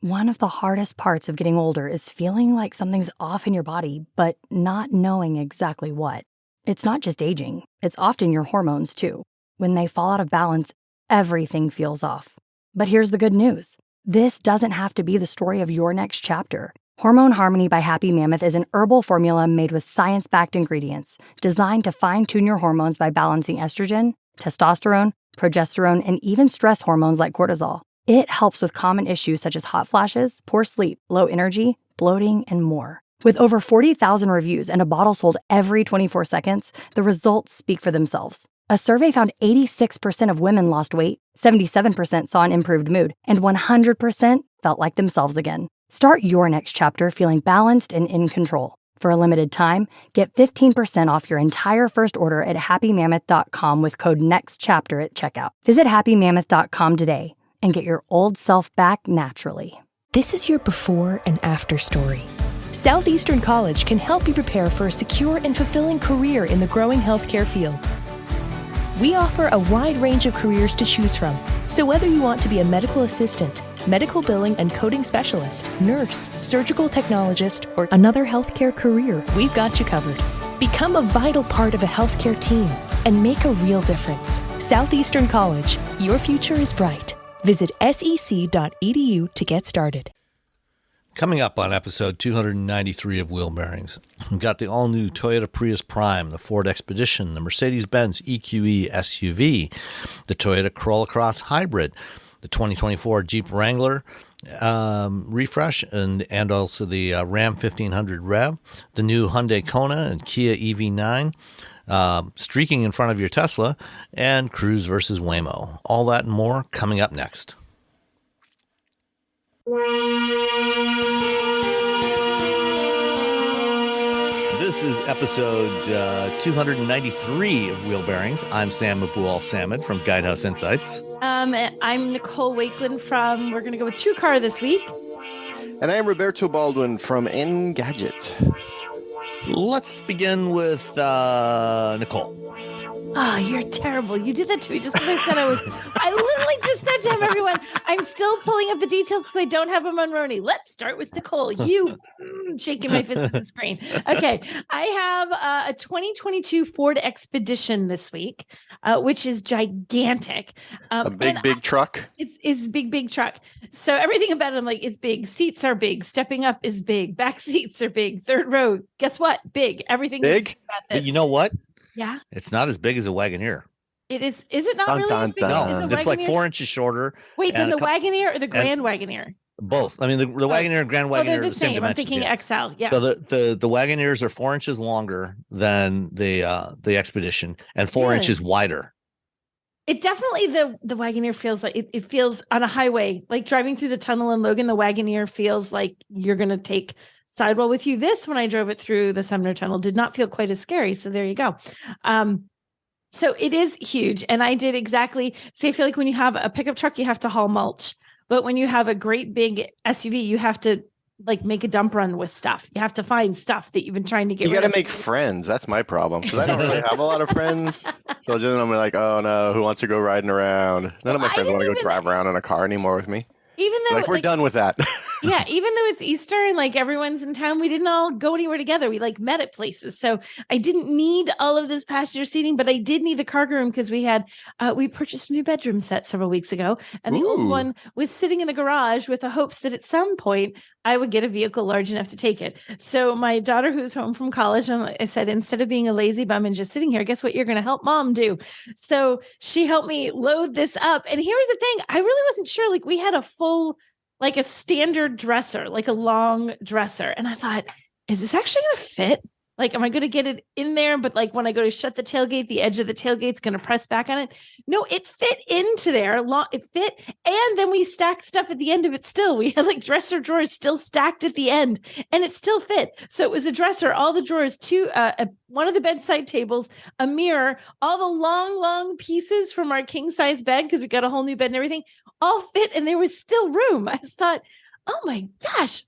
One of the hardest parts of getting older is feeling like something's off in your body, but not knowing exactly what. It's not just aging, it's often your hormones too. When they fall out of balance, everything feels off. But here's the good news. This doesn't have to be the story of your next chapter. Hormone Harmony by Happy Mammoth is an herbal formula made with science-backed ingredients designed to fine-tune your hormones by balancing estrogen, testosterone, progesterone, and even stress hormones like cortisol. It helps with common issues such as hot flashes, poor sleep, low energy, bloating, and more. With over 40,000 reviews and a bottle sold every 24 seconds, the results speak for themselves. A survey found 86% of women lost weight, 77% saw an improved mood, and 100% felt like themselves again. Start your next chapter feeling balanced and in control. For a limited time, get 15% off your entire first order at happymammoth.com with code NEXTCHAPTER at checkout. Visit happymammoth.com today and get your old self back naturally. This is your before and after story. Southeastern College can help you prepare for a secure and fulfilling career in the growing healthcare field. We offer a wide range of careers to choose from. So whether you want to be a medical assistant, medical billing and coding specialist, nurse, surgical technologist, or another healthcare career, we've got you covered. Become a vital part of a healthcare team and make a real difference. Southeastern College, your future is bright. Visit sec.edu to get started. Coming up on episode 293 of Wheel Bearings, we've got the all-new Toyota Prius Prime, the Ford Expedition, the Mercedes-Benz EQE SUV, the Toyota Corolla Cross Hybrid, the 2024 Jeep Wrangler refresh, and also the Ram 1500 Rev, the new Hyundai Kona and Kia EV9, streaking in front of your Tesla, and Cruise versus Waymo. All that and more coming up next. This is episode 293 of Wheel Bearings. I'm Sam Abul-Samad from Guidehouse Insights. I'm Nicole Wakeland from, we're going to go with True Car this week. And I am Roberto Baldwin from Engadget. Let's begin with Nicole. Oh, you're terrible. You did that to me just as I said I literally just said to him, everyone, I'm still pulling up the details because I don't have a Monroney. Let's start with Nicole. You shaking my fist at the screen. Okay. I have a 2022 Ford Expedition this week, which is gigantic. A big truck. It's big truck. So everything about it, I'm like, it's big. Seats are big. Stepping up is big. Back seats are big. Third row. Guess what? Big. Everything big. Is about this. But you know what? Yeah. It's not as big as a Wagoneer. It is. Is it not really as big as a it's like 4 inches shorter. Wait, then the Wagoneer or the Grand Wagoneer? Both. I mean, the Wagoneer and Grand Wagoneer they're the same. I'm thinking XL. Yeah. So the Wagoneers are 4 inches longer than the Expedition and 4 inches wider. It definitely, the Wagoneer feels like it feels on a highway, like driving through the tunnel in Logan. The Wagoneer feels like you're going to take sidewall with you. This, when I drove it through the Sumner Tunnel, did not feel quite as scary. So there you go. So it is huge. And I did exactly say, I feel like when you have a pickup truck, you have to haul mulch. But when you have a great big SUV, you have to like make a dump run with stuff. You have to find stuff that you've been trying to get rid of. You got to make friends. That's my problem. Because I don't really have a lot of friends. So then I'm like, oh no, who wants to go riding around? None of my friends want to go drive around in a car anymore with me. Even though like we're done with that. Yeah, even though it's Easter and like everyone's in town, we didn't all go anywhere together. We like met at places. So I didn't need all of this passenger seating, but I did need a cargo room because we purchased a new bedroom set several weeks ago. And the old one was sitting in a garage with the hopes that at some point I would get a vehicle large enough to take it. So my daughter, who's home from college, I said, instead of being a lazy bum and just sitting here, guess what you're going to help mom do? So she helped me load this up. And here's the thing. I really wasn't sure. Like we had a full, like a standard dresser, like a long dresser. And I thought, is this actually going to fit? Like, am I going to get it in there? But like when I go to shut the tailgate, the edge of the tailgate's going to press back on it. No, it fit into there. It fit. And then we stacked stuff at the end of it still. We had like dresser drawers still stacked at the end and it still fit. So it was a dresser, all the drawers, one of the bedside tables, a mirror, all the long pieces from our king size bed, because we got a whole new bed and everything, all fit. And there was still room. I just thought, oh my gosh,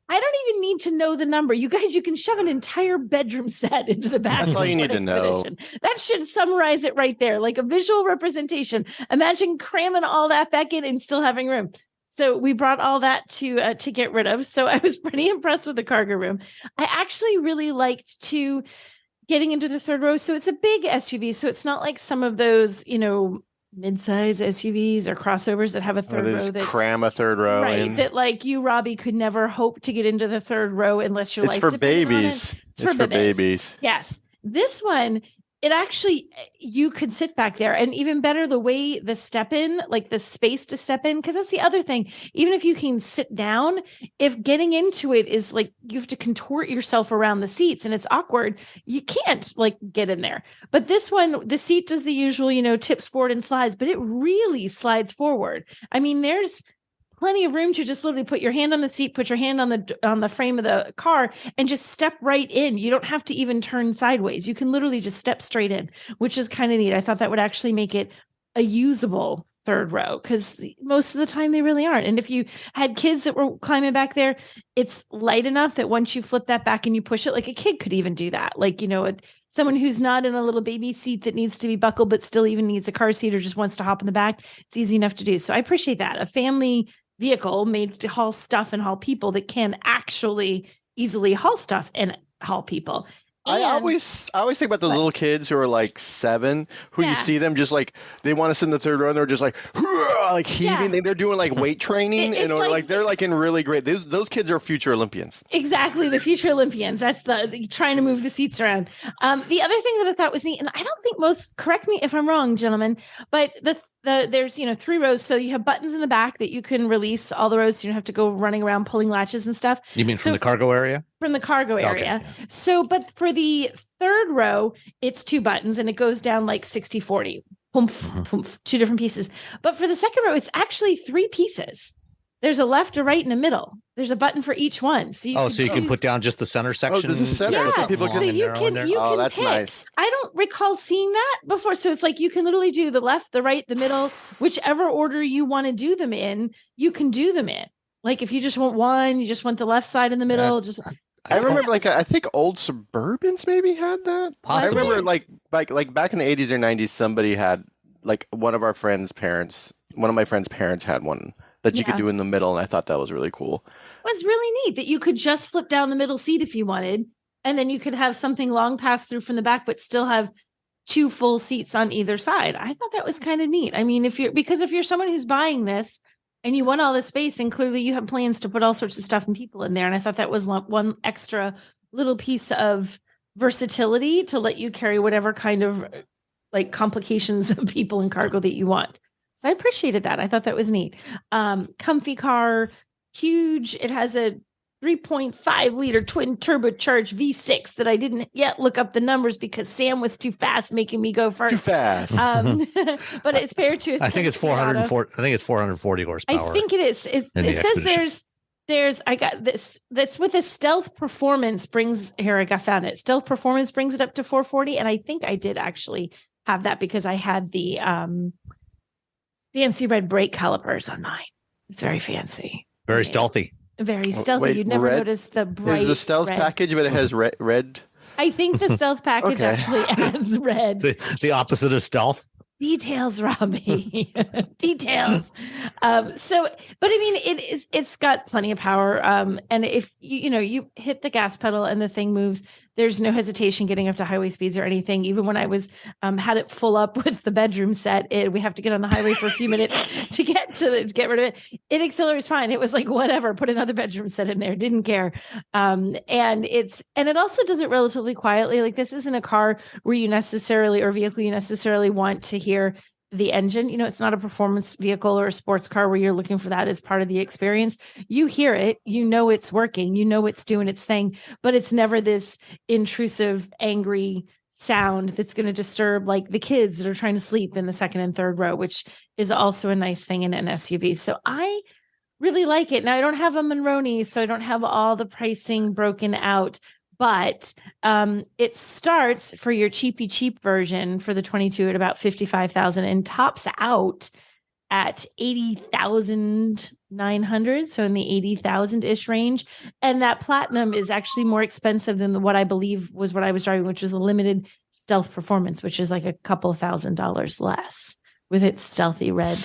I don't even need to know the number. You guys, you can shove an entire bedroom set into the back. That's all you need to know. That should summarize it right there, like a visual representation. Imagine cramming all that back in and still having room. So we brought all that to get rid of. So I was pretty impressed with the cargo room. I actually really liked getting into the third row. So it's a big SUV. So it's not like some of those, mid-size SUVs or crossovers that have a third row that cram a third row right in. that like you, Robbie, could never hope to get into the third row unless your It's life for depended on it. babies. It's for babies. Yes. This one, it actually, you could sit back there, and even better, the way the step in, like the space to step in, because that's the other thing. Even if you can sit down, if getting into it is like you have to contort yourself around the seats and it's awkward, you can't like get in there. But this one, the seat does the usual, tips forward and slides, but it really slides forward. I mean, there's plenty of room to just literally put your hand on the seat, put your hand on the frame of the car, and just step right in. You don't have to even turn sideways. You can literally just step straight in, which is kind of neat. I thought that would actually make it a usable third row, because most of the time they really aren't. And if you had kids that were climbing back there, it's light enough that once you flip that back and you push it, like a kid could even do that. Like, someone who's not in a little baby seat that needs to be buckled, but still even needs a car seat or just wants to hop in the back, it's easy enough to do. So I appreciate that. A family vehicle made to haul stuff and haul people that can actually easily haul stuff and haul people. I always think about the little kids who are like 7, who you see them just like they want to sit in the third row and they're just like heaving. They're doing like weight training and like they're like in really great. Those kids are future Olympians. Exactly, the future Olympians. That's the trying to move the seats around. The other thing that I thought was neat, and I don't think most, correct me if I'm wrong, gentlemen, but there's 3 rows, so you have buttons in the back that you can release all the rows, so you don't have to go running around pulling latches and stuff. You mean from the cargo area? From the cargo area. Okay, yeah. So, but for the third row, it's 2 buttons and it goes down like 60-40. Poof, poof, 2 different pieces. But for the second row, it's actually 3 pieces. There's a left, a right, and a middle. There's a button for each one. So you can put down just the center section. Oh, this is center. Yeah. People so you can that's pick. Nice. I don't recall seeing that before. So it's like you can literally do the left, the right, the middle, whichever order you want to do them in, you can do them in. Like if you just want one, you just want the left side in the middle. I remember I think old Suburbans maybe had that. Possibly. I remember like back in the 80s or 90s, somebody had like one of my friends' parents had one that you could do in the middle, and I thought that was really cool. It was really neat that you could just flip down the middle seat if you wanted, and then you could have something long pass through from the back, but still have 2 full seats on either side. I thought that was kind of neat. I mean, if you're someone who's buying this and you want all this space, and clearly you have plans to put all sorts of stuff and people in there, and I thought that was one extra little piece of versatility to let you carry whatever kind of like complications of people and cargo that you want. So I appreciated that. I thought that was neat. Comfy car, huge. It has a 3.5 liter twin turbocharged V6 that I didn't yet look up the numbers because Sam was too fast making me go first. Too fast. But it's paired to. I think it's 440. I think it's 440 horsepower. I think it is. It says I got this. That's with a Stealth Performance brings here. I found it. Stealth Performance brings it up to 440, and I think I did actually have that because I had the fancy red brake calipers on mine. It's very fancy. Very stealthy. Very stealthy. Wait, You'd never notice the bright. Is the stealth package, but it has red? I think the stealth package actually adds red. The opposite of stealth. Details, Robbie. Details. But I mean, it's got plenty of power. And if you hit the gas pedal and the thing moves, there's no hesitation getting up to highway speeds or anything. Even when I was had it full up with the bedroom set, we have to get on the highway for a few minutes to get rid of it. It accelerates fine. It was like, whatever, put another bedroom set in there. Didn't care. And it also does it relatively quietly. Like this isn't a car where you necessarily, or vehicle you necessarily want to hear the engine. It's not a performance vehicle or a sports car where you're looking for that as part of the experience. You hear it, it's working, it's doing its thing, but it's never this intrusive, angry sound that's going to disturb like the kids that are trying to sleep in the second and third row, which is also a nice thing in an SUV. So I really like it. Now I don't have a Monroney, so I don't have all the pricing broken out, but it starts for your cheap version for the 22 at about $55,000 and tops out at $80,900. So in the 80,000-ish range. And that platinum is actually more expensive than what I believe was what I was driving, which was a limited Stealth Performance, which is like a couple $1,000s less, with its stealthy red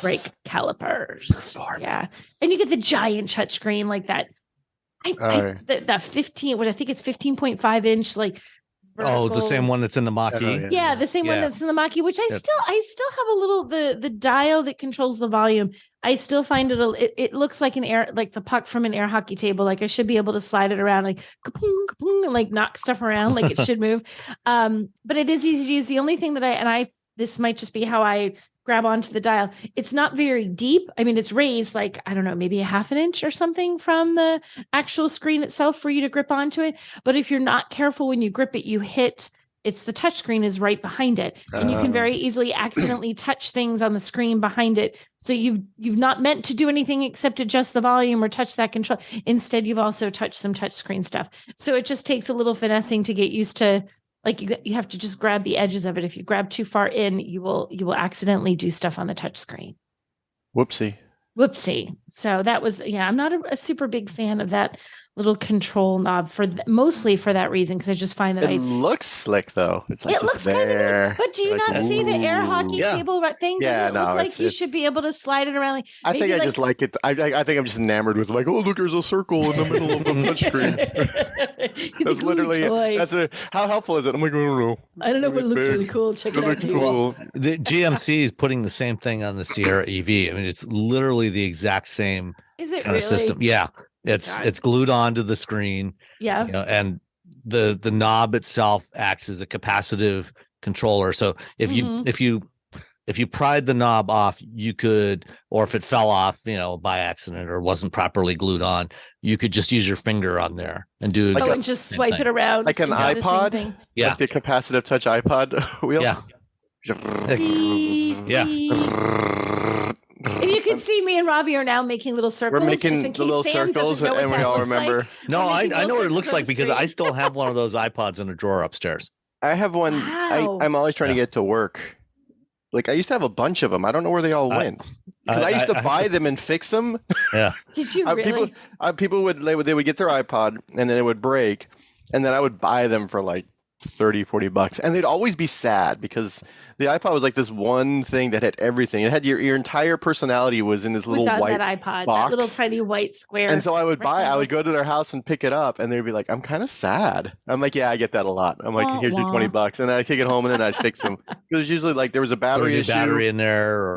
brake calipers. Yeah. And you get the giant touchscreen like that. That 15, what I think it's 15.5 inch, like vertical. The same one that's in the Mach-E. Yeah, the same one that's in the Mach-E, which I still have a little the dial that controls the volume. I still find it looks like like the puck from an air hockey table. Like I should be able to slide it around, like kapoom, kapoom, and like knock stuff around, like it should move. But it is easy to use. The only thing that this might just be how I grab onto the dial. It's not very deep. I mean, it's raised like, I don't know, maybe a half an inch or something from the actual screen itself for you to grip onto it. But if you're not careful when you grip it, the touch screen is right behind it. And you can very easily accidentally touch things on the screen behind it. So you've not meant to do anything except adjust the volume or touch that control. Instead, you've also touched some touch screen stuff. So it just takes a little finessing to get used to. Like you have to just grab the edges of it. If you grab too far in, you will accidentally do stuff on the touch screen. Whoopsie. So that was, I'm not a super big fan of that little control knob mostly for that reason, because I just find that it looks slick though. It's like it looks there. Kind of, but do you not see the air hockey table thing? Does it look like you should be able to slide it around? Like, I think I just like it. I think I'm just enamored with like, oh look, there's a circle in the middle of the touchscreen. That's literally how helpful is it? I'm like, I don't know, but it looks really cool. Check it out. Cool. The GMC is putting the same thing on the Sierra EV. I mean, it's literally the exact same kind of system. Yeah. It's glued onto the screen. Yeah. And the knob itself acts as a capacitive controller. So if you pried the knob off, you could, or if it fell off, by accident or wasn't properly glued on, you could just use your finger on there and do and just swipe it around. Like an iPod? Yeah. Like the capacitive touch iPod wheel? Yeah. Yeah. If you can see, me and Robbie are now making little circles. We're making the little circles, and we all remember. Like. No, I know what it looks like because I still have one of those iPods in a drawer upstairs. I have one. Wow. I'm always trying to get to work. Like I used to have a bunch of them. I don't know where they all went. Because I used to buy them and fix them. Yeah. Did you really? People would get their iPod and then it would break, and then I would buy them for like $30-$40, and they'd always be sad because the iPod was like this one thing that had everything. It had your entire personality was in this little white that iPod, box. that little tiny white square. And so I would go to their house and pick it up, and they'd be like, "I'm kind of sad." I'm like, "Yeah, I get that a lot." I'm like, "Here's your $20," and then I take it home and then I'd fix them. Because usually like there was a battery issue, in there,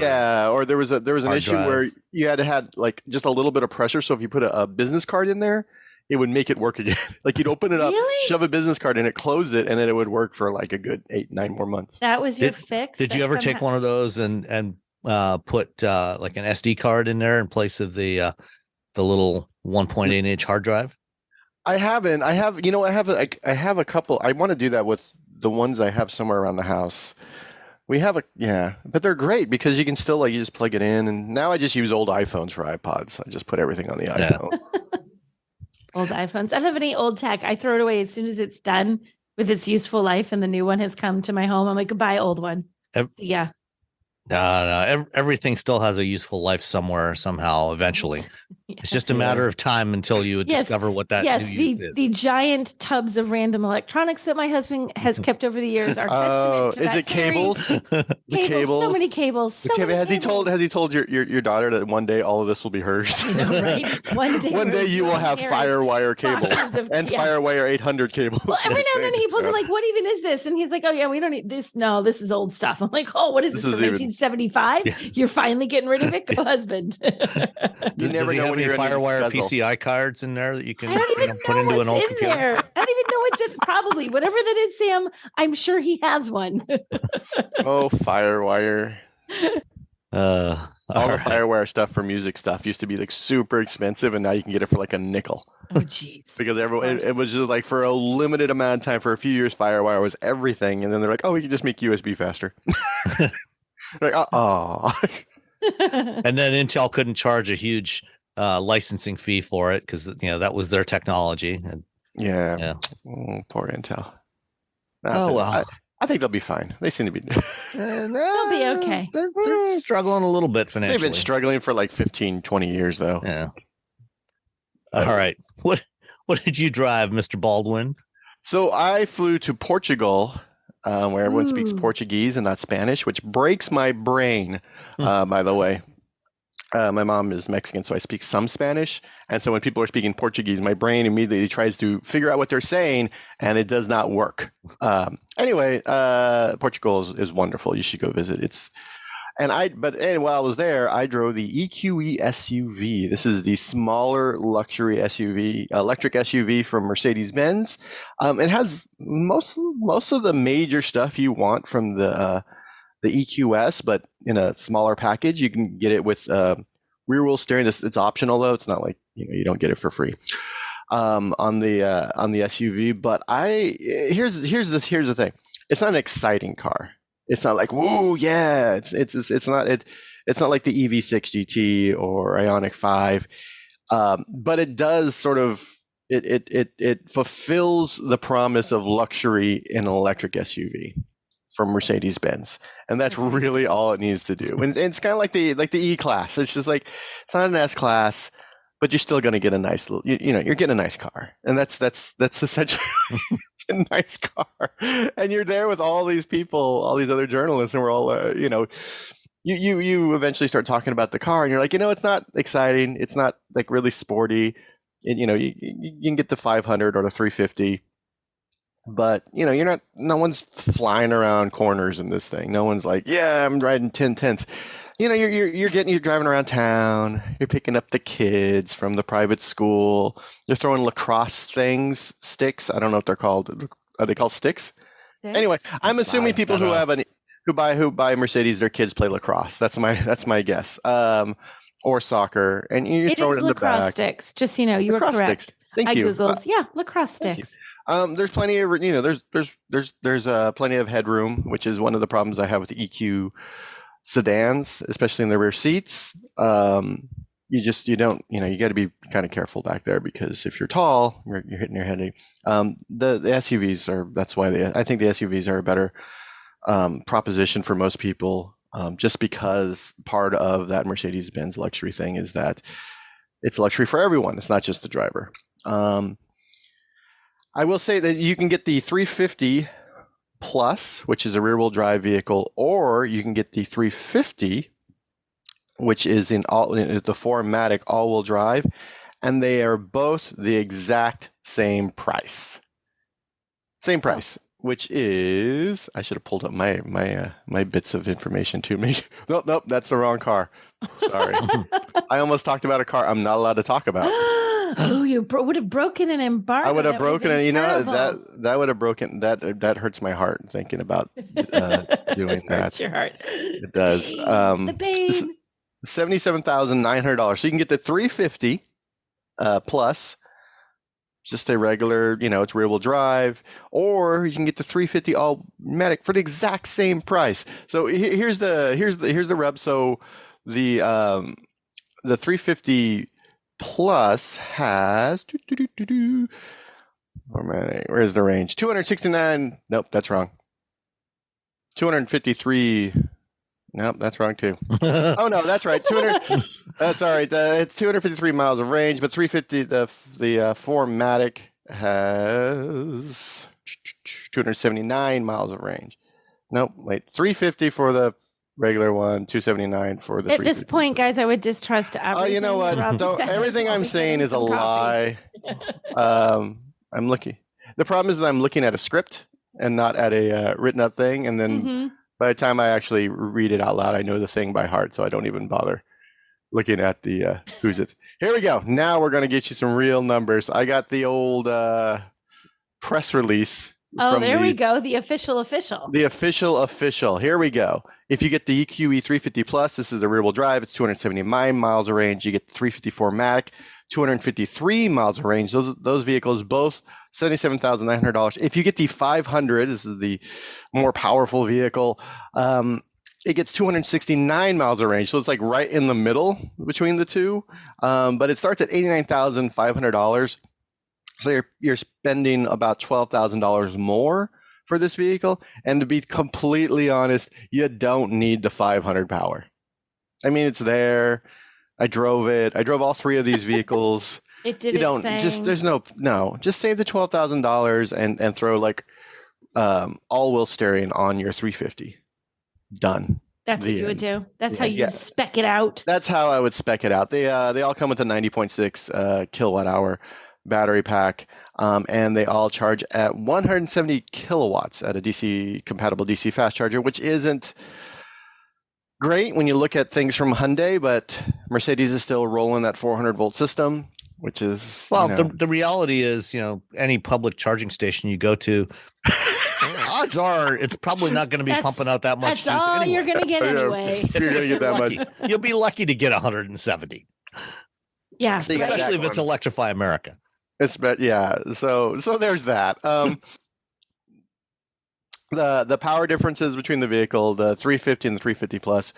or there was an issue drive. where you had to have like just a little bit of pressure. So if you put a business card in there, it would make it work again. Like you'd open it up, shove a business card in it, close it, and then it would work for like a good 8-9 more months. That was your fix? Did you ever take one of those and put like an SD card in there in place of the little 1.8 inch hard drive? I haven't. I have a couple. I want to do that with the ones I have somewhere around the house. We have but they're great because you can still like you just plug it in. And now I just use old iPhones for iPods. I just put everything on the iPhone. Old iPhones. I don't have any old tech. I throw it away as soon as it's done with its useful life and the new one has come to my home. I'm like, goodbye, old one. Yeah. No. Everything still has a useful life somewhere, somehow, eventually. It's just a matter of time until you discover what that new use is. The giant tubs of random electronics that my husband has kept over the years are testament to that. Is it cables? Cables, so many cables. Has he told your daughter that one day all of this will be hers? Right? One day you will have FireWire cables and FireWire 800 cables. Well, every now and then he pulls it like, what even is this? And he's like, oh yeah, we don't need this. No, this is old stuff. I'm like, oh, what is this from 1975? Yeah. You're finally getting rid of it? Go husband. You never know when you're FireWire PCI cards in there that you can put into an old computer? There. I don't even know what's in probably whatever that is, Sam. I'm sure he has one. Oh, FireWire. All the FireWire stuff for music stuff used to be like super expensive, and now you can get it for like a nickel. Oh, jeez. Because it was just like for a limited amount of time, for a few years, FireWire was everything, and then they're like, oh, we can just make USB faster. Like, And then Intel couldn't charge a huge licensing fee for it because that was their technology. And, poor Intel. Well, I think they'll be fine. They seem to be. They'll be okay. They're struggling a little bit financially. They've been struggling for like 15, 20 years though. Yeah. All right. What did you drive, Mr. Baldwin? So I flew to Portugal where everyone speaks Portuguese and not Spanish, which breaks my brain, by the way. My mom is Mexican, so I speak some Spanish. And so when people are speaking Portuguese, my brain immediately tries to figure out what they're saying, and it does not work. Anyway, Portugal is wonderful. You should go visit. While I was there, I drove the EQE SUV. This is the smaller luxury SUV, electric SUV from Mercedes-Benz. It has most of the major stuff you want from the EQS, but in a smaller package. You can get it with rear wheel steering. It's optional though. It's not like you don't get it for free on the SUV. But here's the thing. It's not an exciting car. It's not like whoa yeah. It's not like the EV6 GT or Ioniq 5. But it does sort of it fulfills the promise of luxury in an electric SUV from Mercedes-Benz, and that's really all it needs to do. And it's kind of like the E-Class. It's just like it's not an S-Class, but you're still going to get a nice little. You're getting a nice car, and that's essentially a nice car. And you're there with all these people, all these other journalists, and we're all you eventually start talking about the car, and you're like, it's not exciting. It's not like really sporty. And, you can get the 500 or the 350. But you're not. No one's flying around corners in this thing. No one's like, yeah, I'm riding 10/10. You're driving around town. You're picking up the kids from the private school. You're throwing lacrosse sticks. I don't know what they're called. Are they called sticks? Anyway, I'm assuming people who buy Mercedes, their kids play lacrosse. That's my guess. Or soccer, and you're throwing it in the back. Lacrosse sticks. Just you were correct. Sticks. Thank you. I googled. Lacrosse sticks. There's plenty of there's plenty of headroom, which is one of the problems I have with the EQ sedans, especially in the rear seats. You got to be kind of careful back there because if you're tall, you're hitting your head. The SUVs that's why I think the SUVs are a better proposition for most people, just because part of that Mercedes-Benz luxury thing is that it's luxury for everyone. It's not just the driver. I will say that you can get the 350 Plus, which is a rear-wheel drive vehicle, or you can get the 350, which is in the 4MATIC all-wheel drive, and they are both the exact same price. Same price, which is I should have pulled up my bits of information to me. Nope, that's the wrong car. Sorry, I almost talked about a car I'm not allowed to talk about. Oh, you would have broken an embargo. I would have broken it. That would have broken that hurts my heart thinking about doing that. Hurts your heart. It does. The pain. $77,900. So you can get the 350 plus, just a regular, it's rear wheel drive, or you can get the 350 all matic for the exact same price. So here's the rub. So the 350 Plus has where's the range? 269. Nope, that's wrong. 253. Nope, that's wrong too. Oh no, that's right. 200. That's all right. It's 253 miles of range, but 350. The 4MATIC has 279 miles of range. Nope, wait. 350 for the regular one, 279 for the. At this point, guys, I would distrust everything. Oh, you know what? Everything I'm saying is a lie. I'm looking. The problem is that I'm looking at a script and not at a written up thing, and then by the time I actually read it out loud, I know the thing by heart, so I don't even bother looking at the who's it. Here we go. Now we're gonna get you some real numbers. I got the old press release. Oh, there we go. The official. The official. Here we go. If you get the EQE 350 Plus, this is the rear wheel drive. It's 279 miles of range. You get the 354 MATIC, 253 miles of range. Those vehicles both $77,900. If you get the 500, this is the more powerful vehicle. It gets 269 miles of range. So it's like right in the middle between the two. But it starts at $89,500. So you're spending about $12,000 more for this vehicle. And to be completely honest, you don't need the 500 power. I mean, it's there. I drove it. I drove all three of these vehicles. It did. Just save the $12,000 and throw like all-wheel steering on your 350. Done. That's what you would do. That's how you'd spec it out. That's how I would spec it out. They all come with a 90.6 kilowatt hour battery pack, and they all charge at 170 kilowatts at a DC compatible DC fast charger, which isn't great when you look at things from Hyundai, but Mercedes is still rolling that 400 volt system, which is the reality is, any public charging station you go to, odds are it's probably not going to be pumping out that much. That's all anyway. you're going to get anyway. You're going to get that much. You'll be lucky to get 170. Yeah, so especially if it's Electrify America. So there's that. The power differences between the vehicle, the 350 and the 350 plus,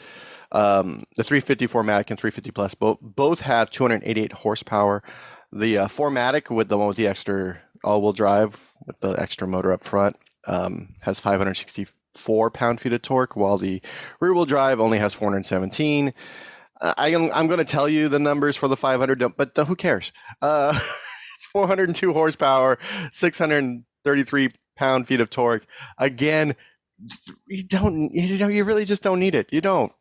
the 350 4MATIC and 350 plus both have 288 horsepower. The 4MATIC with the one with the extra all-wheel drive with the extra motor up front has 564 pound-feet of torque, while the rear-wheel drive only has 417. I'm going to tell you the numbers for the 500, but who cares? It's 402 horsepower, 633 pound-feet of torque. Again, you really just don't need it. You don't.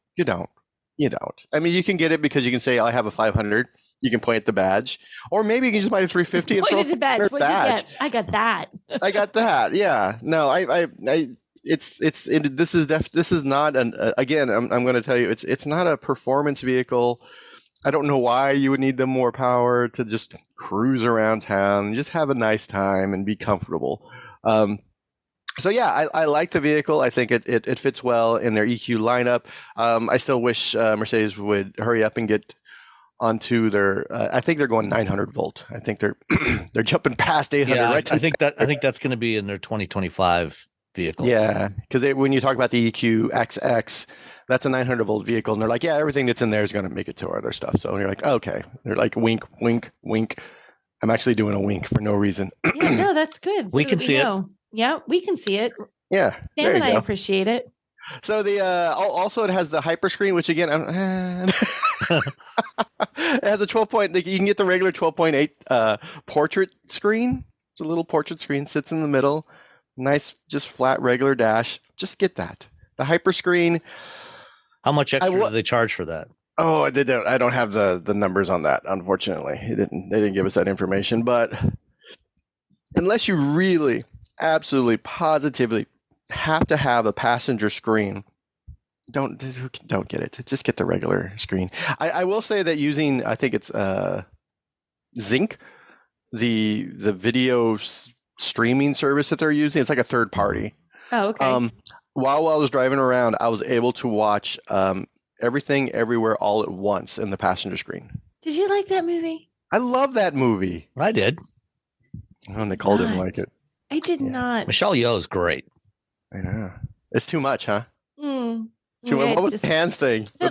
I mean, you can get it because you can say, I have a 500. You can point at the badge, or maybe you can just buy a 350 and point at the badge. What'd you get? I got that. I got that. Yeah. No, this is not again, I'm going to tell you, it's not a performance vehicle. I don't know why you would need them more power to just cruise around town and just have a nice time and be comfortable. So yeah, I like the vehicle. I think it fits well in their EQ lineup. I still wish Mercedes would hurry up and get onto their. I think they're going 900 volt. I think they're they're jumping past 800. Yeah, right? I think that's going to be in their 2025 vehicles. Yeah, because when you talk about the EQ XX, that's a 900 volt vehicle, and they're like, yeah, everything that's in there is going to make it to our other stuff. So you're like, okay. They're like, wink, wink, wink. I'm actually doing a wink for no reason. Yeah, no, that's good. We can see it. Yeah, we can see it. Yeah, Sam and I appreciate it. So the also it has the hyperscreen, which again, it has a 12 point. You can get the regular 12.8 portrait screen. It's a little portrait screen, sits in the middle. Nice, just flat regular dash. Just get that. The hyperscreen. How much extra do they charge for that? Oh, I don't have the numbers on that. Unfortunately, they didn't give us that information. But unless you really, absolutely, positively have to have a passenger screen, don't get it. Just get the regular screen. I will say that using, I think it's Zinc, the video streaming service that they're using, it's like a third party. Oh, okay. While I was driving around, I was able to watch Everything Everywhere All at Once in the passenger screen. Did you like that movie? I love that movie. I did. Oh, Nicole didn't like it. I did not. Michelle Yeoh is great. I know. It's too much, huh? Too much. What was the hands thing? The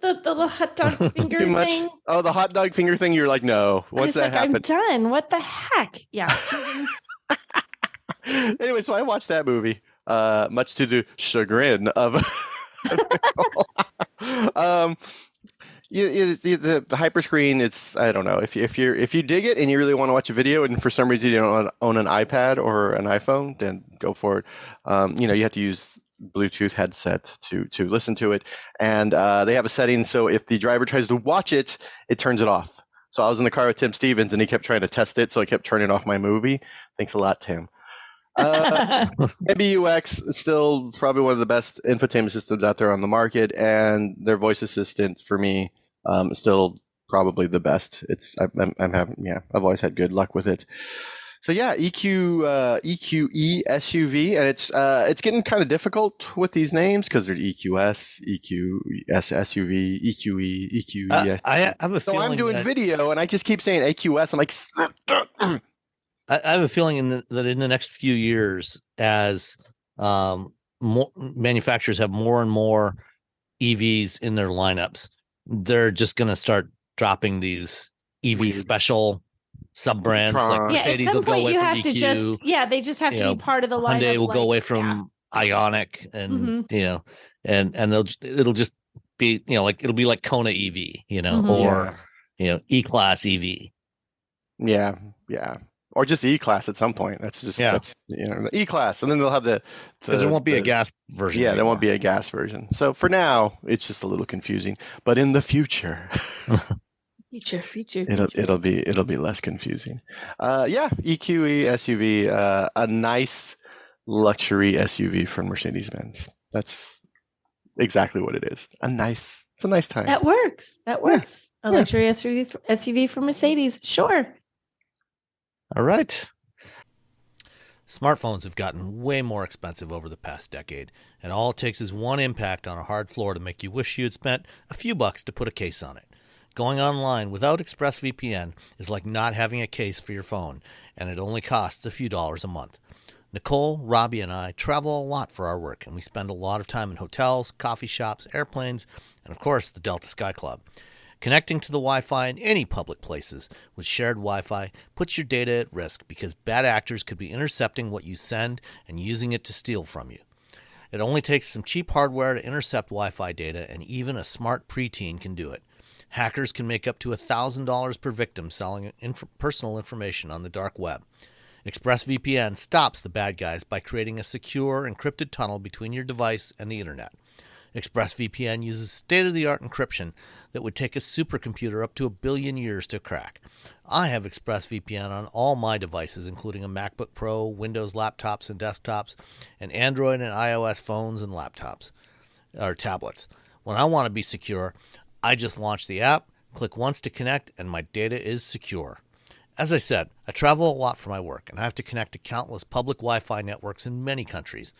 little hot dog finger thing. Oh, the hot dog finger thing. You're like, no. Once that happened, I'm done. What the heck? Yeah. Anyway, so I watched that movie, much to the chagrin of. The hyperscreen, it's, I don't know, if you dig it and you really want to watch a video and for some reason you don't own an iPad or an iPhone, then go for it. You have to use Bluetooth headset to listen to it, and they have a setting so if the driver tries to watch it, it turns it off. So I was in the car with Tim Stevens and he kept trying to test it, so I kept turning off my movie. Thanks a lot, Tim. MBUX is still probably one of the best infotainment systems out there on the market, and their voice assistant for me is still probably the best. I've always had good luck with it. So yeah, EQE SUV, and it's getting kind of difficult with these names because there's EQS, EQS SUV, EQE, EQE. I have a feeling. So I'm doing video, and I just keep saying AQS. I'm like. I have a feeling that in the next few years, as more manufacturers have more and more EVs in their lineups, they're just going to start dropping these EV special sub brands. Like Mercedes will go away from EQ. They just have to be part of the lineup. Hyundai will go away from Ioniq, and it'll just be it'll be like Kona EV, or E-Class EV. Yeah. or just E-Class at some point. That's the E-Class, and then they'll have because there won't be a gas version. Yeah, anymore. there won't be a gas version. So for now, it's just a little confusing. But in the future, it'll be less confusing. EQE SUV, a nice luxury SUV from Mercedes-Benz. That's exactly what it is. It's a nice time. That works. A luxury SUV from Mercedes. Sure. All right. Smartphones have gotten way more expensive over the past decade, and all it takes is one impact on a hard floor to make you wish you had spent a few bucks to put a case on it. Going online without ExpressVPN is like not having a case for your phone, and it only costs a few dollars a month. Nicole, Robbie, and I travel a lot for our work, and we spend a lot of time in hotels, coffee shops, airplanes, and of course the Delta Sky Club. Connecting to the Wi-Fi in any public places with shared Wi-Fi puts your data at risk because bad actors could be intercepting what you send and using it to steal from you. It only takes some cheap hardware to intercept Wi-Fi data, and even a smart preteen can do it. Hackers can make up to $1,000 per victim selling personal information on the dark web. ExpressVPN stops the bad guys by creating a secure, encrypted tunnel between your device and the internet. ExpressVPN uses state-of-the-art encryption that would take a supercomputer up to 1 billion years to crack. I have ExpressVPN on all my devices, including a MacBook Pro, Windows laptops and desktops, and Android and iOS phones and laptops, or tablets. When I want to be secure, I just launch the app, click once to connect, and my data is secure. As I said, I travel a lot for my work, and I have to connect to countless public Wi-Fi networks in many countries.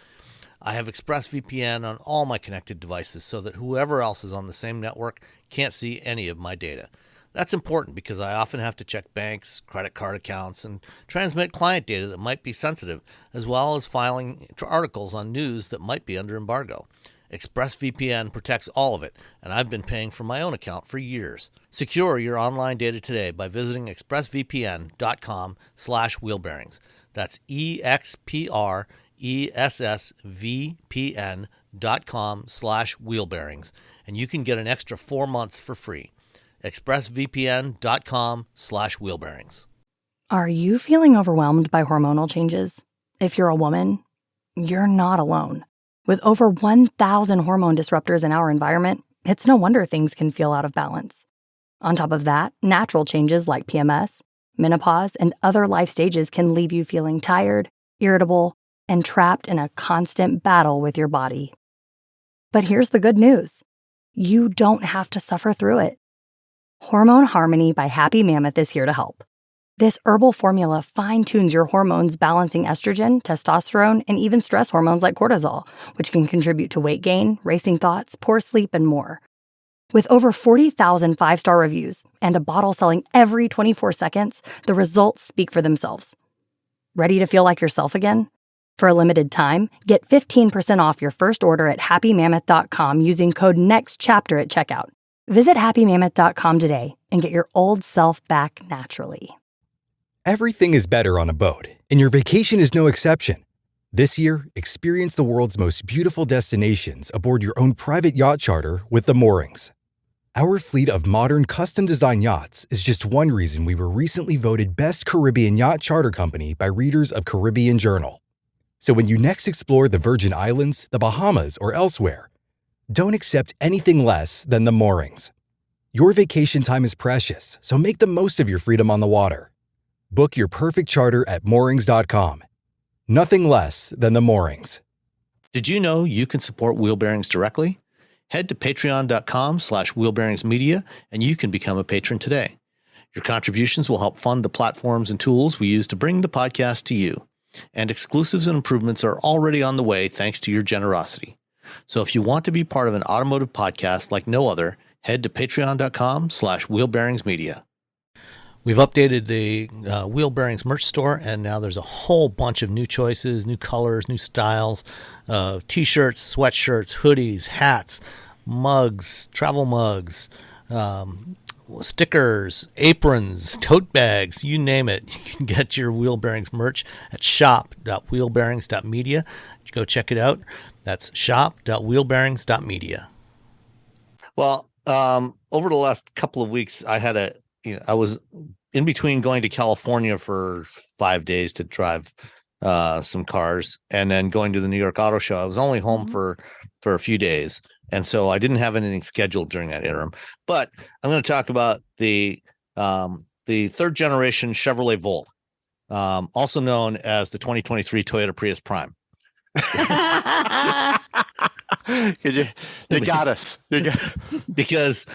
I have ExpressVPN on all my connected devices so that whoever else is on the same network can't see any of my data. That's important because I often have to check banks, credit card accounts, and transmit client data that might be sensitive, as well as filing articles on news that might be under embargo. ExpressVPN protects all of it, and I've been paying for my own account for years. Secure your online data today by visiting expressvpn.com/wheelbearings. That's expressvpn.com/wheelbearings, and you can get an extra 4 months for free. expressvpn.com/wheelbearings. Are you feeling overwhelmed by hormonal changes? If you're a woman, you're not alone. With over 1,000 hormone disruptors in our environment, it's no wonder things can feel out of balance. On top of that, natural changes like PMS, menopause, and other life stages can leave you feeling tired, irritable, and trapped in a constant battle with your body. But here's the good news. You don't have to suffer through it. Hormone Harmony by Happy Mammoth is here to help. This herbal formula fine-tunes your hormones, balancing estrogen, testosterone, and even stress hormones like cortisol, which can contribute to weight gain, racing thoughts, poor sleep, and more. With over 40,000 five-star reviews and a bottle selling every 24 seconds, the results speak for themselves. Ready to feel like yourself again? For a limited time, get 15% off your first order at happymammoth.com using code NEXTCHAPTER at checkout. Visit happymammoth.com today and get your old self back naturally. Everything is better on a boat, and your vacation is no exception. This year, experience the world's most beautiful destinations aboard your own private yacht charter with the Moorings. Our fleet of modern, custom-designed yachts is just one reason we were recently voted Best Caribbean Yacht Charter Company by readers of Caribbean Journal. So when you next explore the Virgin Islands, the Bahamas, or elsewhere, don't accept anything less than the Moorings. Your vacation time is precious, so make the most of your freedom on the water. Book your perfect charter at moorings.com. Nothing less than the Moorings. Did you know you can support Wheel Bearings directly? Head to patreon.com/wheelbearingsmedia and you can become a patron today. Your contributions will help fund the platforms and tools we use to bring the podcast to you. And exclusives and improvements are already on the way thanks to your generosity. So if you want to be part of an automotive podcast like no other, head to patreon.com/wheelbearingsmedia. We've updated the Wheel Bearings merch store, and now there's a whole bunch of new choices, new colors, new styles, t-shirts, sweatshirts, hoodies, hats, mugs, travel mugs, stickers, aprons, tote bags, you name it. You can get your Wheel Bearings merch at shop.wheelbearings.media. Go check it out. That's shop.wheelbearings.media. Well, over the last couple of weeks, I was in between going to California for 5 days to drive some cars and then going to the New York Auto Show, I was only home for a few days. And so I didn't have anything scheduled during that interim. But I'm going to talk about the third generation Chevrolet Volt, also known as the 2023 Toyota Prius Prime. You got us. Because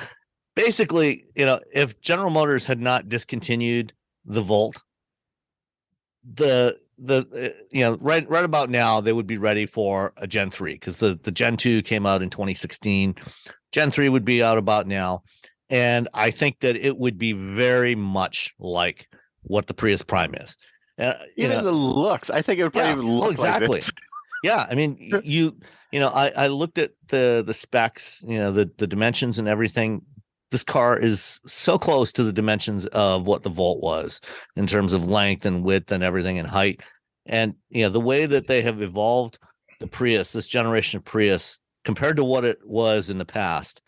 basically, if General Motors had not discontinued the Volt, right about now they would be ready for a Gen 3, because the Gen 2 came out in 2016. Gen 3 would be out about now, and I think that it would be very much like what the Prius Prime is. Even the looks, I think it would probably look exactly like this. Yeah, I mean, I looked at the specs, the dimensions and everything. This car is so close to the dimensions of what the Volt was in terms of length and width and everything and height. And, the way that they have evolved the Prius, this generation of Prius, compared to what it was in the past,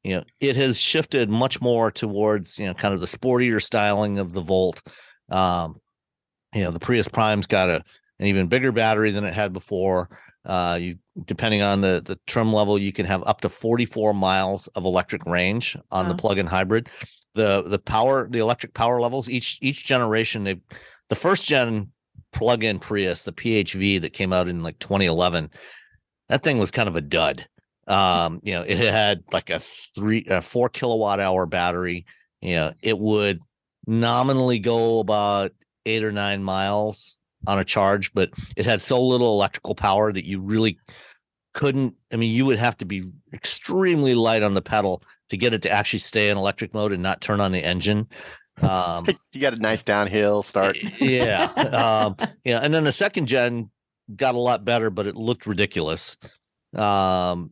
it has shifted much more towards, kind of the sportier styling of the Volt. The Prius Prime's got an even bigger battery than it had before. Depending on the trim level, you can have up to 44 miles of electric range on the plug-in hybrid. The electric power levels, each generation, the first gen plug-in Prius, the PHV that came out in like 2011, that thing was kind of a dud. It had like a 4 kilowatt hour battery. It would nominally go about 8 or 9 miles on a charge, but it had so little electrical power that you really couldn't. I mean, you would have to be extremely light on the pedal to get it to actually stay in electric mode and not turn on the engine. You got a nice downhill start. Yeah. And then the second gen got a lot better, but it looked ridiculous. And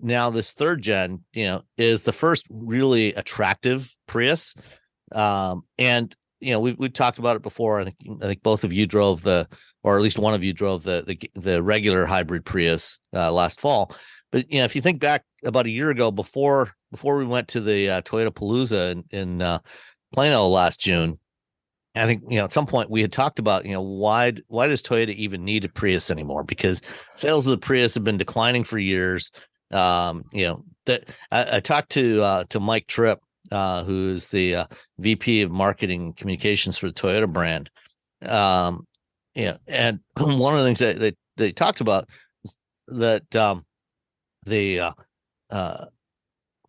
now this third gen, is the first really attractive Prius. And we talked about it before. I think both of you drove or at least one of you drove the regular hybrid Prius last fall. But if you think back about a year ago, before we went to the Toyota Palooza in Plano last June, I think at some point we had talked about why does Toyota even need a Prius anymore? Because sales of the Prius have been declining for years. That I talked to Mike Tripp, who's the VP of Marketing and Communications for the Toyota brand. And one of the things that they talked about is that the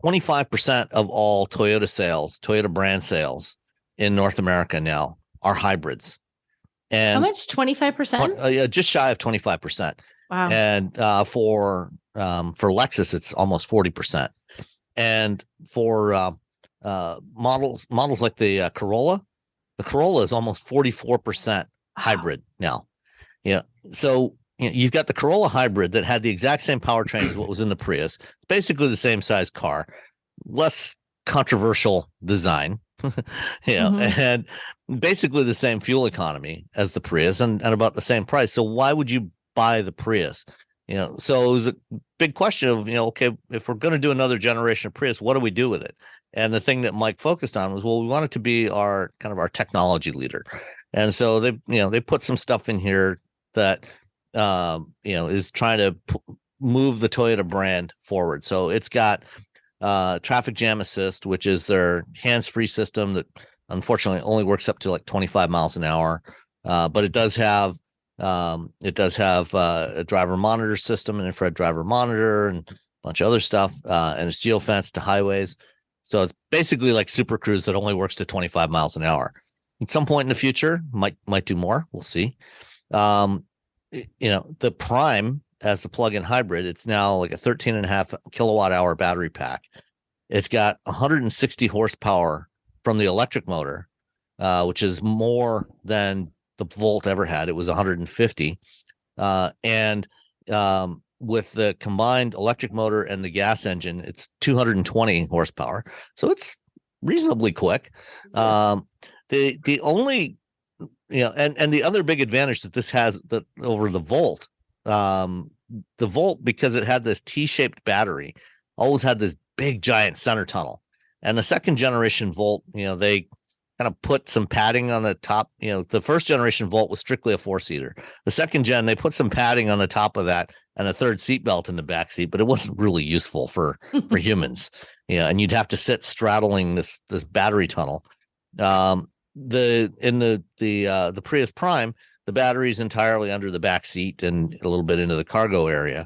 25% of all Toyota brand sales in North America now are hybrids. And how much? 25%? Just shy of 25%. Wow. And for Lexus, it's almost 40%. And for models like the Corolla is almost 44% hybrid now. So you've got the Corolla hybrid that had the exact same powertrain as what was in the Prius, basically the same size car, less controversial design, and basically the same fuel economy as the Prius and about the same price. So why would you buy the Prius? So it was a big question of, okay, if we're going to do another generation of Prius, what do we do with it? And the thing that Mike focused on was, we want it to be our technology leader. And so they put some stuff in here that, is trying to move the Toyota brand forward. So it's got traffic jam assist, which is their hands-free system that unfortunately only works up to like 25 miles an hour. But it does have a driver monitor system, an infrared driver monitor, and a bunch of other stuff. And it's geofenced to highways. So it's basically like Super Cruise that only works to 25 miles an hour. At some point in the future, might do more. We'll see. The Prime as the plug-in hybrid, it's now like a 13.5 kilowatt hour battery pack. It's got 160 horsepower from the electric motor, which is more than the Volt ever had. It was 150. And with the combined electric motor and the gas engine, it's 220 horsepower. So it's reasonably quick. The only, and the other big advantage that this has over the Volt, because it had this T-shaped battery, always had this big giant center tunnel. And the second generation Volt, they kind of put some padding on the top. The first generation Volt was strictly a 4-seater. The second gen, they put some padding on the top of that and a third seatbelt in the back seat, but it wasn't really useful for humans. And you'd have to sit straddling this battery tunnel. The Prius Prime, the battery's entirely under the back seat and a little bit into the cargo area.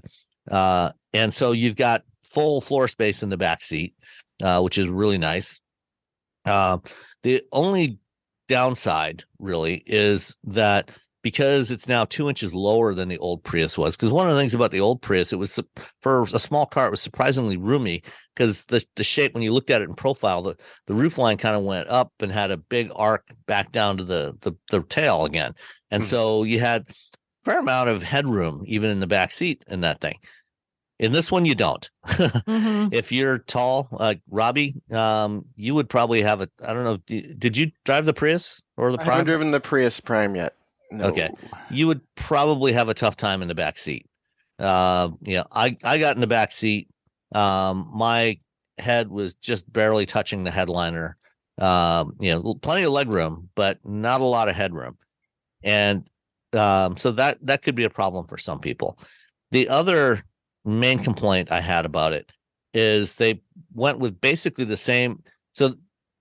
And so you've got full floor space in the back seat, which is really nice. The only downside really is that because it's now 2 inches lower than the old Prius was, because one of the things about the old Prius, it was, for a small car, it was surprisingly roomy, because the shape, when you looked at it in profile, the roof line kind of went up and had a big arc back down to the tail again. And so you had a fair amount of headroom even in the back seat in that thing. In this one, you don't. If you're tall, like Robbie, you would probably have I don't know. Did you drive the Prius or the Prime? I haven't driven the Prius Prime yet. No. Okay. You would probably have a tough time in the back seat. I got in the back seat. My head was just barely touching the headliner. Plenty of leg room, but not a lot of headroom. And so that could be a problem for some people. The other main complaint I had about it is they went with basically the same. So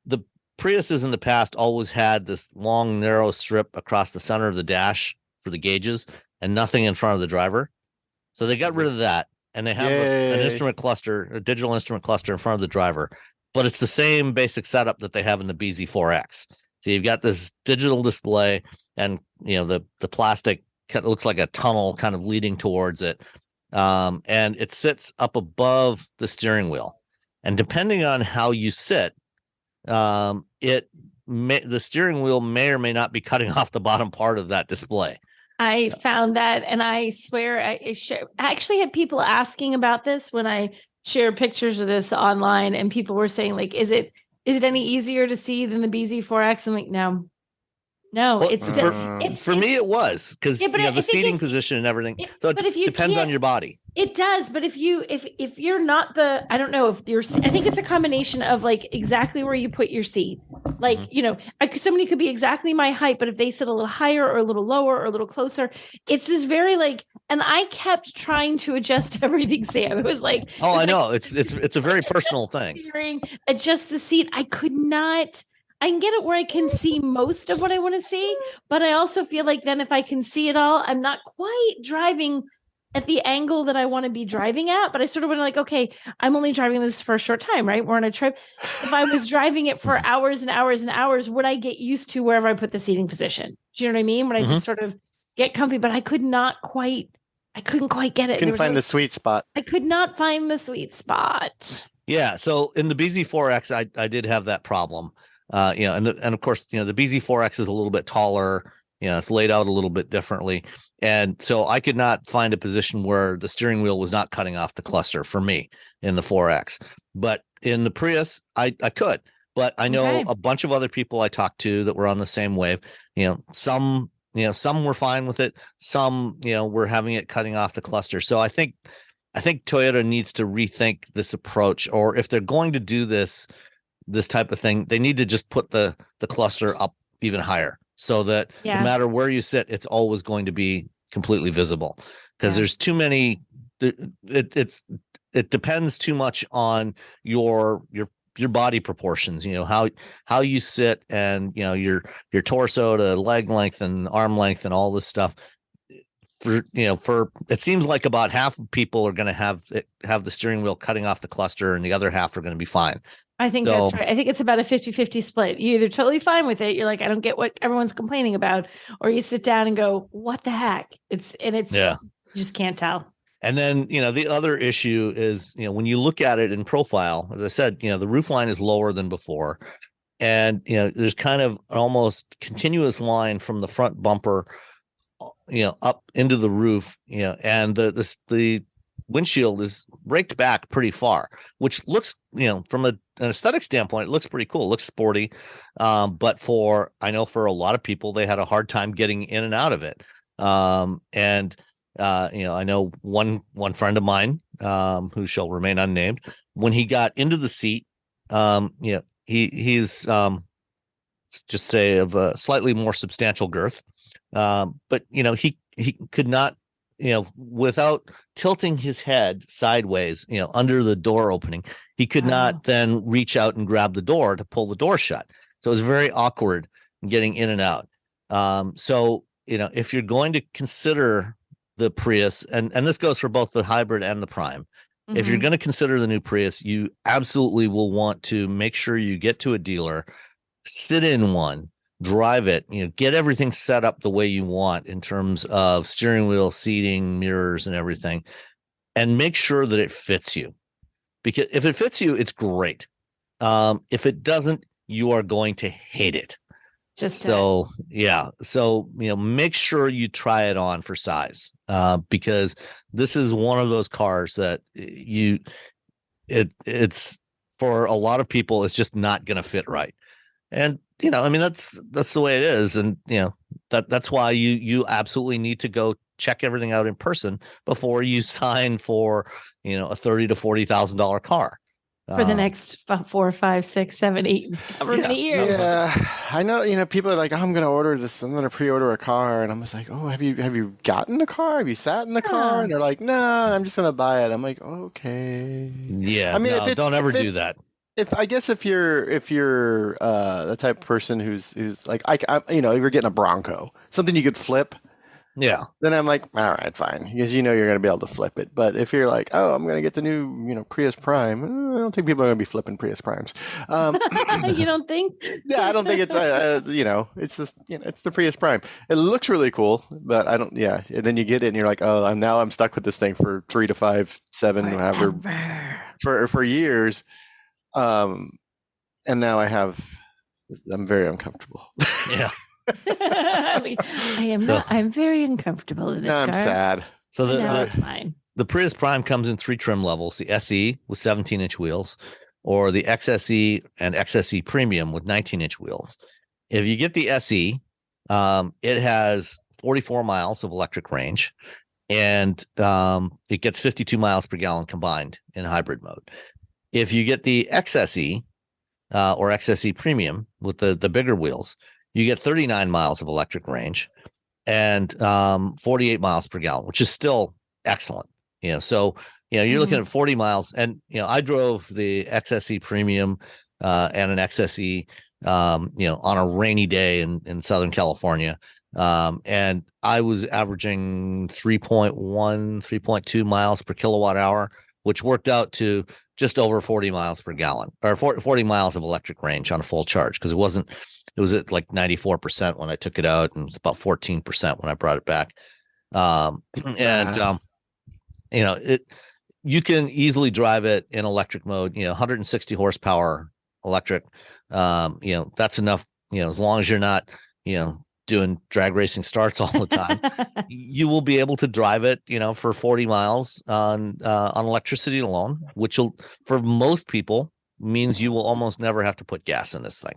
the Priuses in the past always had this long, narrow strip across the center of the dash for the gauges and nothing in front of the driver. So they got rid of that, and they have an instrument cluster, a digital instrument cluster in front of the driver. But it's the same basic setup that they have in the BZ4X. So you've got this digital display, and the plastic looks like a tunnel kind of leading towards it. And it sits up above the steering wheel, and depending on how you sit, the steering wheel may or may not be cutting off the bottom part of that display. I found that, and I swear I actually had people asking about this when I shared pictures of this online, and people were saying, like, is it any easier to see than the BZ4X? I'm like, no. Well, it's for me it was, because the seating position and everything. It depends on your body. It does, but if you're not I don't know if you're. I think it's a combination of like exactly where you put your seat. Like somebody could be exactly my height, but if they sit a little higher or a little lower or a little closer, it's this very like. And I kept trying to adjust everything, Sam. It was like, I know it's a very personal thing. Adjust the seat. I could not. I can get it where I can see most of what I want to see, but I also feel like then if I can see it all, I'm not quite driving at the angle that I want to be driving at, but I sort of want to like, okay, I'm only driving this for a short time, right? We're on a trip. If I was driving it for hours and hours and hours, would I get used to wherever I put the seating position? Do you know what I mean? Would I just sort of get comfy, but I couldn't quite get it. Couldn't find the sweet spot. I could not find the sweet spot. Yeah. So in the BZ4X, I did have that problem. And of course, the BZ4X is a little bit taller. It's laid out a little bit differently, and so I could not find a position where the steering wheel was not cutting off the cluster for me in the 4X. But in the Prius, I could. But I know a bunch of other people I talked to that were on the same wave. Some were fine with it. Some were having it cutting off the cluster. So I think Toyota needs to rethink this approach, or if they're going to do this type of thing, they need to just put the cluster up even higher, so that no matter where you sit, it's always going to be completely visible, because there's too many. It depends too much on your body proportions, how you sit, and your torso to leg length and arm length and all this stuff. For it seems like about half of people are going to have the steering wheel cutting off the cluster, and the other half are going to be fine. I think that's right. I think it's about a 50-50 split. You're either totally fine with it, you're like, I don't get what everyone's complaining about, or you sit down and go, what the heck? You just can't tell. And then, the other issue is, when you look at it in profile, as I said, the roof line is lower than before. And, there's kind of an almost continuous line from the front bumper, up into the roof, and the windshield is raked back pretty far, which looks, from an aesthetic standpoint, it looks pretty cool. It looks sporty. But I know for a lot of people, they had a hard time getting in and out of it. I know one friend of mine, who shall remain unnamed, when he got into the seat, he's let's just say of a slightly more substantial girth. But he could not, without tilting his head sideways, under the door opening, he could not then reach out and grab the door to pull the door shut. So it was very awkward getting in and out. So, if you're going to consider the Prius, and this goes for both the hybrid and the Prime, if you're going to consider the new Prius, you absolutely will want to make sure you get to a dealer, sit in one, drive it, get everything set up the way you want in terms of steering wheel, seating, mirrors, and everything, and make sure that it fits you. Because if it fits you, it's great. If it doesn't, you are going to hate it. So make sure you try it on for size, because this is one of those cars that it's for a lot of people, it's just not going to fit right. And that's the way it is. And that's why you absolutely need to go check everything out in person before you sign for a $30,000 to $40,000 car. For the next 4, 5, 6, 7, 8 many years. Yeah, I know. People are like, oh, I'm going to order this. I'm going to pre-order a car, and I'm just like, oh, have you gotten a car? Have you sat in the car? And they're like, no, I'm just going to buy it. I'm like, okay. Yeah. I mean, don't ever do that. If you're the type of person who's like, if you're getting a Bronco, something you could flip. Yeah. Then I'm like, all right, fine, because you're going to be able to flip it. But if you're like, oh, I'm going to get the new, Prius Prime, I don't think people are going to be flipping Prius Primes. You don't think? Yeah, I don't think it's it's just it's the Prius Prime. It looks really cool, but I don't. Yeah, and then you get it, and you're like, oh, I'm stuck with this thing for 3 to 5, 7, whatever, for years. And now I'm very uncomfortable. Yeah. I'm very uncomfortable in this car. I'm sad. So it's fine. The Prius Prime comes in 3 trim levels: the SE with 17-inch wheels, or the XSE and XSE Premium with 19-inch wheels. If you get the SE, it has 44 miles of electric range, and it gets 52 miles per gallon combined in hybrid mode. If you get the XSE or XSE Premium with the bigger wheels, you get 39 miles of electric range and 48 miles per gallon, which is still excellent. So you're looking at 40 miles, and I drove the XSE Premium and an XSE on a rainy day in Southern California, and I was averaging 3.1, 3.2 miles per kilowatt hour, which worked out to just over 40 miles per gallon, or 40 miles of electric range on a full charge, because it was at like 94% when I took it out, and it's about 14% when I brought it back. You can easily drive it in electric mode, 160 horsepower electric. That's enough, as long as you're not, doing drag racing starts all the time, you will be able to drive it, for 40 miles on electricity alone, which will, for most people, means you will almost never have to put gas in this thing,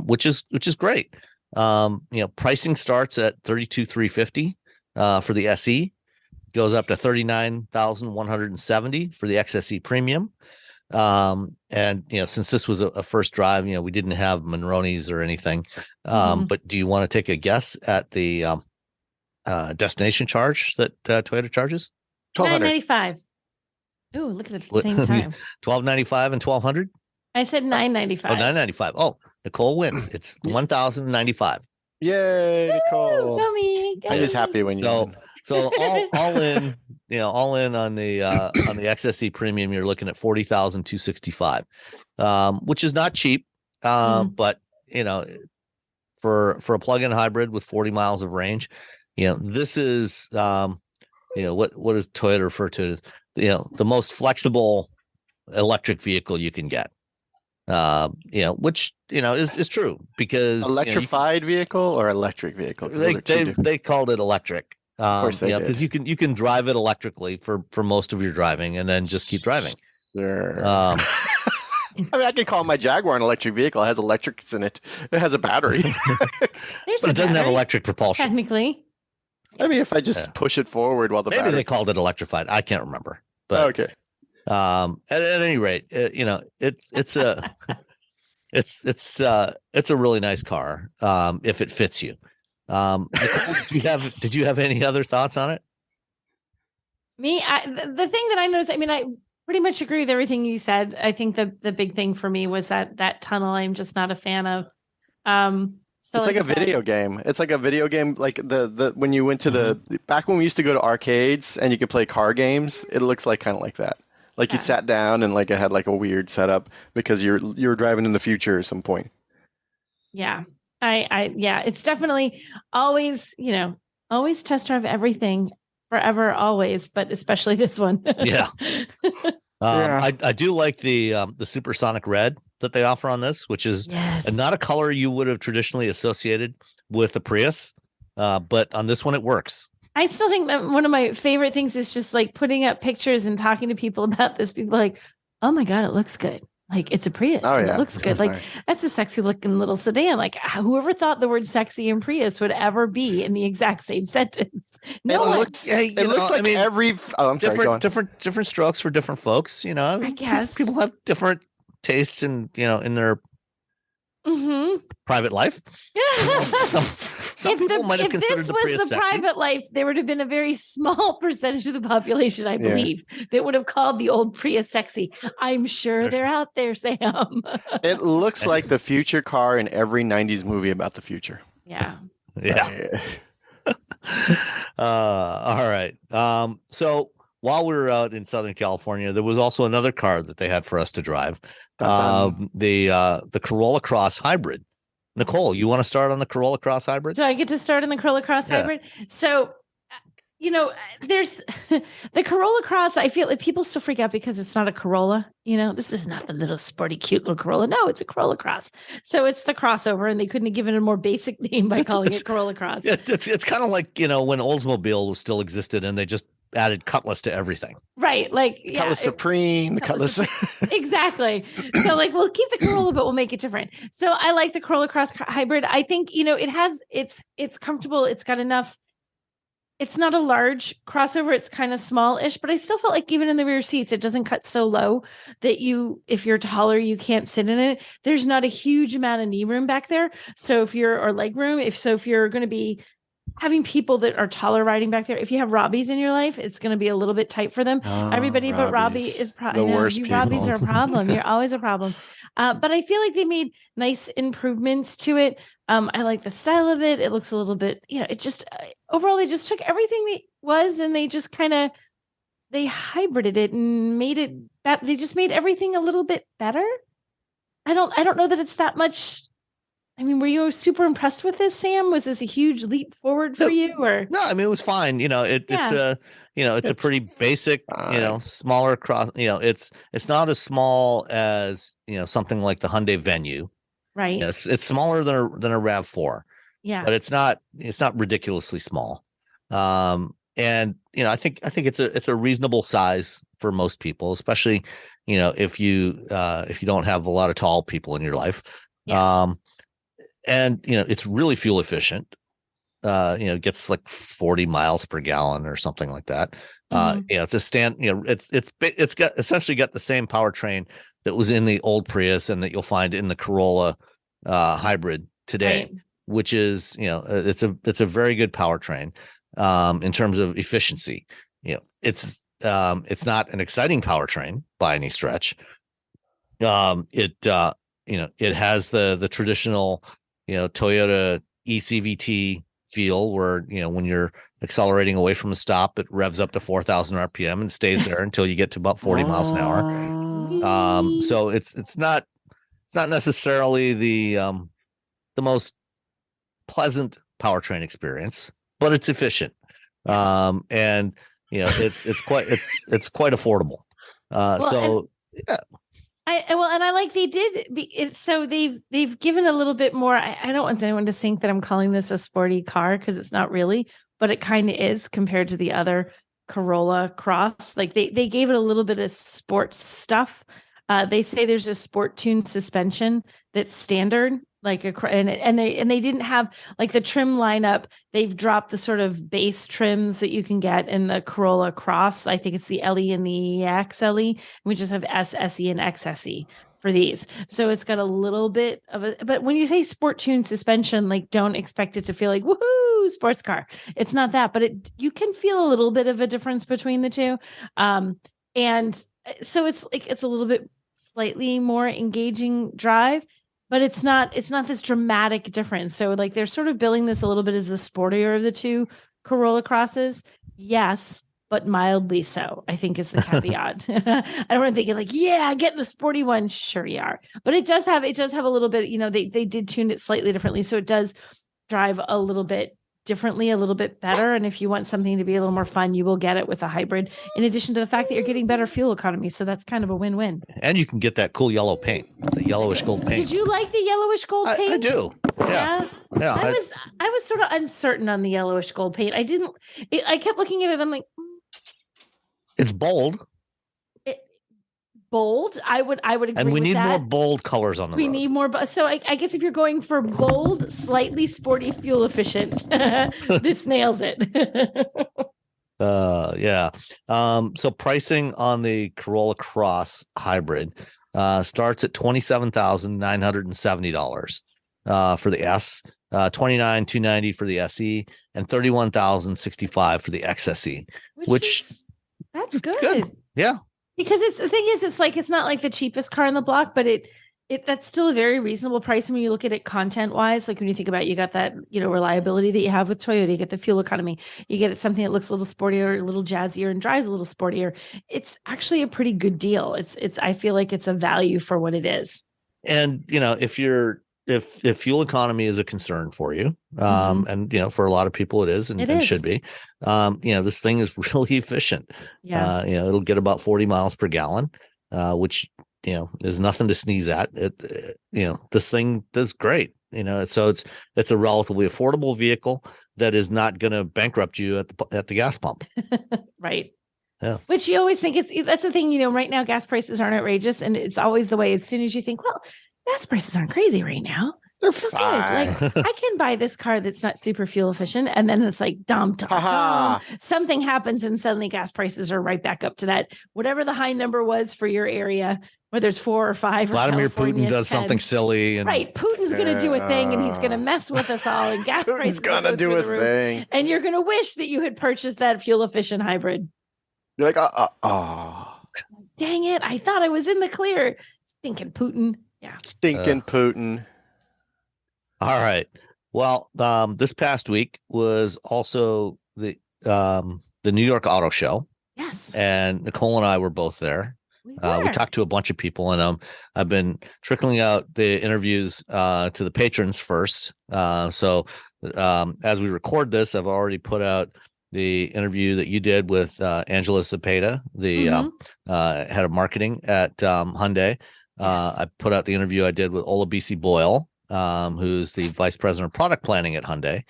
which is great. Pricing starts at $32,350 for the SE, goes up to $39,170 for the XSE Premium. And since this was a first drive, we didn't have Monronis or anything. But do you want to take a guess at the destination charge that Toyota charges? $995. Ooh, look at the same time. $1,295 and $1,200. I said $995. Oh, $995. Oh, Nicole wins. It's $1,095. Yay, Nicole! Go me. I'm just happy when you win. So all in, all in on the XSE Premium, you're looking at $40,265, which is not cheap. But for a plug-in hybrid with 40 miles of range, this is what does Toyota refer to as the most flexible electric vehicle you can get. Which is true, because electrified vehicle or electric vehicle. They called it electric. Of course they did. Because you can drive it electrically for most of your driving, and then just keep driving. Sure. I I can call my Jaguar an electric vehicle. It has electrics in it. It has a battery. But it doesn't have electric propulsion. Technically. I mean, if I just push it forward while the maybe battery... they called it electrified. I can't remember. But okay. At any rate, it's a It's a really nice car. If it fits you. Nicole, did you have any other thoughts on it? Me, the thing that I noticed, I mean, I pretty much agree with everything you said. I think the big thing for me was that tunnel. I'm just not a fan of. So it's like a video game. It's like a video game. Like the when you went to back when we used to go to arcades and you could play car games, it looks like kind of like that. Like you sat down and like it had like a weird setup because you're driving in the future at some point. Yeah. Yeah, it's definitely always, always test drive everything forever, always, but especially this one. Yeah. I do like the supersonic red that they offer on this, which is not a color you would have traditionally associated with a Prius. But on this one, it works. I still think that one of my favorite things is just like putting up pictures and talking to people about this. People are like, oh my God, it looks good. Like it's a Prius. Oh, yeah. It looks good. Like that's a sexy looking little sedan. Like whoever thought the word sexy and Prius would ever be in the exact same sentence? No one. It looks like every. Oh, I'm sorry. Go on. Different strokes for different folks. I guess people have different tastes in their private life. Some people might have considered the Prius sexy. If this was the private life, there would have been a very small percentage of the population, I believe, that would have called the old Prius sexy. I'm sure they're out there, Sam. It looks like the future car in every 90s movie about the future. Yeah. Yeah. All right. So while we were out in Southern California, there was also another car that they had for us to drive. The Corolla Cross Hybrid. Nicole, you want to start on the Corolla Cross Hybrid? Do I get to start on the Corolla Cross Hybrid? So, there's the Corolla Cross. I feel like people still freak out because it's not a Corolla. This is not the little sporty, cute little Corolla. No, it's a Corolla Cross. So it's the crossover, and they couldn't have given it a more basic name by calling it Corolla Cross. It's kind of like, when Oldsmobile still existed and they just added Cutlass to everything. Right. Like Cutlass Supreme, the Cutlass. Exactly. So like we'll keep the Corolla, but we'll make it different. So I like the Corolla Cross Hybrid. I think, it's comfortable. It's got enough. It's not a large crossover. It's kind of small-ish, but I still felt like even in the rear seats, it doesn't cut so low that if you're taller, you can't sit in it. There's not a huge amount of knee room back there. So if you're going to be having people that are taller riding back there, if you have Robbies in your life, it's going to be a little bit tight for them. Everybody but Robbie is the worst. You Robbies are a problem. You're always a problem. But I feel like they made nice improvements to it. I like the style of it. It looks a little bit, it just overall they just took everything that was and they just they hybrided it and made it better. They just made everything a little bit better. I don't know that it's that much. I mean, were you super impressed with this, Sam? Was this a huge leap forward for you, or no? I mean, it was fine. It's a pretty basic, smaller cross. It's not as small as something like the Hyundai Venue, right? It's smaller than a RAV4, but it's not ridiculously small. And I think it's a reasonable size for most people, especially if you don't have a lot of tall people in your life. Yes. And it's really fuel efficient. It gets like 40 miles per gallon or something like that. It's a it's got essentially got the same powertrain that was in the old Prius and that you'll find in the Corolla hybrid today, right. Which is it's a very good powertrain in terms of efficiency. It's not an exciting powertrain by any stretch. It has the traditional Toyota eCVT feel where, when you're accelerating away from a stop, it revs up to 4,000 RPM and stays there until you get to about 40 miles an hour. So it's not necessarily the most pleasant powertrain experience, but it's efficient. And it's quite affordable. I like they've given a little bit more. I don't want anyone to think that I'm calling this a sporty car because it's not really, but it kind of is compared to the other Corolla Cross. Like they gave it a little bit of sports stuff. They say there's a sport tune suspension that's standard, and they didn't have like the trim lineup. They've dropped the sort of base trims that you can get in the Corolla Cross. I think it's the LE and the XLE. We just have S, SE, and XSE for these. So it's got a little bit of but when you say sport tune suspension, like don't expect it to feel like woohoo sports car. It's not that, but you can feel a little bit of a difference between the two. And so it's a little bit slightly more engaging drive, but it's not this dramatic difference. So like they're sort of billing this a little bit as the sportier of the two Corolla Crosses. Yes, but mildly so, I think is the caveat. I don't want to think like, yeah, get the sporty one. Sure you are. But it does have a little bit, they did tune it slightly differently. So it does drive a little bit differently, a little bit better. And if you want something to be a little more fun, you will get it with a hybrid, in addition to the fact that you're getting better fuel economy. So that's kind of a win-win. And you can get that cool yellow paint, the yellowish gold paint. Did you like the yellowish gold paint? I do. Yeah. I was sort of uncertain on the yellowish gold paint. I kept looking at it. I'm like, it's bold. Bold. I would agree. And we with need that. more bold colors on the road. We need more. So I guess if you're going for bold, slightly sporty, fuel efficient, this nails it. Yeah. So pricing on the Corolla Cross hybrid starts at $27,970 for the S, $29,290 for the SE, and $31,065 for the XSE. That's good. Yeah. Because it's not like the cheapest car on the block, but that's still a very reasonable price. And when you look at it content wise, like when you think about it, you got that, reliability that you have with Toyota, you get the fuel economy, you get something that looks a little sportier, a little jazzier, and drives a little sportier. It's actually a pretty good deal. I feel like it's a value for what it is. And, if fuel economy is a concern for you, and for a lot of people it is, and should be, this thing is really efficient. Yeah. It'll get about 40 miles per gallon, which is nothing to sneeze at. This thing does great. So it's a relatively affordable vehicle that is not going to bankrupt you at the gas pump. Right. Yeah. Which you always think that's the thing. Right now gas prices aren't outrageous, and it's always the way. As soon as you think, well, gas prices aren't crazy right now, they're fine. Like I can buy this car that's not super fuel efficient, and then it's like dum. Something happens, and suddenly gas prices are right back up to that whatever the high number was for your area, whether it's 4 or 5. Vladimir California, Putin does 10. something silly, and right, Putin's going to do a thing, and he's going to mess with us all, and gas prices going to do a thing, and you're going to wish that you had purchased that fuel efficient hybrid. You're like, dang it! I thought I was in the clear. Stinking Putin. Yeah. Stinking Putin. All right. Well, this past week was also the New York Auto Show. Yes. And Nicole and I were both there. We talked to a bunch of people, and I've been trickling out the interviews to the patrons first. So as we record this, I've already put out the interview that you did with Angela Zepeda, the head of marketing at Hyundai. Yes. I put out the interview I did with Olabisi Boyle, who's the vice president of product planning at Hyundai.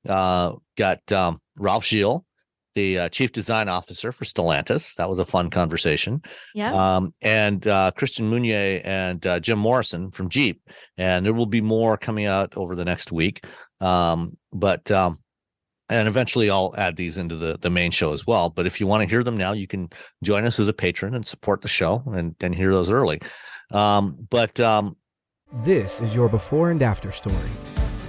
Got Ralph Gilles, the chief design officer for Stellantis. That was a fun conversation. Yeah. And Christian Meunier and Jim Morrison from Jeep. And there will be more coming out over the next week. And eventually I'll add these into the main show as well. But if you want to hear them now, you can join us as a patron and support the show and hear those early. This is your before and after story.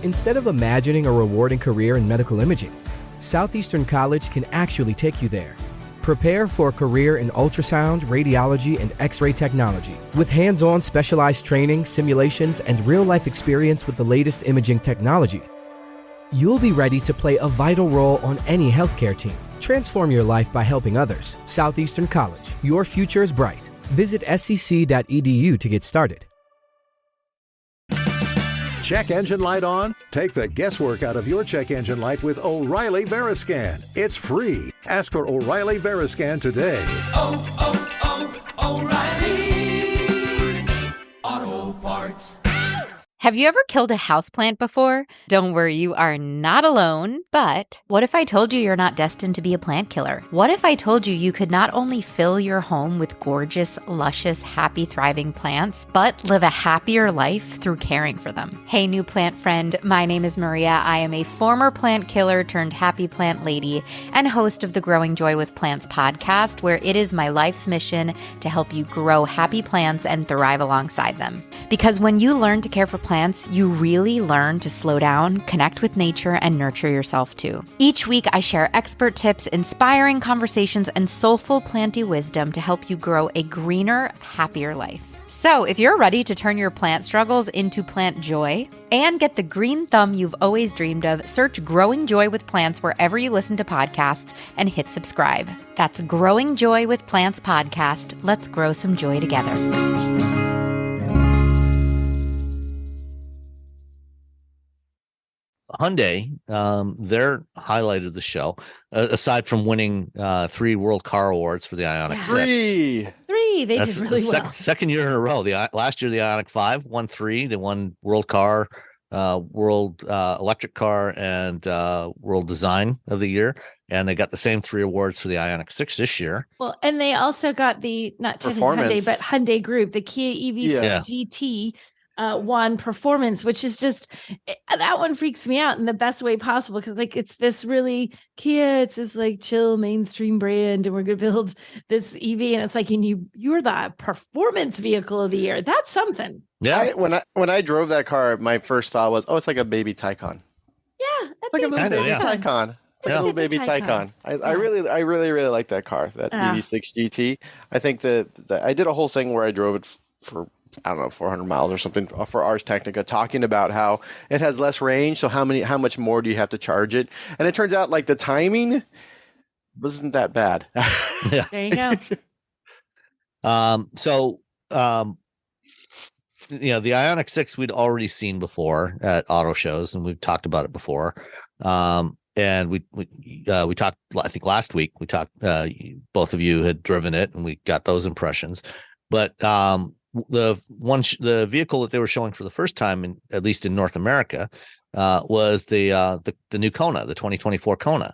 Instead of imagining a rewarding career in medical imaging, Southeastern College can actually take you there. Prepare for a career in ultrasound, radiology, and X-ray technology with hands-on specialized training, simulations, and real-life experience with the latest imaging technology. You'll be ready to play a vital role on any healthcare team. Transform your life by helping others. Southeastern College. Your future is bright. Visit scc.edu to get started. Check engine light on? Take the guesswork out of your check engine light with O'Reilly Veriscan. It's free. Ask for O'Reilly Veriscan today. O'Reilly Auto Parts. Have you ever killed a houseplant before? Don't worry, you are not alone. But what if I told you you're not destined to be a plant killer? What if I told you you could not only fill your home with gorgeous, luscious, happy, thriving plants, but live a happier life through caring for them? Hey, new plant friend, my name is Maria. I am a former plant killer turned happy plant lady and host of the Growing Joy with Plants podcast, where it is my life's mission to help you grow happy plants and thrive alongside them. Because when you learn to care for plants, you really learn to slow down, connect with nature, and nurture yourself too. Each week, I share expert tips, inspiring conversations, and soulful planty wisdom to help you grow a greener, happier life. So if you're ready to turn your plant struggles into plant joy and get the green thumb you've always dreamed of, search Growing Joy with Plants wherever you listen to podcasts and hit subscribe. That's Growing Joy with Plants podcast. Let's grow some joy together. Hyundai, their highlight of the show, aside from winning 3 World Car Awards for the Ioniq 6. Three. They did really well. Second year in a row. Last year, the Ioniq 5 won 3. They won World Car, World Electric Car, and World Design of the Year. And they got the same 3 awards for the Ioniq 6 this year. Well, and they also got the, not technically Hyundai, but Hyundai Group, the Kia EV6 GT. One performance, which is just, that one freaks me out in the best way possible, because like it's this really Kia, it's this like chill mainstream brand, and we're gonna build this EV, and it's like, and you're the performance vehicle of the year. That's something. Yeah. When I drove that car, my first thought was, it's like a baby Taycan. Yeah, like a little baby Taycan. It's like a little baby Taycan. I really like that car, that EV6 GT. I think that I did a whole thing where I drove it for, I don't know, 400 miles or something for Ars Technica, talking about how it has less range. So how much more do you have to charge it? And it turns out like the timing wasn't that bad. Yeah. There you go. The Ioniq 6 we'd already seen before at auto shows, and we've talked about it before. And we talked, I think last week we talked, both of you had driven it, and we got those impressions. But the vehicle that they were showing for the first time, at least in North America, was the new Kona, the 2024 Kona,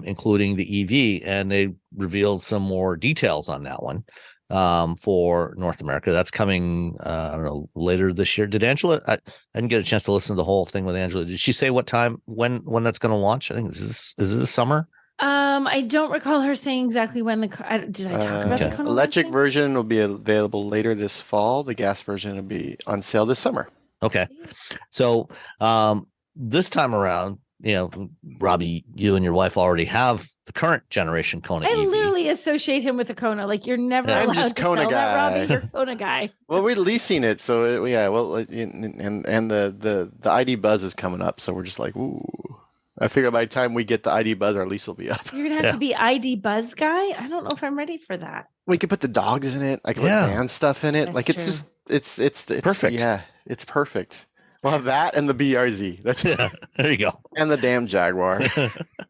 including the EV, and they revealed some more details on that one for North America. That's coming, I don't know, later this year. Did Angela? I didn't get a chance to listen to the whole thing with Angela. Did she say what time, when that's going to launch? I think is this summer? I don't recall her saying exactly when did I talk about the Kona electric launching? version will be available later this fall. The gas version will be on sale this summer. Okay. So this time around, Robbie, you and your wife already have the current generation Kona EV. I literally associate him with a Kona. Like, you're never I'm allowed just to Kona sell guy. that, Robbie. You're Kona guy. Well, we're leasing it, so and the ID Buzz is coming up, so we're just like, ooh. I figure by the time we get the ID Buzz, our lease will be up. You're gonna have to be ID Buzz guy. I don't know if I'm ready for that. We could put the dogs in it. I could put van stuff in it. That's like it's true. just it's perfect. Yeah, it's perfect. We'll have that and the BRZ. That's there you go. And the damn Jaguar.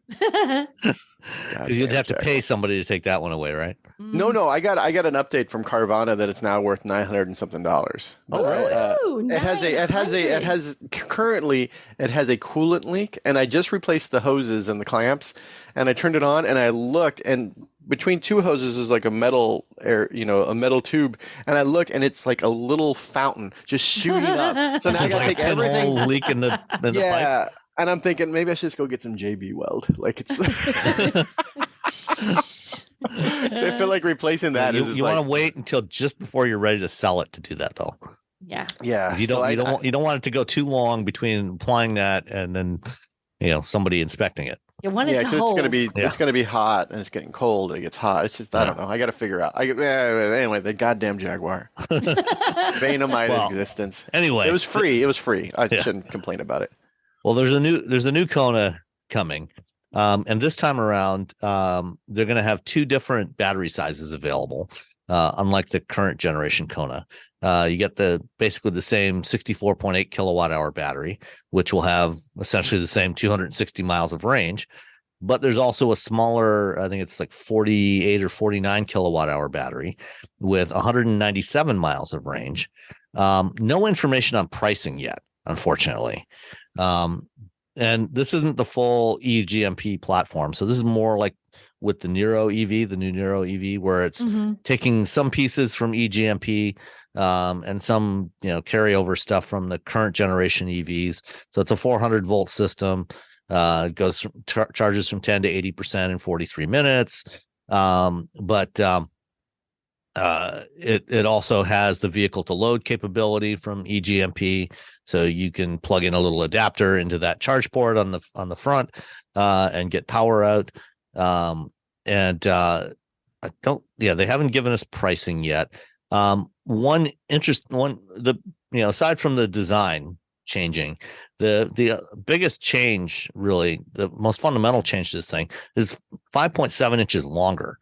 Because you'd have to pay somebody to take that one away, right? No. I got an update from Carvana that it's now worth $900 and something. Oh, really? Currently it has a coolant leak, and I just replaced the hoses and the clamps, and I turned it on, and I looked, and between two hoses is like a metal tube, and I looked, and it's like a little fountain just shooting up. So now I gotta take everything. Leak in the pipe. And I'm thinking maybe I should just go get some JB Weld. Like it's. I feel like replacing that. You want to wait until just before you're ready to sell it to do that, though. Yeah. Yeah. You don't want it to go too long between applying that and then somebody inspecting it. You want it to hold. It's gonna be hot, and it's getting cold, and it gets hot. It's just I don't know. I got to figure out. Anyway, the goddamn Jaguar, bane of my existence. Anyway, it was free. I shouldn't complain about it. Well, there's a new Kona coming, and this time around, they're going to have 2 different battery sizes available. Unlike the current generation Kona, you get basically the same 64.8 kilowatt hour battery, which will have essentially the same 260 miles of range. But there's also a smaller, I think it's like 48 or 49 kilowatt hour battery with 197 miles of range. No information on pricing yet, unfortunately. And this isn't the full eGMP platform. So this is more like with the Nero EV, the new Nero EV, where it's taking some pieces from eGMP and some, carryover stuff from the current generation EVs. So it's a 400 volt system. It goes charges from 10 to 80% in 43 minutes. It also has the vehicle to load capability from eGMP, so you can plug in a little adapter into that charge port on the front and get power out. They haven't given us pricing yet. Aside from the design changing, the biggest change, really, the most fundamental change to this thing is 5.7 inches longer,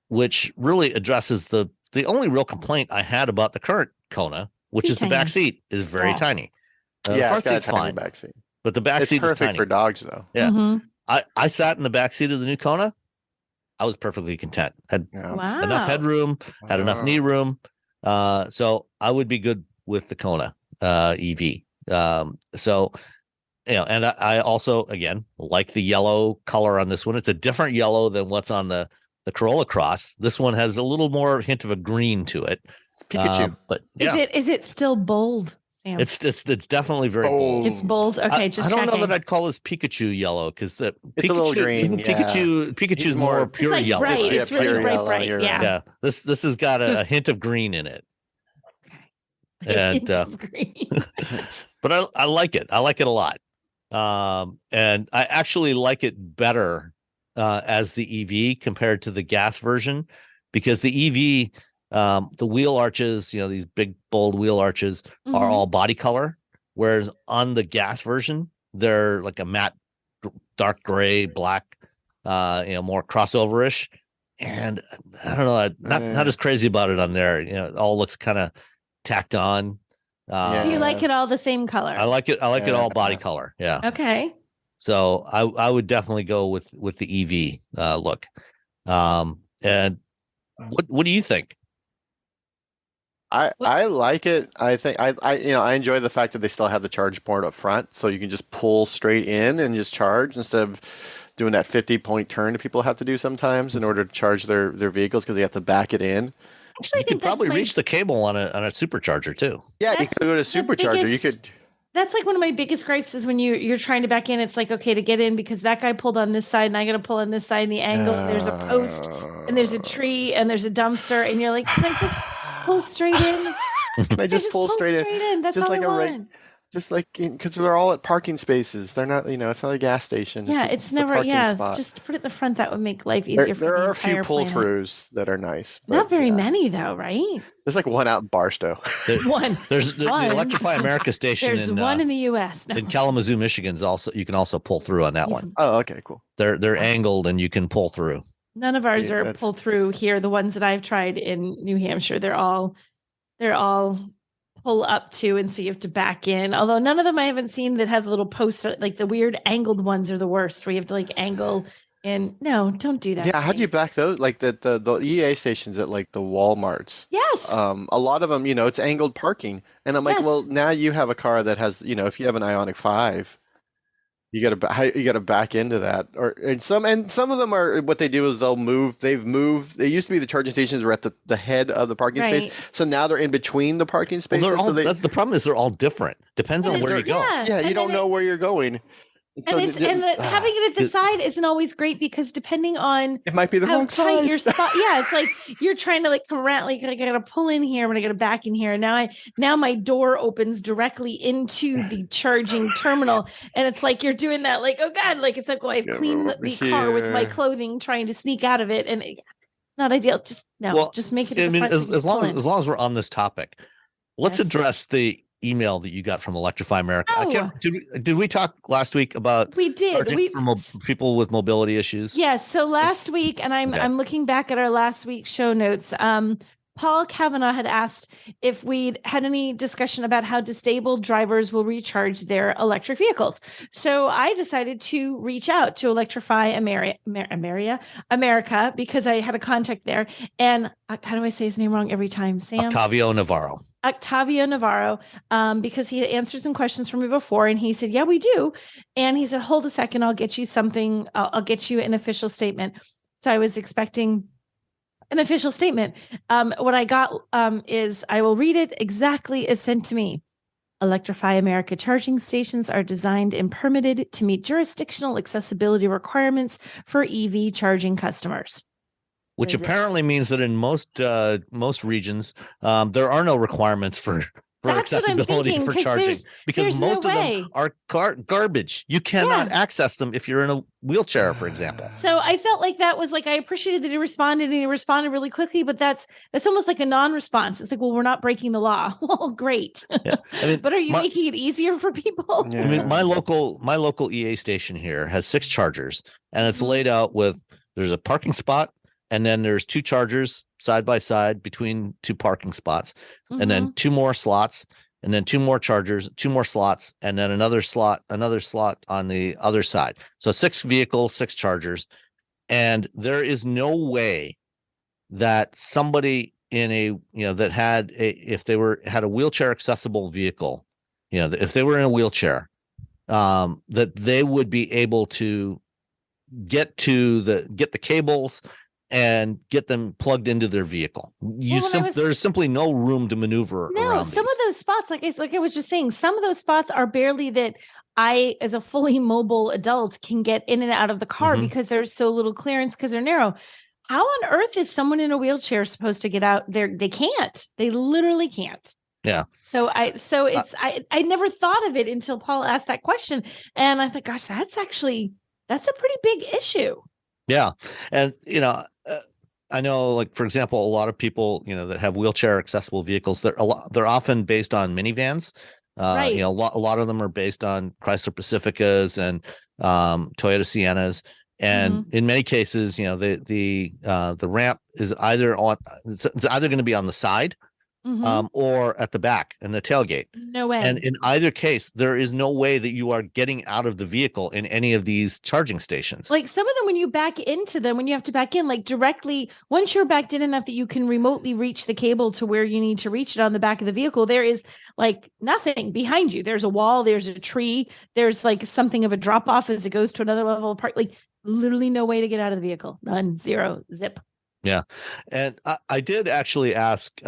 which really addresses the only real complaint I had about the current Kona, which is the back seat is very tiny. The front seat's fine, back seat. But the back seat is tiny. For dogs, though. Yeah, I sat in the back seat of the new Kona. I was perfectly content. Had enough headroom, had enough knee room, so I would be good with the Kona EV. And I also, again, like the yellow color on this one. It's a different yellow than what's on the Corolla Cross. This one has a little more hint of a green to it. Pikachu. But is it still bold, Sam? It's definitely very bold. It's bold. Okay, I don't know that I'd call this Pikachu yellow, because it's a little green. Pikachu's more pure yellow. Bright. Right? It's really bright. Yeah. This has got a hint of green in it. Okay. And but I like it. I like it a lot. And I actually like it better as the EV compared to the gas version, because the EV, the wheel arches, these big bold wheel arches are all body color, whereas on the gas version they're like a matte dark gray, black, more crossover-ish. And I don't know, not as crazy about it on there. It all looks kind of tacked on. Do you like it all the same color? I like it. I like it all body color. Yeah. Okay. So I would definitely go with the EV look. And what do you think? I like it. I think I enjoy the fact that they still have the charge port up front, so you can just pull straight in and just charge instead of doing that 50-point turn that people have to do sometimes in order to charge their vehicles, because they have to back it in. Actually, you could probably reach the cable on a supercharger too. Yeah, you could go to a supercharger. You could. That's like one of my biggest gripes is when you're trying to back in. It's like, okay, to get in, because that guy pulled on this side and I got to pull on this side, and the angle. There's a post and there's a tree and there's a dumpster, and you're like, can I just pull straight in? Can I just pull straight in? That's just all like I want. Just like, because they're all at parking spaces. They're not, it's not a gas station. Yeah, it's never. Yeah, just put it in the front. That would make life easier. There are a few pull-throughs that are nice. Not very many though, right? There's like one out in Barstow. There's the Electrify America station. There's one in the U.S. In Kalamazoo, Michigan's also. You can also pull through on that one. Oh, okay, cool. They're angled and you can pull through. None of ours are pull through here. The ones that I've tried in New Hampshire, they're all pull up to, and so you have to back in. Although none of them I haven't seen that have little posts, like the weird angled ones are the worst, where you have to like angle. And no, don't do that. Yeah, how do you back those? Like the EA stations at like the Walmarts. Yes. A lot of them, it's angled parking, and I'm like, well, now you have a car that has, if you have an Ioniq 5, you got to back into that, and some of them are, what they do is they've moved. They used to be the charging stations were at the head of the parking space, so now they're in between the parking spaces. Well, that's the problem, is they're all different. Depends on where you go. Yeah, you don't know where you're going. And having it at the side isn't always great, because depending on it might be the how wrong tight side. your spot. Yeah, it's like you're trying to like come around, like I gotta pull in here, but I gotta back in here. And now my door opens directly into the charging terminal, and it's like you're doing that, like, oh god, like it's like, well, I've cleaned the car with my clothing trying to sneak out of it, and it's not ideal. Just make it. As long as we're on this topic, let's address the email that you got from Electrify America. Did we talk last week about we did people with mobility issues? Yes. So last week, and I'm looking back at our last week's show notes. Paul Kavanaugh had asked if we'd had any discussion about how disabled drivers will recharge their electric vehicles. So I decided to reach out to Electrify America, because I had a contact there. And how do I say his name wrong every time? Sam? Octavio Navarro. Octavio Navarro, because he had answered some questions for me before, and he said, yeah, we do. And he said, hold a second, I'll get you something. I'll get you an official statement. So I was expecting an official statement. What I got is, I will read it exactly as sent to me. Electrify America charging stations are designed and permitted to meet jurisdictional accessibility requirements for EV charging customers. Which apparently means that in most regions, there are no requirements for accessibility for charging, because most of them are garbage. You cannot access them if you're in a wheelchair, for example. So I felt like that was like, I appreciated that he responded, and he responded really quickly, but that's almost like a non-response. It's like, well, we're not breaking the law. Well, great. Yeah. I mean, but are you making it easier for people? Yeah. I mean, my local EA station here has 6 chargers, and it's laid out with, there's a parking spot, and then there's 2 chargers side by side between 2 parking spots, and then 2 more slots, and then 2 more chargers, 2 more slots, and then another slot on the other side. So 6 vehicles, 6 chargers. And there is no way that somebody that had if they had a wheelchair accessible vehicle, if they were in a wheelchair, that they would be able to get the cables and get them plugged into their vehicle. There's simply no room to maneuver around. No, some of those spots, like I was just saying, some of those spots are barely that I, as a fully mobile adult, can get in and out of the car because there's so little clearance because they're narrow. How on earth is someone in a wheelchair supposed to get out there? They can't. They literally can't. Yeah. I never thought of it until Paul asked that question, and I thought, gosh, that's a pretty big issue. Yeah. And, I know, like, for example, a lot of people, that have wheelchair accessible vehicles, they're often based on minivans. Right. A lot of them are based on Chrysler Pacificas and Toyota Siennas. And in many cases, the ramp is either going to be on the side or at the back in the tailgate. No way. And in either case, there is no way that you are getting out of the vehicle in any of these charging stations. Like some of them, when you back into them, when you have to back in, like directly, once you're backed in enough that you can remotely reach the cable to where you need to reach it on the back of the vehicle, there is like nothing behind you. There's a wall, there's a tree, there's like something of a drop off as it goes to another level apart. Like literally no way to get out of the vehicle. None, zero, zip. Yeah. And I did actually ask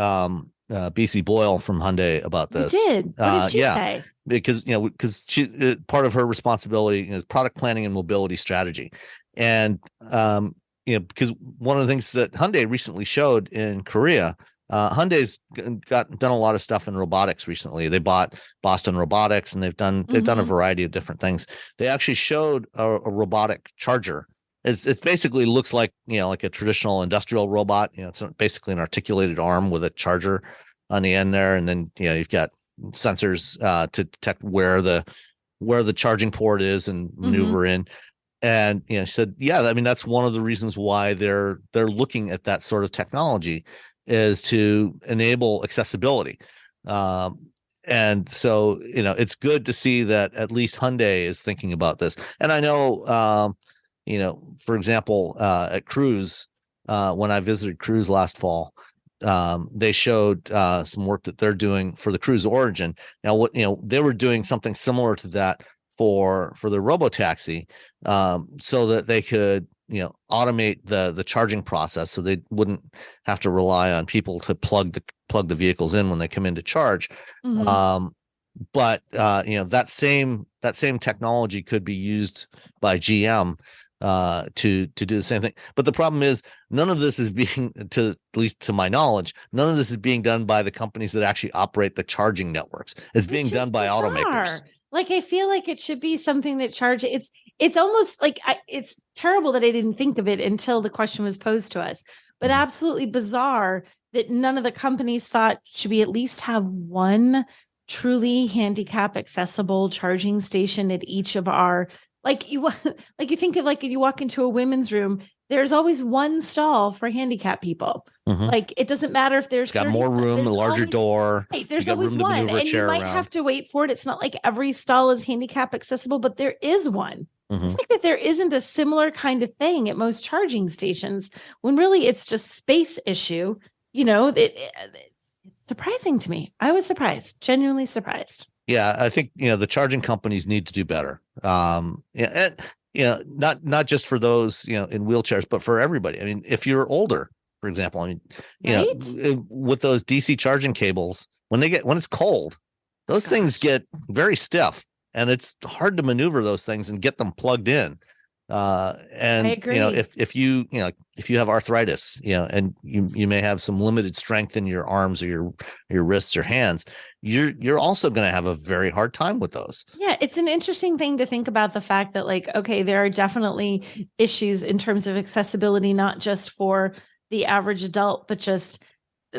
BC Boyle from Hyundai about this. You did. What did she say? Because she part of her responsibility is product planning and mobility strategy, and because one of the things that Hyundai recently showed in Korea, Hyundai's done a lot of stuff in robotics recently. They bought Boston Robotics, and they've done a variety of different things. They actually showed a robotic charger. It basically looks like like a traditional industrial robot. It's basically an articulated arm with a charger on the end there, and then you've got sensors to detect where the charging port is and maneuver in. And she said, yeah, I mean, that's one of the reasons why they're looking at that sort of technology, is to enable accessibility. And so it's good to see that at least Hyundai is thinking about this. And I know for example, at Cruise, when I visited Cruise last fall, they showed some work that they're doing for the Cruise Origin. Now, they were doing something similar to that for the robotaxi, so that they could automate the charging process, so they wouldn't have to rely on people to plug the vehicles in when they come in to charge. But that same technology could be used by GM to do the same thing. But the problem is, none of this is being, at least to my knowledge, none of this is being done by the companies that actually operate the charging networks. It's being done by automakers. Like, I feel like it should be something that it's almost like it's terrible that I didn't think of it until the question was posed to us, but absolutely bizarre that none of the companies thought, should we at least have one truly handicap accessible charging station at each of our, you think of, like, you walk into a women's room, there's always one stall for handicapped people. Like, it doesn't matter if there's got more room, a larger door. Right, there's always one, and you might have to wait for it. It's not like every stall is handicap accessible, but there is one. I think that there isn't a similar kind of thing at most charging stations, when really it's just space issue. It's surprising to me. I was surprised, genuinely surprised. Yeah, I think, the charging companies need to do better. Not just for those, in wheelchairs, but for everybody. I mean, if you're older, for example, with those DC charging cables, when it's cold, those things get very stiff, and it's hard to maneuver those things and get them plugged in. And I agree. If you have arthritis, and you may have some limited strength in your arms or your wrists or hands, you're also going to have a very hard time with those. Yeah, it's an interesting thing to think about, the fact that, like, okay, there are definitely issues in terms of accessibility, not just for the average adult, but just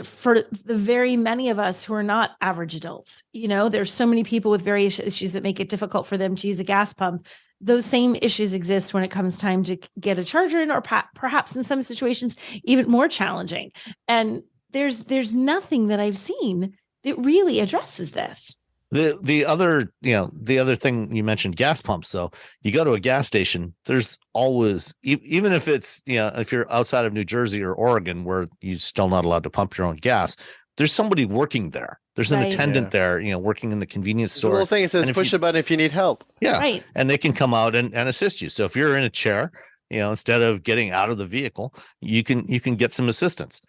for the very many of us who are not average adults. There's so many people with various issues that make it difficult for them to use a gas pump. Those same issues exist when it comes time to get a charger in, or perhaps in some situations even more challenging. And there's nothing that I've seen that really addresses this. The other thing you mentioned, gas pumps. So you go to a gas station, there's always, even if it's, if you're outside of New Jersey or Oregon, where you're still not allowed to pump your own gas, there's somebody working there. There's an attendant there, working in the convenience store. The little thing that says push a button if you need help. Yeah. Right. And they can come out and assist you. So if you're in a chair, instead of getting out of the vehicle, you can get some assistance.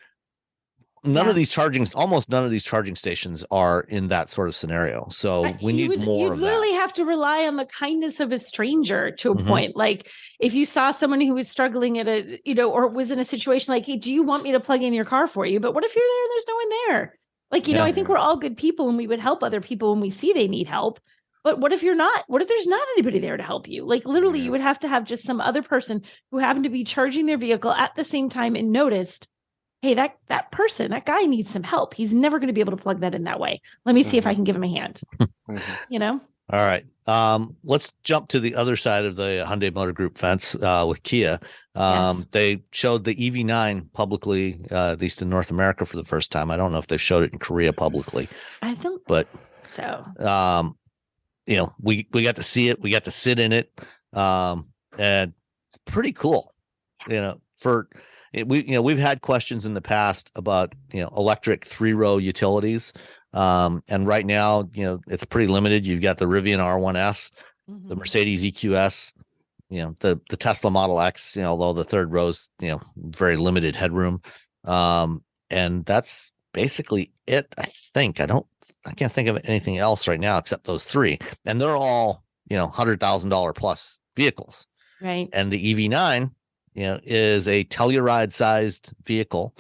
Almost none of these charging stations are in that sort of scenario. So we need more of that. You literally have to rely on the kindness of a stranger to a point. Like, if you saw someone who was struggling at or was in a situation like, hey, do you want me to plug in your car for you? But what if you're there and there's no one there? Like, I think we're all good people, and we would help other people when we see they need help. But what if you're not? What if there's not anybody there to help you? Like, literally, you would have to have just some other person who happened to be charging their vehicle at the same time and noticed, hey, that guy needs some help. He's never going to be able to plug that in that way. Let me see if I can give him a hand. All right. Let's jump to the other side of the Hyundai Motor Group fence with Kia. They showed the EV9 publicly, at least in North America, for the first time. I don't know if they've showed it in Korea publicly. I don't but so. We got to see it. We got to sit in it. And it's pretty cool. We've had questions in the past about, electric 3-row utilities. And right now, it's pretty limited. You've got the Rivian R1S, the Mercedes EQS, the Tesla Model X, although the third row's, very limited headroom. And that's basically it. I think I can't think of anything else right now except those three. And they're all, $100,000 plus vehicles. Right. And the EV9, is a Telluride sized vehicle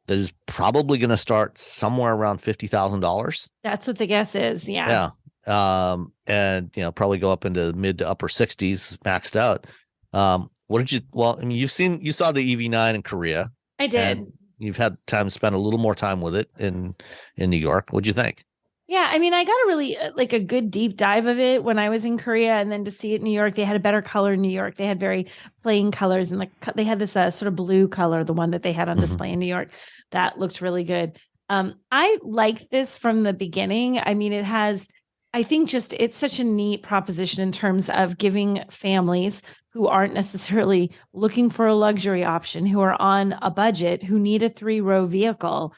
that is probably going to start somewhere around $50,000. That's what the guess is. Yeah. Yeah. And, probably go up into mid to upper 60s maxed out. You saw the EV9 in Korea. I did. You've had time to spend a little more time with it in New York. What'd you think? Yeah, I mean, I got a really a good deep dive of it when I was in Korea, and then to see it in New York, they had a better color in New York. They had very plain colors, and they had this sort of blue color, the one that they had on display in New York, that looked really good. I liked this from the beginning. I mean, it's such a neat proposition in terms of giving families who aren't necessarily looking for a luxury option, who are on a budget, who need a 3-row vehicle,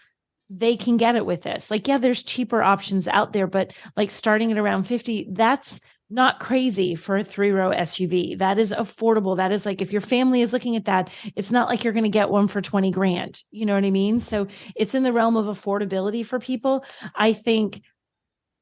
they can get it with this. Like, yeah, there's cheaper options out there, but like starting at around 50, that's not crazy for a 3-row SUV. That is affordable. That is like, if your family is looking at that, it's not like you're going to get one for 20 grand. You know what I mean? So it's in the realm of affordability for people. I think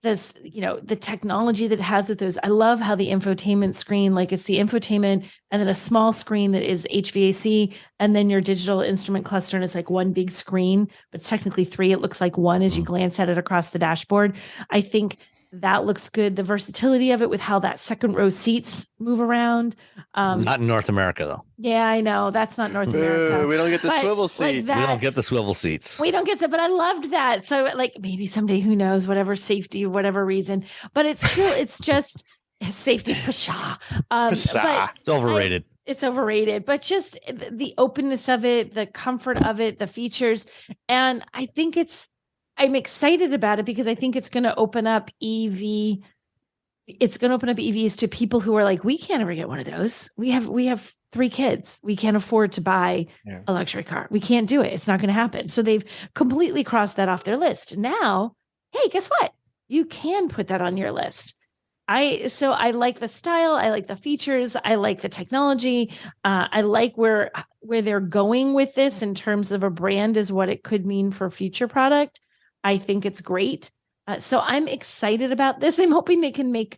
this, the technology that it has with those, I love how the infotainment screen, like it's the infotainment and then a small screen that is HVAC, and then your digital instrument cluster, and it's like one big screen, but it's technically 3. It looks like 1 as you glance at it across the dashboard. I think that looks good. The versatility of it with how that second row seats move around. Not in North America, though. Yeah, I know. That's not North America. We don't get the swivel seats. We don't get the swivel seats. We don't get it, but I loved that. So like maybe someday, who knows, whatever safety, whatever reason, but it's still, it's just safety. But it's overrated. It's overrated, but just the openness of it, the comfort of it, the features. And I think I'm excited about it because I think it's going to open up EV it's going to open up EVs to people who are like, we can't ever get one of those. We have 3 kids. We can't afford to buy a luxury car. We can't do it. It's not going to happen. So they've completely crossed that off their list. Now, hey, guess what? You can put that on your list. So I like the style. I like the features. I like the technology. I like where they're going with this in terms of a brand is what it could mean for future product. I think it's great. So I'm excited about this. I'm hoping they can make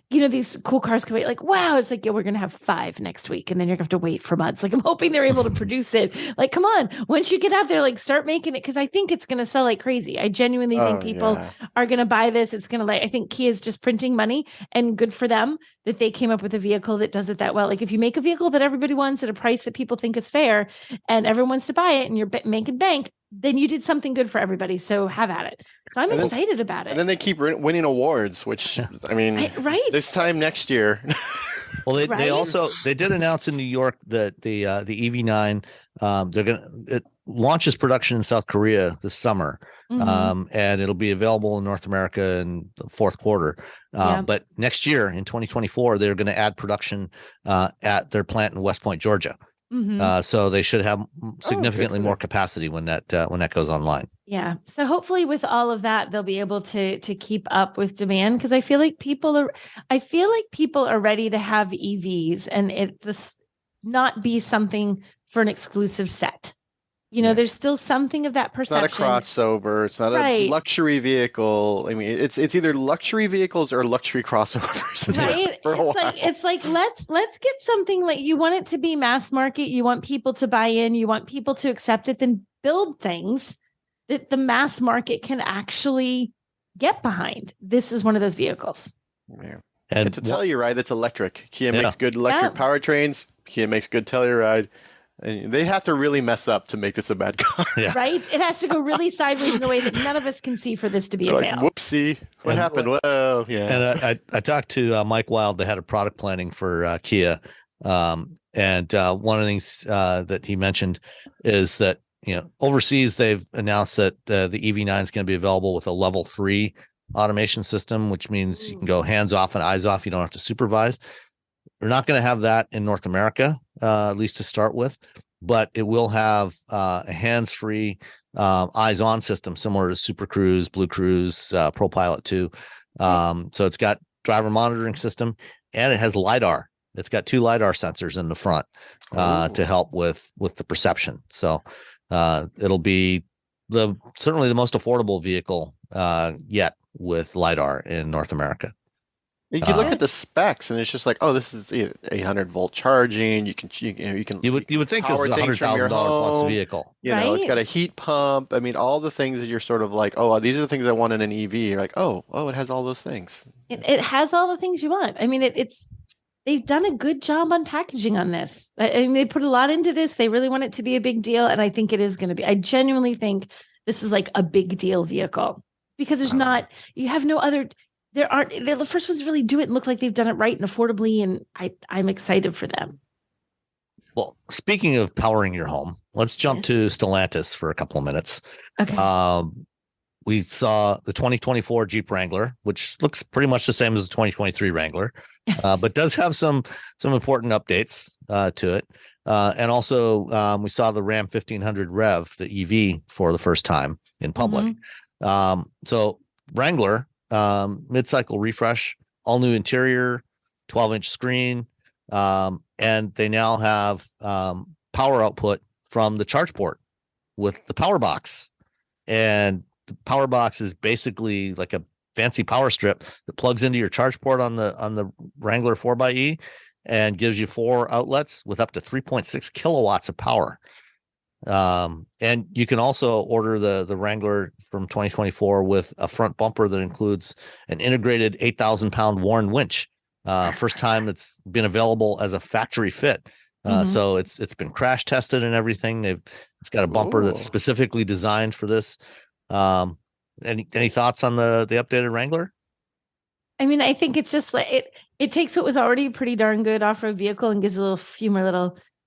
these cool cars can wait. Like, wow, it's like, yeah, we're going to have 5 next week. And then you're going to have to wait for months. Like, I'm hoping they're able to produce it. Like, come on, once you get out there, like start making it. Cause I think it's going to sell like crazy. I genuinely think people are going to buy this. It's going to I think Kia is just printing money, and good for them that they came up with a vehicle that does it that well. Like if you make a vehicle that everybody wants at a price that people think is fair and everyone wants to buy it and you're making bank, then you did something good for everybody. So have at it. So I'm excited about it. And then they keep winning awards, which I mean, this time next year. Well, they did announce in New York that the EV9 it launches production in South Korea this summer, and it'll be available in North America in the fourth quarter. But next year in 2024, they're going to add production at their plant in West Point, Georgia. So they should have significantly more capacity when that goes online. Yeah. So hopefully with all of that, they'll be able to keep up with demand, because I feel like people are ready to have EVs and it's not be something for an exclusive set. There's still something of that perception. It's not a crossover. It's not a luxury vehicle. I mean, it's either luxury vehicles or luxury crossovers. Right. It's like let's get something like, you want it to be mass market. You want people to buy in. You want people to accept it. Then build things that the mass market can actually get behind. This is one of those vehicles. Yeah. And it's a Telluride that's electric. Kia makes good electric powertrains. Kia makes good Telluride. And they have to really mess up to make this a bad car. Right? It has to go really sideways in a way that none of us can see for this to be a fail. Whoopsie. What happened? Well, yeah. And I talked to Mike Wild, the head of product planning for Kia. And one of the things that he mentioned is that, overseas, they've announced that the EV9 is going to be available with a level 3 automation system, which means you can go hands off and eyes off. You don't have to supervise. We're not going to have that in North America, at least to start with, but it will have a hands-free, eyes-on system similar to Super Cruise, Blue Cruise, Pro Pilot 2. So it's got driver monitoring system, and it has LiDAR. It's got 2 LiDAR sensors in the front to help with the perception. So it'll be certainly the most affordable vehicle yet with LiDAR in North America. You can look at the specs, and it's just like, oh, this is 800-volt charging. You would think this is $100,000 plus vehicle. It's got a heat pump. I mean, all the things that you're sort of like, oh, these are the things I want in an EV. You're like, oh, it has all those things. It has all the things you want. I mean, they've done a good job on packaging on this. I mean, they put a lot into this. They really want it to be a big deal, and I think it is going to be. I genuinely think this is like a big deal vehicle, because you have no other. They're the first ones to really do it and look like they've done it right and affordably, and I'm excited for them. Well, speaking of powering your home, let's jump to Stellantis for a couple of minutes. Okay. We saw the 2024 Jeep Wrangler, which looks pretty much the same as the 2023 Wrangler, but does have some important updates to it. And also, we saw the Ram 1500 Rev, the EV, for the first time in public. So Wrangler, mid-cycle refresh, all new interior, 12-inch screen, and they now have power output from the charge port with the power box. And the power box is basically like a fancy power strip that plugs into your charge port on the Wrangler 4xe and gives you 4 outlets with up to 3.6 kilowatts of power. And you can also order the Wrangler from 2024 with a front bumper that includes an integrated 8,000-pound Warn winch. First time it's been available as a factory fit. So it's been crash tested and everything. It's got a bumper that's specifically designed for this. Any thoughts on the updated Wrangler? I mean, I think it's just like it takes what was already a pretty darn good off-road vehicle and gives a few more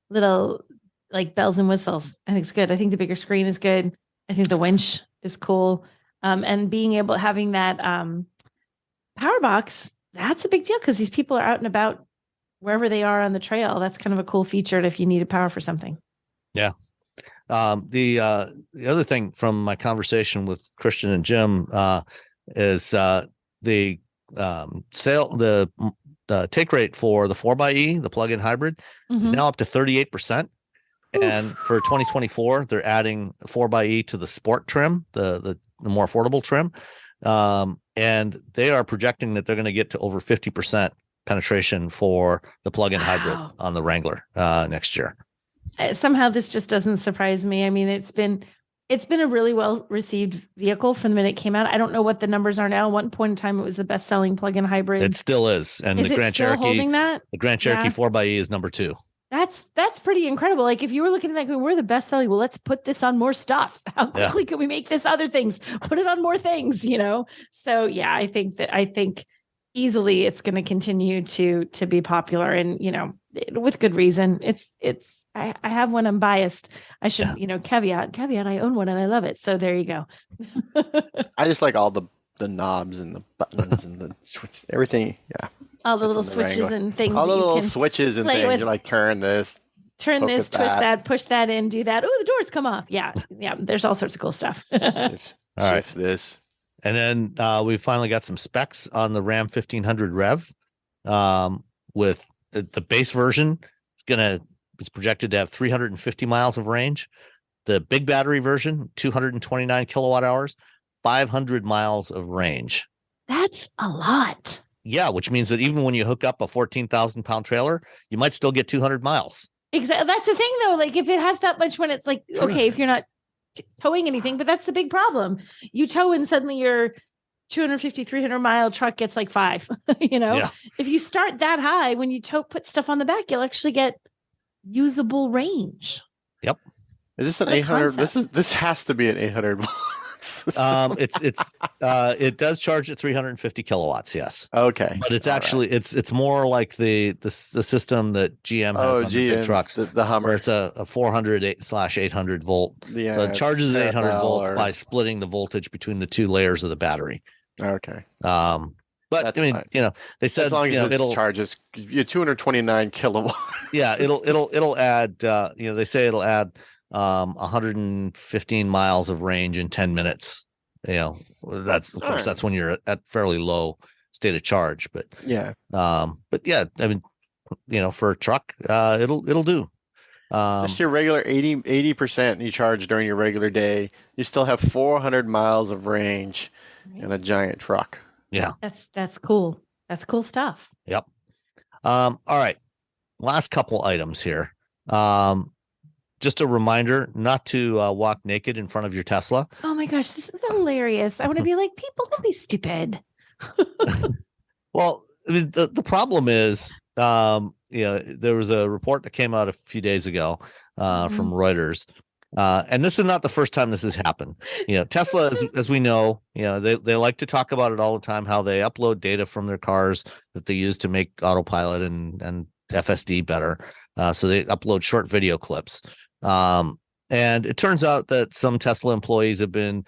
little like bells and whistles. I think it's good. I think the bigger screen is good. I think the winch is cool. And having that power box that's a big deal because these people are out and about wherever they are on the trail. That's kind of a cool feature if you needed power for something. Yeah. The other thing from my conversation with Christian and Jim is the take rate for the 4xe, the plug-in hybrid, is now up to 38%. Oof. And for 2024, they're adding 4xe to the sport trim, the more affordable trim. And they are projecting that they're going to get to over 50% penetration for the plug-in hybrid on the Wrangler next year. Somehow this just doesn't surprise me. I mean, it's been a really well received vehicle from the minute it came out. I don't know what the numbers are now. At one point in time, it was the best selling plug-in hybrid. It still is. And the Grand Cherokee holding that? The Grand Cherokee 4xe is number 2. That's pretty incredible. Like if you were looking at that, we're the best selling. Well, let's put this on more stuff. How quickly can we make this other things? Put it on more things, So yeah, I think easily it's going to continue to be popular, and with good reason. I have one. I'm biased. I should, caveat. I own one and I love it. So there you go. I just like all the knobs and the buttons and the switch, everything. Yeah. All the little switches and things. All the little switches and things. You're like, turn this, twist that, push that in, do that. Oh, the doors come off. Yeah. Yeah. There's all sorts of cool stuff. Shift this. And then we finally got some specs on the Ram 1500 Rev with the base version. It's projected to have 350 miles of range. The big battery version, 229 kilowatt hours, 500 miles of range. That's a lot. Yeah, which means that even when you hook up a 14,000 pound trailer, you might still get 200 miles. Exactly. That's the thing, though. Like if it has that much, when it's like, okay, if you're not towing anything, but that's the big problem. You tow and suddenly your 250, 300 mile truck gets like 5, If you start that high, when you put stuff on the back, you'll actually get usable range. Yep. Is this an 800? This has to be an 800. It does charge at 350 kilowatts. Yes. Okay. But it's actually it's more like the system that GM has on the big trucks. The Hummer. Where it's a 400/800 volt. Yeah. So it charges at 800 volts by splitting the voltage between the two layers of the battery. Okay. But that's I mean, fine. they said as long as it charges 229 kilowatts. Yeah, it'll add. They say it'll add 115 miles of range in 10 minutes. That's of course that's when you're at fairly low state of charge. But yeah, I mean, for a truck, it'll do. Just your regular 80% you charge during your regular day, you still have 400 miles of range in a giant truck. Yeah. That's cool. That's cool stuff. Yep. All right. Last couple items here. Just a reminder not to walk naked in front of your Tesla. Oh my gosh, this is hilarious. I want to be like, people, don't be stupid. Well, I mean, the problem is, there was a report that came out a few days ago from Reuters. And this is not the first time this has happened. Tesla, as we know, they like to talk about it all the time, how they upload data from their cars that they use to make autopilot and FSD better. So they upload short video clips. And it turns out that some Tesla employees have been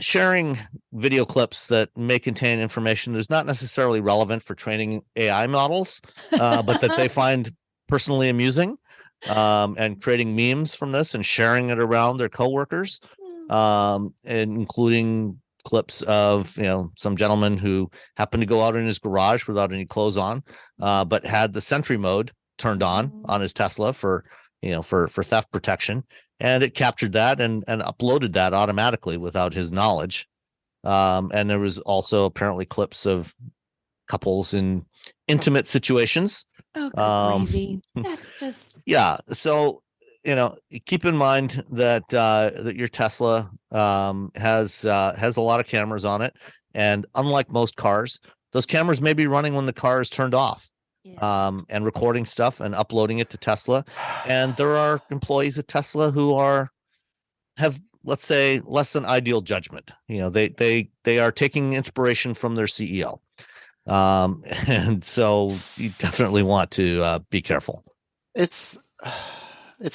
sharing video clips that may contain information that's not necessarily relevant for training AI models, but that they find personally amusing. And creating memes from this and sharing it around their coworkers, and including clips of some gentleman who happened to go out in his garage without any clothes on, but had the Sentry mode turned on his Tesla for theft protection, and it captured that and uploaded that automatically without his knowledge. And there was also apparently clips of couples in intimate situations. Oh, crazy. That's just So keep in mind that that your Tesla has a lot of cameras on it, and unlike most cars, those cameras may be running when the car is turned off. Yes. And recording stuff and uploading it to Tesla. And there are employees at Tesla who have, let's say, less than ideal judgment. They are taking inspiration from their CEO. And so you definitely want to be careful. It's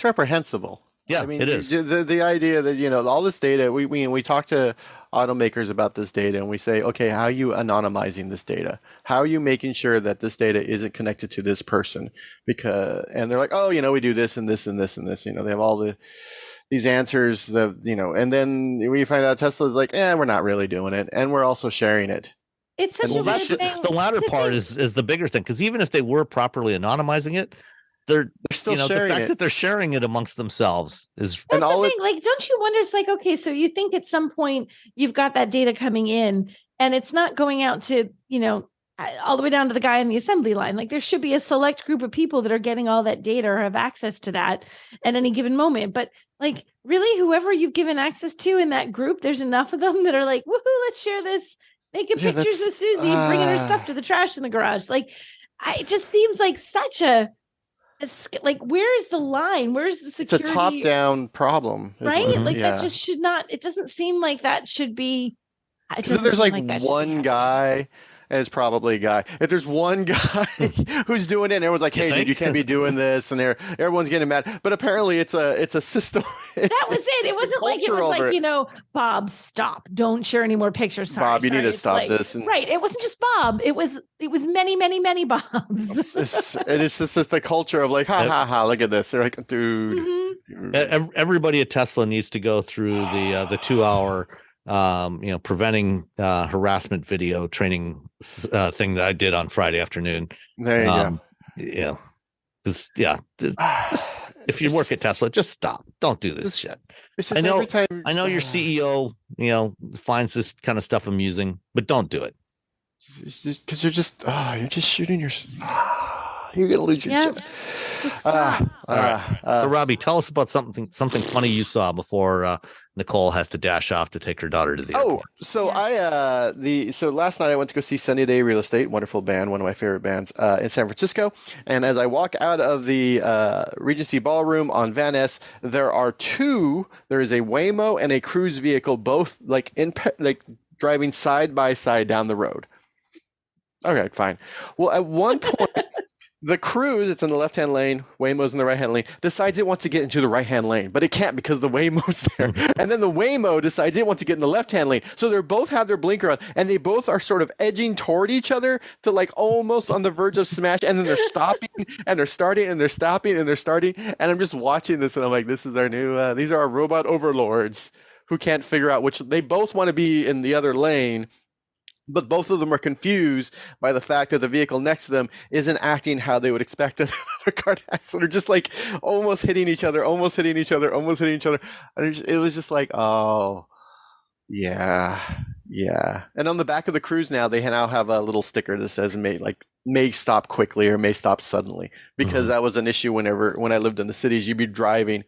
reprehensible. Yeah, I mean, it is. The idea that all this data, we talk to automakers about this data and we say, okay, how are you anonymizing this data? How are you making sure that this data isn't connected to this person? And they're like, oh, we do this and this and this and this. They have all these answers, and then we find out Tesla's like, we're not really doing it, and we're also sharing it. It's such a weird thing. The latter part is the bigger thing, because even if they were properly anonymizing it, they're still sharing the fact that they're sharing it amongst themselves is. That's the thing. Like, don't you wonder? It's like, okay, so you think at some point you've got that data coming in, and it's not going out to all the way down to the guy in the assembly line. Like, there should be a select group of people that are getting all that data or have access to that at any given moment. But like, really, whoever you've given access to in that group, there's enough of them that are like, woohoo, let's share this. Making pictures of Susie bringing her stuff to the trash in the garage. Like, it just seems like such like, where's the line? Where's the security? It's a top-down problem, right? Like, that just should not. It doesn't seem like that should be. There's like one guy. And it's probably a guy. If there's one guy who's doing it, and everyone's like, "Hey, dude, you can't be doing this," and everyone's getting mad. But apparently, it's a system. That was it. It wasn't like it was like Bob, stop! Don't share any more pictures. Sorry, Bob, you need to stop this. Right. It wasn't just Bob. It was many, many, many Bobs. It's just the culture of like, ha, look at this. They're like, dude. Mm-hmm. Everybody at Tesla needs to go through the 2-hour. Preventing harassment video training thing that I did on Friday afternoon. There you go. If you work at Tesla, just stop. Don't do this shit. I know your CEO, finds this kind of stuff amusing, but don't do it. It's just because you're just shooting your. You're gonna lose your job. Just stop. All right. So Robbie, tell us about something funny you saw before Nicole has to dash off to take her daughter to the airport. So so last night I went to go see Sunny Day Real Estate, wonderful band, one of my favorite bands in San Francisco. And as I walk out of the Regency Ballroom on Van Ness, there is a Waymo and a Cruise vehicle, both like driving side by side down the road. Okay, fine. Well, at one point. The Cruise, it's in the left-hand lane, Waymo's in the right-hand lane, decides it wants to get into the right-hand lane, but it can't because the Waymo's there. And then the Waymo decides it wants to get in the left-hand lane. So they both have their blinker on, and they both are sort of edging toward each other to like almost on the verge of smash, and then they're stopping, and they're starting, and they're stopping, and they're starting. And I'm just watching this, and I'm like, this is our new, these are our robot overlords who can't figure out which, they both want to be in the other lane, but both of them are confused by the fact that the vehicle next to them isn't acting how they would expect another car to act. So they're just like almost hitting each other. And it was just like, oh, yeah. And on the back of the Cruise now, they now have a little sticker that says may stop quickly or may stop suddenly, because that was an issue when I lived in the cities. You'd be driving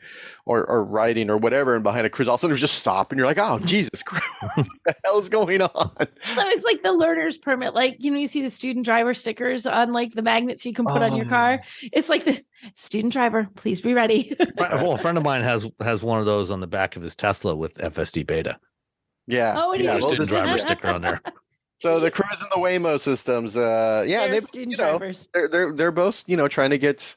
or riding or whatever, and behind a Cruise all of a sudden it was just stop, and you're like, oh, Jesus Christ, what the hell is going on? It's like the learner's permit, like you see the student driver stickers on like the magnets you can put on your car. It's like the student driver, please be ready. Well, a friend of mine has one of those on the back of his Tesla with FSD beta. Yeah. Oh, and student driver sticker on there. So the Cruise and the Waymo systems, drivers. They're both, trying to get,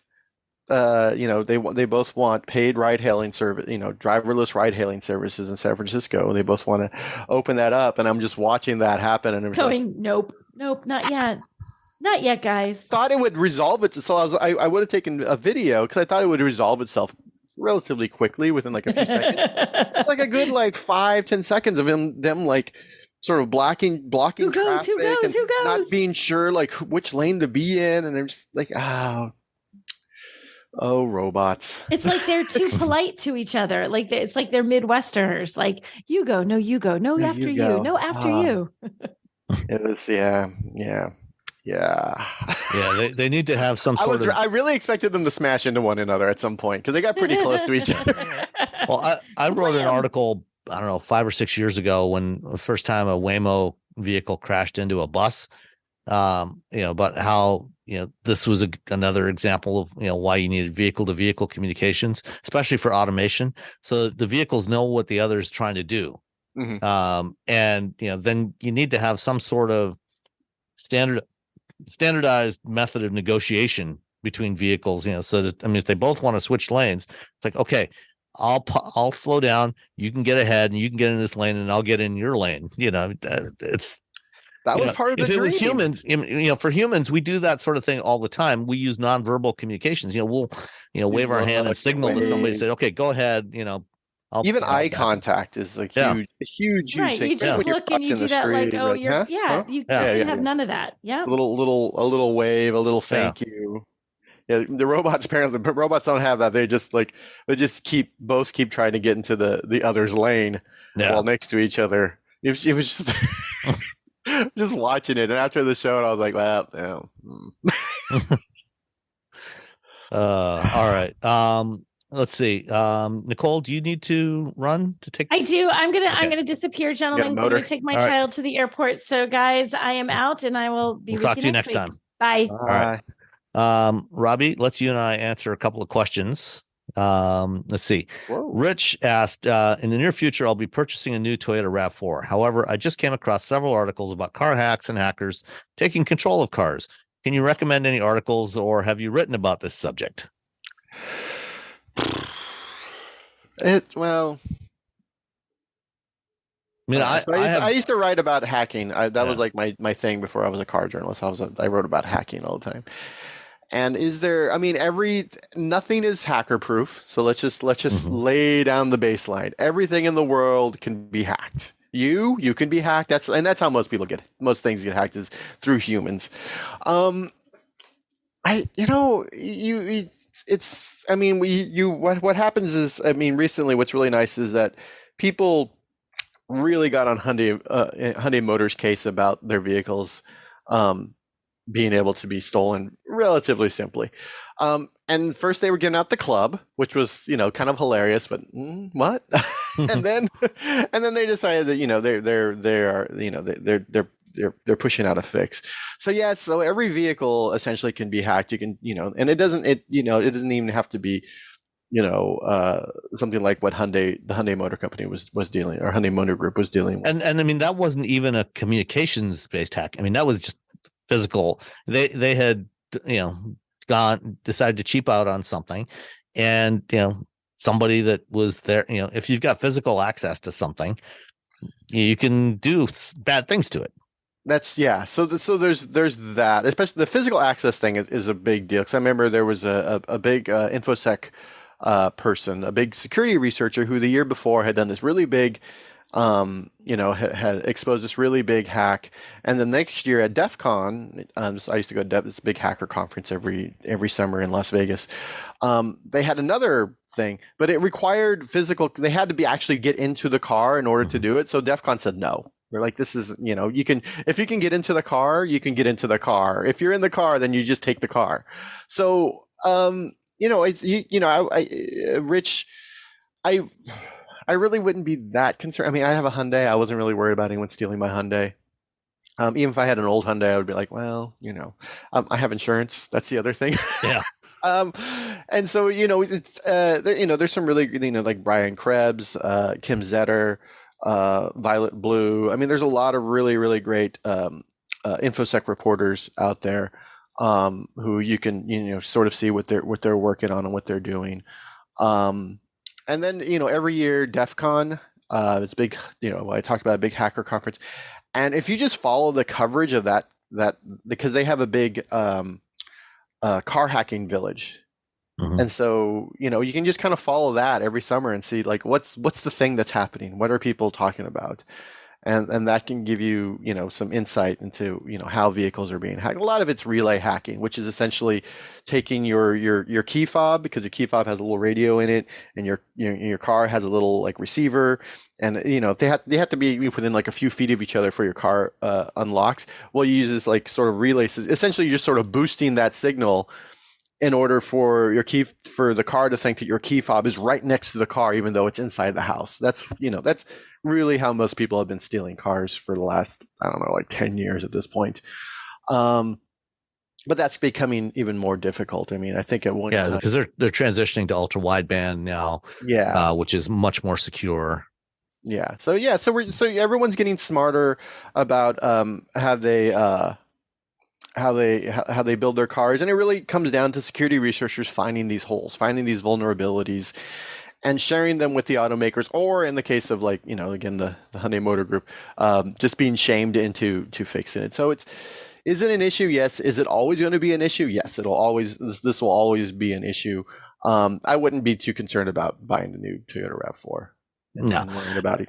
they both want paid ride-hailing service, driverless ride-hailing services in San Francisco. They both want to open that up, and I'm just watching that happen, and I'm going, nope, not yet. Not yet, guys. Thought it would resolve it. So I would have taken a video because I thought it would resolve itself relatively quickly within like a few seconds. It's like a good 5-10 seconds of them like sort of blocking who goes, traffic, not being sure like which lane to be in, and I'm just like, oh, robots. It's like they're too polite to each other. Like it's like they're Midwesterners. Like you go, no, you go, no, after you, no, after you. It was Yeah. They need to have some sort of. I really expected them to smash into one another at some point because they got pretty close to each other. Well, I wrote an article, I don't know, 5 or 6 years ago when the first time a Waymo vehicle crashed into a bus. But how this was another example of why you needed vehicle to vehicle communications, especially for automation, so the vehicles know what the other is trying to do. Mm-hmm. And then you need to have some sort of standardized method of negotiation between vehicles, so that, if they both want to switch lanes, it's like, okay, I'll slow down. You can get ahead, and you can get in this lane, and I'll get in your lane. It's that was part of the dream. If it was humans, for humans, we do that sort of thing all the time. We use nonverbal communications. We'll wave our hand and signal to somebody, say, "Okay, go ahead." Even eye contact is like huge. Right, you just look and you do that, like, oh, like, you're, you can have none of that. Yeah, a little wave, a little thank you. Yeah, the robots don't have that. They just keep trying to get into the other's lane while next to each other. It was just just watching it, and after the show, I was like, well, all right. Let's see. Nicole, do you need to run to take? I do. I'm gonna disappear, gentlemen. So I'm gonna take my child to the airport. So, guys, I am out, and I will be. We'll talk to you next time. Bye. All right. Robbie, let's you and I answer a couple of questions. Let's see. Whoa. Rich asked, in the near future, I'll be purchasing a new Toyota RAV4. However, I just came across several articles about car hacks and hackers taking control of cars. Can you recommend any articles, or have you written about this subject? I used to write about hacking. That was like my thing before I was a car journalist. I wrote about hacking all the time. And nothing is hacker proof. So let's just lay down the baseline. Everything in the world can be hacked. You can be hacked. That's how most things get hacked, is through humans. What happens is, recently what's really nice is that people really got on Hyundai Motors' case about their vehicles being able to be stolen relatively simply. And first they were giving out the club, which was, kind of hilarious, but what? and then they decided that, they're pushing out a fix. So every vehicle essentially can be hacked. You can, and it doesn't even have to be, something like what the Hyundai Motor Company was dealing, or Hyundai Motor Group was dealing with. And that wasn't even a communications based hack. That was just physical. They had, decided to cheap out on something, and, somebody that was there, if you've got physical access to something, you can do bad things to it. So there's that, especially the physical access thing is a big deal. Because I remember there was a big InfoSec person, a big security researcher, who the year before had done this really big, had exposed this really big hack. And the next year at DEF CON, I used to go to this big hacker conference every summer in Las Vegas. They had another thing, but it required they had to actually get into the car in order to do it. So DEF CON said no. They're like, this is, if you can get into the car, you can get into the car. If you're in the car, then you just take the car. So, Rich, I really wouldn't be that concerned. I have a Hyundai. I wasn't really worried about anyone stealing my Hyundai. Even if I had an old Hyundai, I would be like, well, I have insurance. That's the other thing. Yeah. And so, it's, there's some really, like Brian Krebs, Kim Zetter, Violet Blue. There's a lot of really, really great InfoSec reporters out there who you can, sort of see what they're working on and what they're doing. And then, every year DEF CON, it's big, I talked about a big hacker conference. And if you just follow the coverage of that because they have a big car hacking village. Mm-hmm. And so, you can just kind of follow that every summer and see, like, what's the thing that's happening? What are people talking about? And that can give you, some insight into, how vehicles are being hacked. A lot of it's relay hacking, which is essentially taking your key fob, because your key fob has a little radio in it, and your car has a little like receiver, and they have to be within like a few feet of each other for your car unlocks. Well, you use this like sort of relay. Essentially, you're just sort of boosting that signal in order for the car to think that your key fob is right next to the car, even though it's inside the house. That's really how most people have been stealing cars for the last, I don't know, like 10 years at this point. But that's becoming even more difficult. I think at one time, because they're transitioning to ultra wideband now. Yeah, which is much more secure. Yeah. So everyone's getting smarter about how they build their cars, and it really comes down to security researchers finding these holes, finding these vulnerabilities, and sharing them with the automakers, or in the case of like, again, the Hyundai Motor Group, just being shamed into fixing it. So is it an issue? Yes. Is it always going to be an issue? Yes, this will always be an issue. I wouldn't be too concerned about buying the new Toyota RAV4 and worrying about it.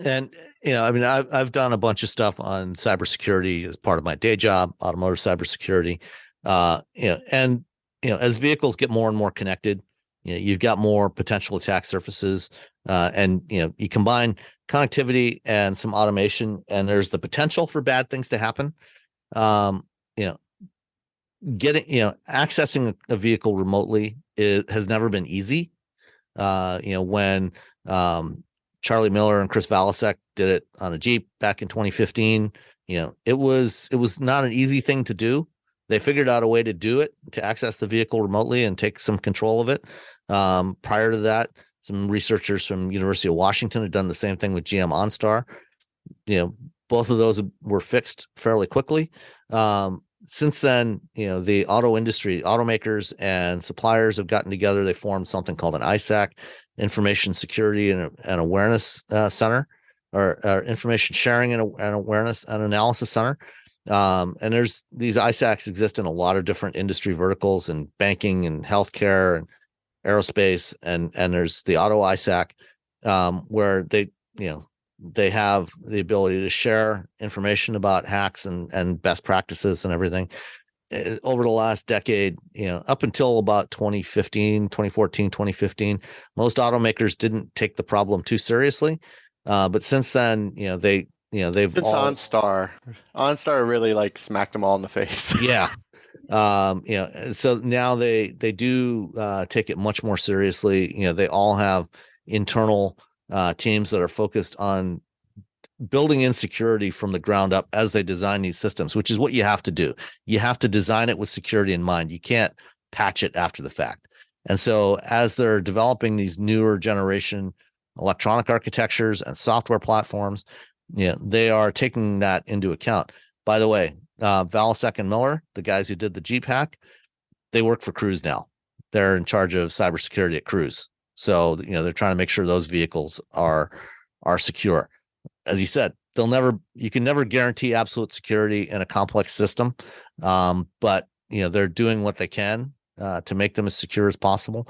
And, I've done a bunch of stuff on cybersecurity as part of my day job, automotive cybersecurity. As vehicles get more and more connected, you've got more potential attack surfaces, and you combine connectivity and some automation, and there's the potential for bad things to happen. Accessing a vehicle remotely has never been easy. When Charlie Miller and Chris Valasek did it on a Jeep back in 2015, it was not an easy thing to do. They figured out a way to do it, to access the vehicle remotely and take some control of it. Prior to that, some researchers from University of Washington had done the same thing with GM OnStar. Both of those were fixed fairly quickly. Since then, the auto industry, automakers and suppliers have gotten together. They formed something called an ISAC, Information Security and Awareness Center, or Information Sharing and Awareness and Analysis Center. And there's these ISACs exist in a lot of different industry verticals, and banking and healthcare and aerospace, and there's the auto ISAC, where they have the ability to share information about hacks and best practices and everything. Over the last decade, up until about 2014, 2015, most automakers didn't take the problem too seriously. But since then, they've OnStar really smacked them all in the face. Yeah. So now they do take it much more seriously. They all have internal teams that are focused on building in security from the ground up as they design these systems, which is what you have to do. You have to design it with security in mind. You can't patch it after the fact. And so as they're developing these newer generation electronic architectures and software platforms, they are taking that into account. By the way, Valasek and Miller, the guys who did the Jeep hack, they work for Cruise now. They're in charge of cybersecurity at Cruise. So, they're trying to make sure those vehicles are secure. As you said, you can never guarantee absolute security in a complex system. But, they're doing what they can to make them as secure as possible.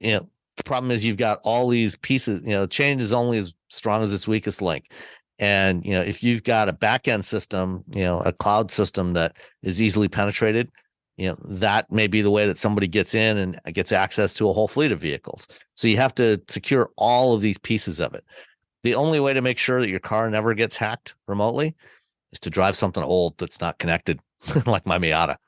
The problem is you've got all these pieces, the chain is only as strong as its weakest link. And, if you've got a back-end system, a cloud system that is easily penetrated, that may be the way that somebody gets in and gets access to a whole fleet of vehicles. So you have to secure all of these pieces of it. The only way to make sure that your car never gets hacked remotely is to drive something old that's not connected, like my Miata.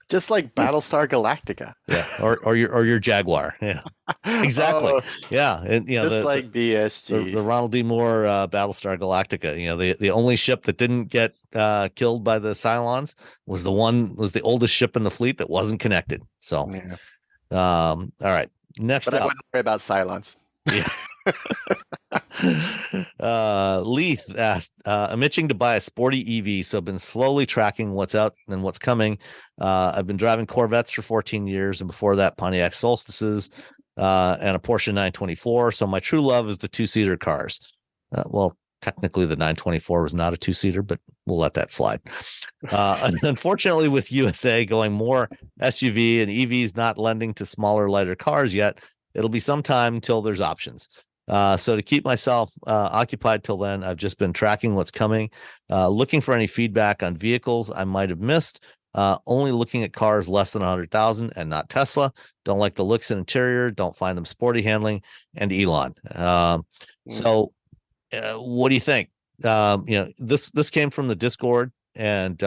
Just like Battlestar Galactica. Yeah. Or your Jaguar. Yeah. Exactly. Yeah. And just like BSG. The Ronald D. Moore Battlestar Galactica. The only ship that didn't get killed by the Cylons was the oldest ship in the fleet that wasn't connected. So all right. Next but up. I wouldn't worry about Cylons. Yeah. Leith asked, I'm itching to buy a sporty EV, so I've been slowly tracking what's out and what's coming. I've been driving Corvettes for 14 years, and before that Pontiac Solstices and a Porsche 924. So my true love is the two-seater cars. Well, technically the 924 was not a two-seater, but we'll let that slide. Unfortunately, with USA going more SUV and EVs not lending to smaller, lighter cars yet, it'll be some time until there's options. So to keep myself occupied till then, I've just been tracking what's coming, looking for any feedback on vehicles I might have missed, only looking at cars less than 100,000 and not Tesla. Don't like the looks and interior, don't find them sporty handling, and Elon. So what do you think? This came from the Discord, and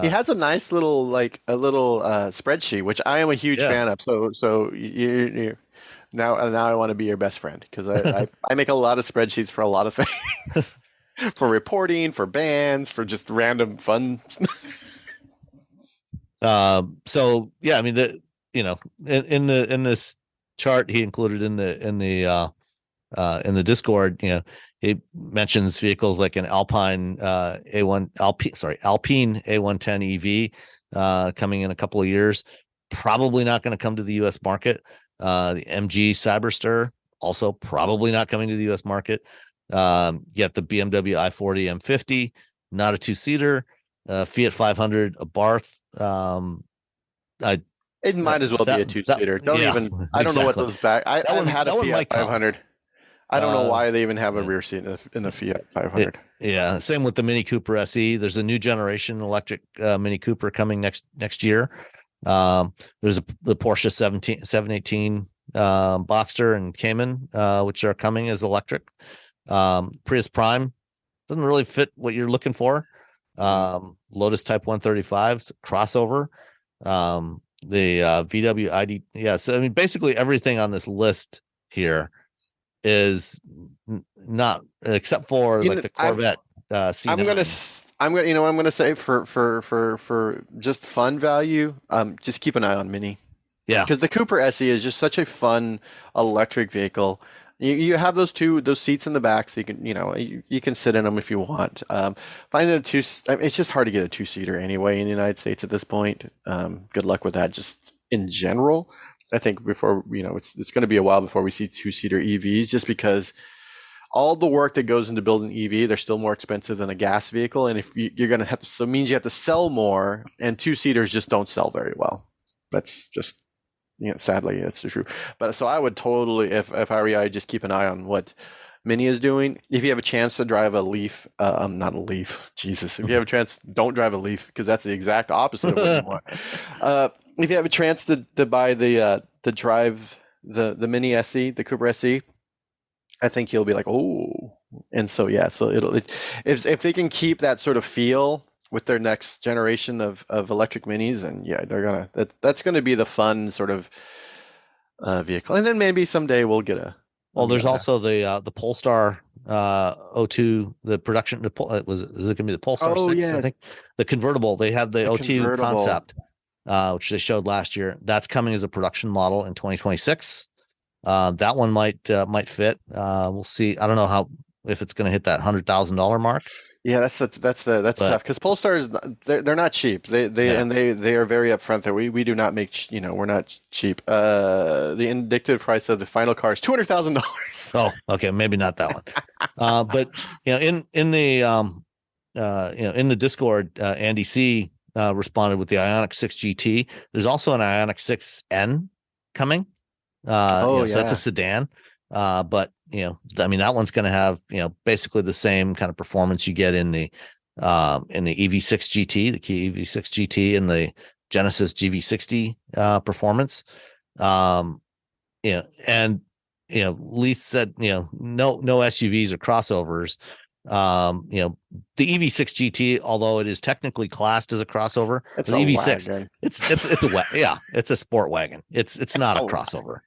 he has a nice little spreadsheet, which I am a huge fan of. So you now I want to be your best friend, because I make a lot of spreadsheets for a lot of things, for reporting, for bands, for just random fun. So yeah, I mean in this chart he included in the Discord, he mentions vehicles like an Alpine A110 EV coming in a couple of years. Probably not going to come to the U.S. market. The MG Cyberster, also probably not coming to the U.S. market. Yet the BMW i40 M50, not a two-seater. Fiat 500, a Barth. It might as well be a two-seater. I don't know what those back. I've had a Fiat 500. I don't know why they even have a rear seat in the Fiat 500. Same with the Mini Cooper SE. There's a new generation electric Mini Cooper coming next year. There's the Porsche 718 Boxster and Cayman, which are coming as electric. Prius Prime doesn't really fit what you're looking for. Lotus Type 135 crossover. The VW ID. Yeah. So, I mean, basically everything on this list here is not, except for the Corvette. C9. I'm gonna say for just fun value, just keep an eye on Mini. Yeah. Because the Cooper SE is just such a fun electric vehicle. You have those seats in the back, so you can you can sit in them if you want. Finding it's just hard to get a two-seater anyway in the United States at this point. Good luck with that. Just in general, I think before it's going to be a while before we see two-seater EVs, just because all the work that goes into building an EV, they're still more expensive than a gas vehicle, and if you're going to have to, so it means you have to sell more, and two-seaters just don't sell very well. That's just. Sadly, that's true. But so I would totally, if I were you, I'd just keep an eye on what Mini is doing. If you have a chance to drive a Leaf, not a Leaf, Jesus. If you have a chance, don't drive a Leaf, because that's the exact opposite of what you want. If you have a chance to buy to drive the Mini SE, the Cooper SE, I think you'll be like, oh. And so if they can keep that sort of feel with their next generation of electric minis, and that's gonna be the fun sort of vehicle. And then maybe someday we'll get a. Well, there's also the Polestar 02, the production. Is it gonna be the Polestar 6? Yeah. I think the convertible. They have the 02 concept, which they showed last year. That's coming as a production model in 2026. That one might fit. We'll see. I don't know if it's going to hit that $100,000 mark. Yeah, that's tough, because Polestars, they're not cheap. They are very upfront there. We do not make we're not cheap. The indicative price of the final car is $200,000. Oh, okay, maybe not that one. But in the Discord, Andy C responded with the Ioniq 6 GT. There's also an Ioniq 6N coming. So that's a sedan. But I mean, that one's going to have basically the same kind of performance you get in the EV6 GT, the Kia EV6 GT, and the Genesis GV60 performance. Leith said no SUVs or crossovers. The EV6 GT, although it is technically classed as a crossover, it's the a EV6 wagon. it's a sport wagon. It's not a crossover.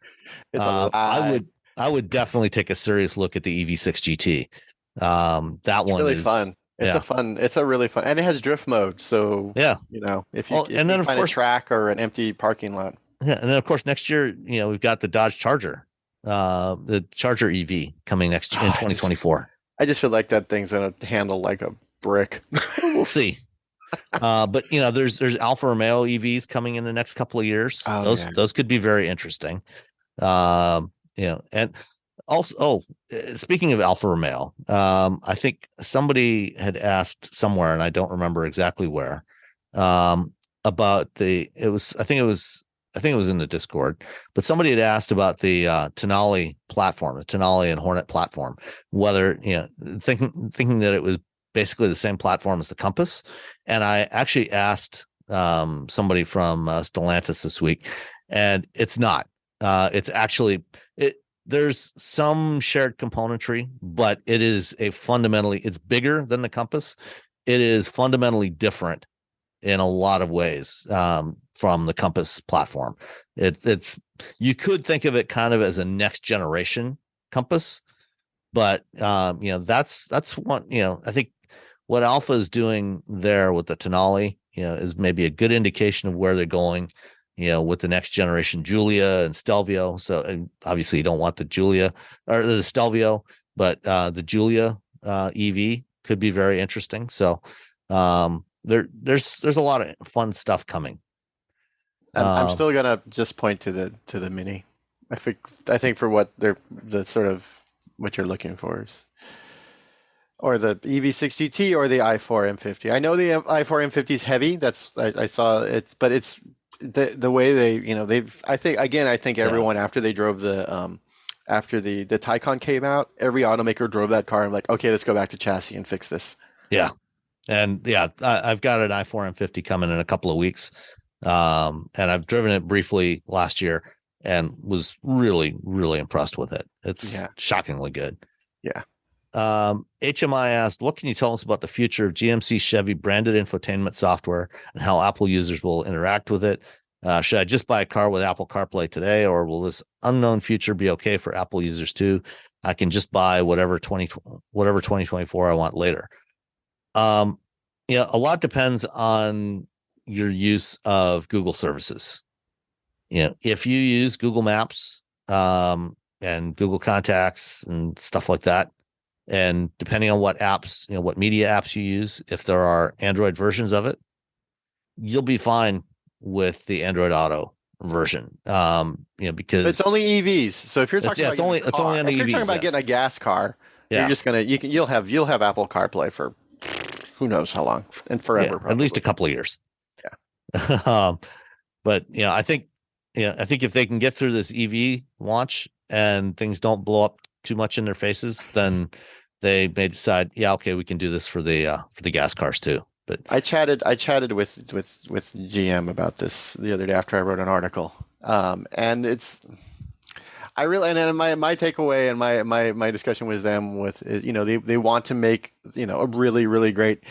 I would definitely take a serious look at the EV6 GT. That one really is fun. It's a really fun, and it has drift mode. So if you find a track or an empty parking lot. Yeah, and then of course next year, we've got the Dodge Charger, the Charger EV coming next in 2024. I just feel like that thing's gonna handle like a brick. We'll see. But there's Alfa Romeo EVs coming in the next couple of years. Those could be very interesting. And also, speaking of Alfa Romeo, I think somebody had asked somewhere, and I don't remember exactly where, about I think it was in the Discord, but somebody had asked about the Tonale platform, the Tonale and Hornet platform, whether, thinking that it was basically the same platform as the Compass. And I actually asked somebody from Stellantis this week, and it's not. It's actually there's some shared componentry, but it is it's bigger than the Compass. It is fundamentally different in a lot of ways from the Compass platform. You could think of it kind of as a next generation Compass, but that's one. I think what Alpha is doing there with the Tonale, is maybe a good indication of where they're going. With the next generation Giulia and Stelvio. So, and obviously you don't want the Giulia or the Stelvio, but the Giulia EV could be very interesting. So there's a lot of fun stuff coming. I'm still gonna just point to the Mini. I think for what the sort of what you're looking for is, or the EV60T or the i4 M50. I know the i4 M50 is heavy. I saw it, but it's the way I think everyone after they drove after the Taycan came out, every automaker drove that car and like, okay, let's go back to chassis and fix this. Yeah. And I've got an i4 M50 coming in a couple of weeks. And I've driven it briefly last year and was really, really impressed with it. It's shockingly good. Yeah. HMI asked, what can you tell us about the future of GMC Chevy branded infotainment software and how Apple users will interact with it? Should I just buy a car with Apple CarPlay today, or will this unknown future be okay for Apple users too? I can just buy whatever 2024 I want later. A lot depends on your use of Google services. If you use Google Maps and Google Contacts and stuff like that, and depending on what apps, what media apps you use, if there are Android versions of it, you'll be fine with the Android Auto version. Because it's only EVs. So if you're talking it's only on the EVs. If you're talking about getting a gas car, you're just you'll have Apple CarPlay for who knows how long, and forever. At least a couple of years. Yeah. But I think if they can get through this EV launch and things don't blow up too much in their faces, then they may decide, okay, we can do this for the gas cars too. But I chatted with GM about this the other day after I wrote an article, and it's my takeaway and my discussion with them they want to make a really, really great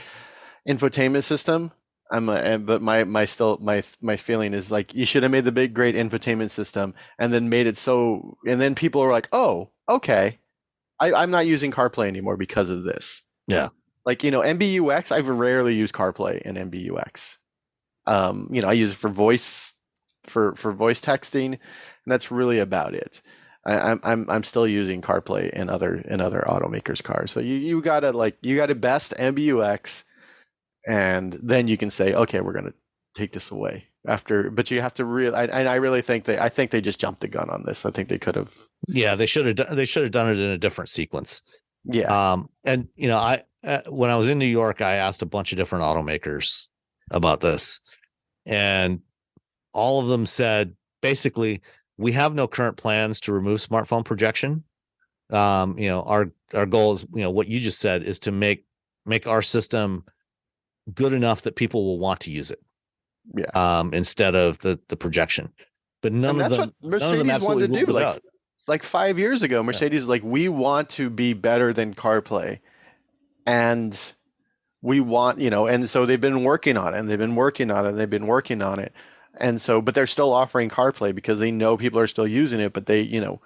infotainment system. But my feeling is like, you should have made the big great infotainment system and then made it so, and then people are like, oh, okay, I'm not using CarPlay anymore because of this. Yeah. Like, MBUX, I've rarely used CarPlay in MBUX. I use it for voice texting, and that's really about it. I'm still using CarPlay in other automakers' cars. So you gotta best MBUX, and then you can say, okay, we're gonna take this away after. But you have to I really think they just jumped the gun on this. I think they could have. Yeah, they should have done it in a different sequence. Yeah. And when I was in New York, I asked a bunch of different automakers about this, and all of them said, basically, we have no current plans to remove smartphone projection. Our goal is, what you just said, is to make our system good enough that people will want to use it. Yeah. Instead of the projection. But none of them wanted to do. Like 5 years ago, Mercedes is like, we want to be better than CarPlay, and we want, and so they've been working on it, and they've been working on it. And so, but they're still offering CarPlay because they know people are still using it, but they don't,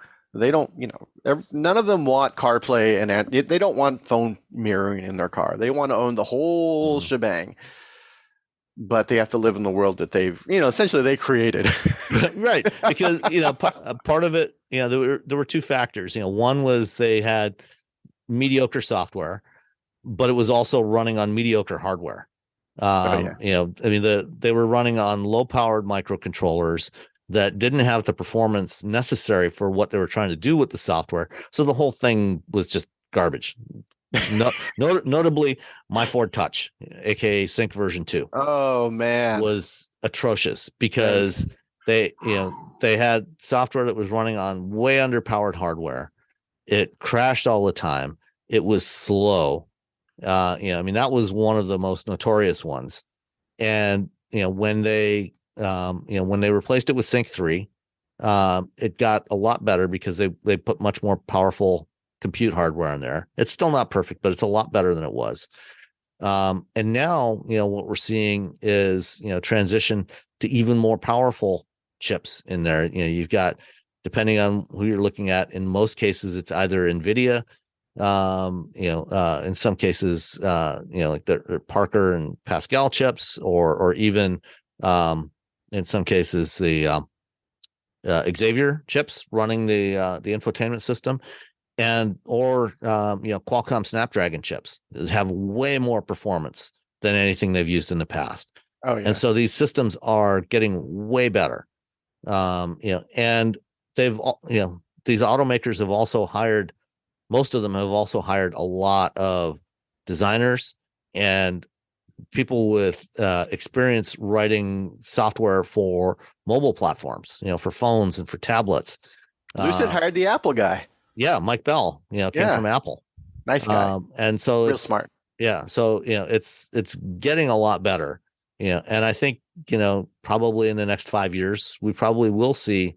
none of them want CarPlay, and they don't want phone mirroring in their car. They want to own the whole shebang, but they have to live in the world that they've, essentially they created. Right. Because, part of it, there were two factors. One was they had mediocre software, but it was also running on mediocre hardware. They were running on low-powered microcontrollers that didn't have the performance necessary for what they were trying to do with the software. So the whole thing was just garbage. Notably, my Ford Touch, aka Sync version 2. Oh man, was atrocious because they had software that was running on way underpowered hardware. It crashed all the time. It was slow. That was one of the most notorious ones. And when they replaced it with Sync 3, it got a lot better because they put much more powerful compute hardware on there. It's still not perfect, but it's a lot better than it was. And now, what we're seeing is, transition to even more powerful chips in there. You've got, depending on who you're looking at, in most cases, it's either NVIDIA, in some cases, like the Parker and Pascal chips, or even, in some cases, the Xavier chips running the infotainment system. Or Qualcomm Snapdragon chips have way more performance than anything they've used in the past. Oh, yeah. And so these systems are getting way better. And these automakers have also hired, most of them have also hired a lot of designers and people with experience writing software for mobile platforms, for phones and for tablets. Lucid hired the Apple guy. Yeah, Mike Bell, came from Apple. Nice guy. And so real smart. Yeah, so it's getting a lot better. And I think probably in the next 5 years we probably will see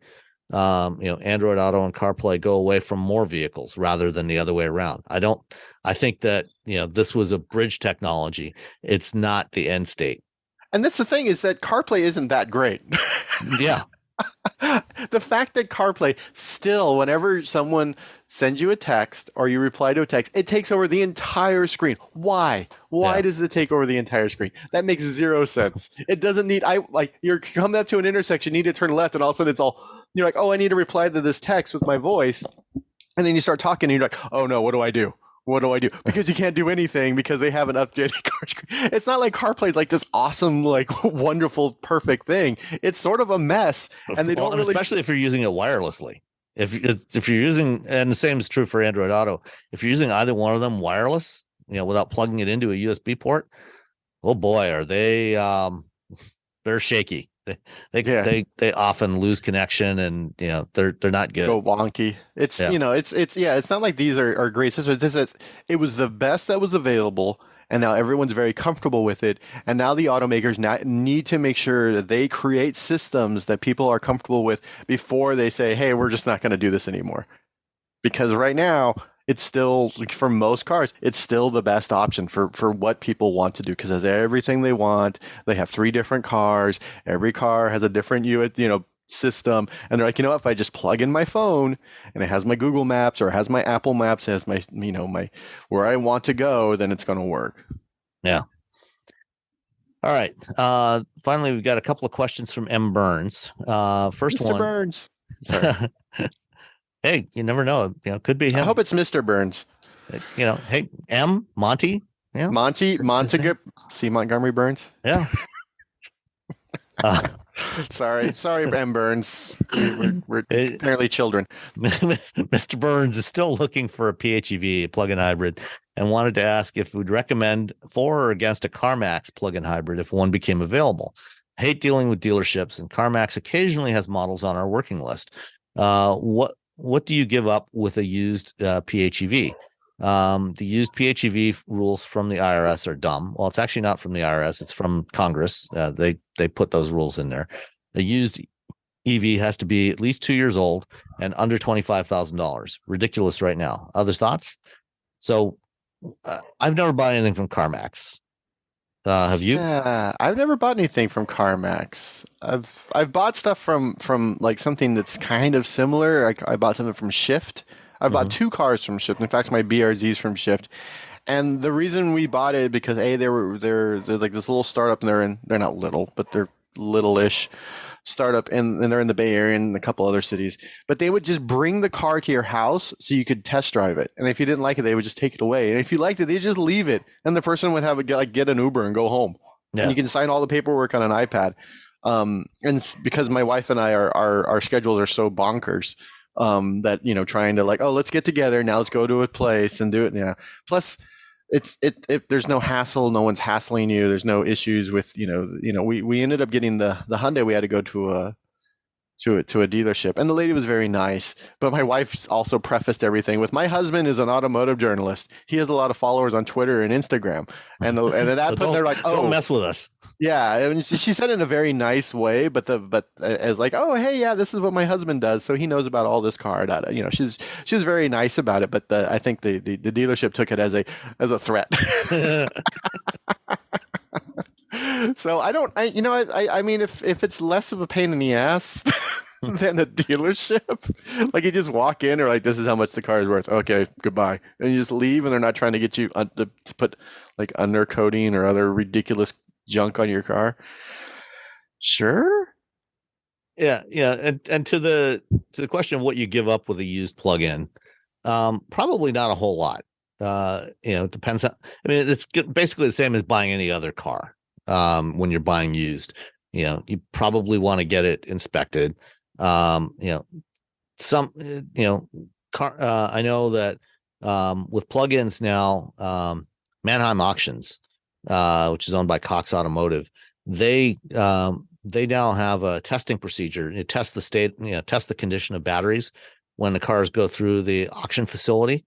Android Auto and CarPlay go away from more vehicles rather than the other way around. I think that this was a bridge technology. It's not the end state. And that's the thing, is that CarPlay isn't that great. Yeah. The fact that CarPlay still, whenever someone sends you a text or you reply to a text, it takes over the entire screen. Why? Why does it take over the entire screen? That makes zero sense. It doesn't need, you're coming up to an intersection, you need to turn left, and all of a sudden it's all, you're like, oh, I need to reply to this text with my voice. And then you start talking and you're like, oh no, what do I do? What do I do? Because you can't do anything because they haven't updated car screen. It's not like CarPlay is like this awesome, wonderful, perfect thing. It's sort of a mess, and they don't really. Especially if you're using it wirelessly. If you're using, and the same is true for Android Auto. If you're using either one of them wireless, without plugging it into a USB port, oh boy, are they? They're shaky. They often lose connection, and they're not good. Go wonky. It's it's not like these are great systems. It was the best that was available, and now everyone's very comfortable with it. And now the automakers need to make sure that they create systems that people are comfortable with before they say, hey, we're just not going to do this anymore. Because right now, it's still, for most cars, it's still the best option for what people want to do, because it has everything they want. They have 3 different cars. Every car has a different system. And they're like, if I just plug in my phone and it has my Google Maps or it has my Apple Maps, it has my, my where I want to go, then it's going to work. Yeah. All right. Finally, we've got a couple of questions from M. Burns. First Mr. one. Burns. Sorry. Hey, you never know. Could be him. I hope it's Mr. Burns. Hey, M. Monty. Yeah. Monty. See Montgomery Burns. Yeah. Sorry, M. Burns. We're apparently children. Mr. Burns is still looking for a PHEV, a plug-in hybrid, and wanted to ask if we'd recommend for or against a CarMax plug-in hybrid if one became available. I hate dealing with dealerships, and CarMax occasionally has models on our working list. What do you give up with a used PHEV? The used PHEV rules from the IRS are dumb. Well, it's actually not from the IRS. It's from Congress. They put those rules in there. A used EV has to be at least 2 years old and under $25,000. Ridiculous right now. Other thoughts? So I've never bought anything from CarMax. Have you? Yeah, I've never bought anything from CarMax. I've bought stuff from something that's kind of similar. I bought something from Shift. I bought 2 cars from Shift. In fact, my BRZ's from Shift. And the reason we bought it because they're like this little startup, and they're not little, but they're little-ish startup, and they're in the Bay Area and a couple other cities. But they would just bring the car to your house so you could test drive it. And if you didn't like it, they would just take it away. And if you liked it, they just leave it, and the person would have get an Uber and go home. Yeah. And you can sign all the paperwork on an iPad. And because my wife and I our schedules are so bonkers. That trying to let's get together now, let's go to a place and do it. Yeah. Plus, if there's no hassle, no one's hassling you. There's no issues with we ended up getting the Hyundai. We had to go to a dealership, and the lady was very nice. But my wife also prefaced everything with, my husband is an automotive journalist. He has a lot of followers on Twitter and Instagram, and at that point they're like, oh, don't mess with us. Yeah, I mean, she said it in a very nice way, but as like, oh, hey, yeah, this is what my husband does, so he knows about all this car data. She's very nice about it, but I think the dealership took it as a threat. So I mean, if it's less of a pain in the ass than a dealership, like you just walk in, or like, this is how much the car is worth. Okay, goodbye, and you just leave, and they're not trying to get you to put like undercoating or other ridiculous junk on your car. Sure. Yeah, and to the question of what you give up with a used plug-in, probably not a whole lot. It depends on. I mean, it's basically the same as buying any other car. When you're buying used, you probably want to get it inspected. some, I know that with plugins now, Mannheim Auctions, which is owned by Cox Automotive, they now have a testing procedure. It tests the state, test the condition of batteries when the cars go through the auction facility.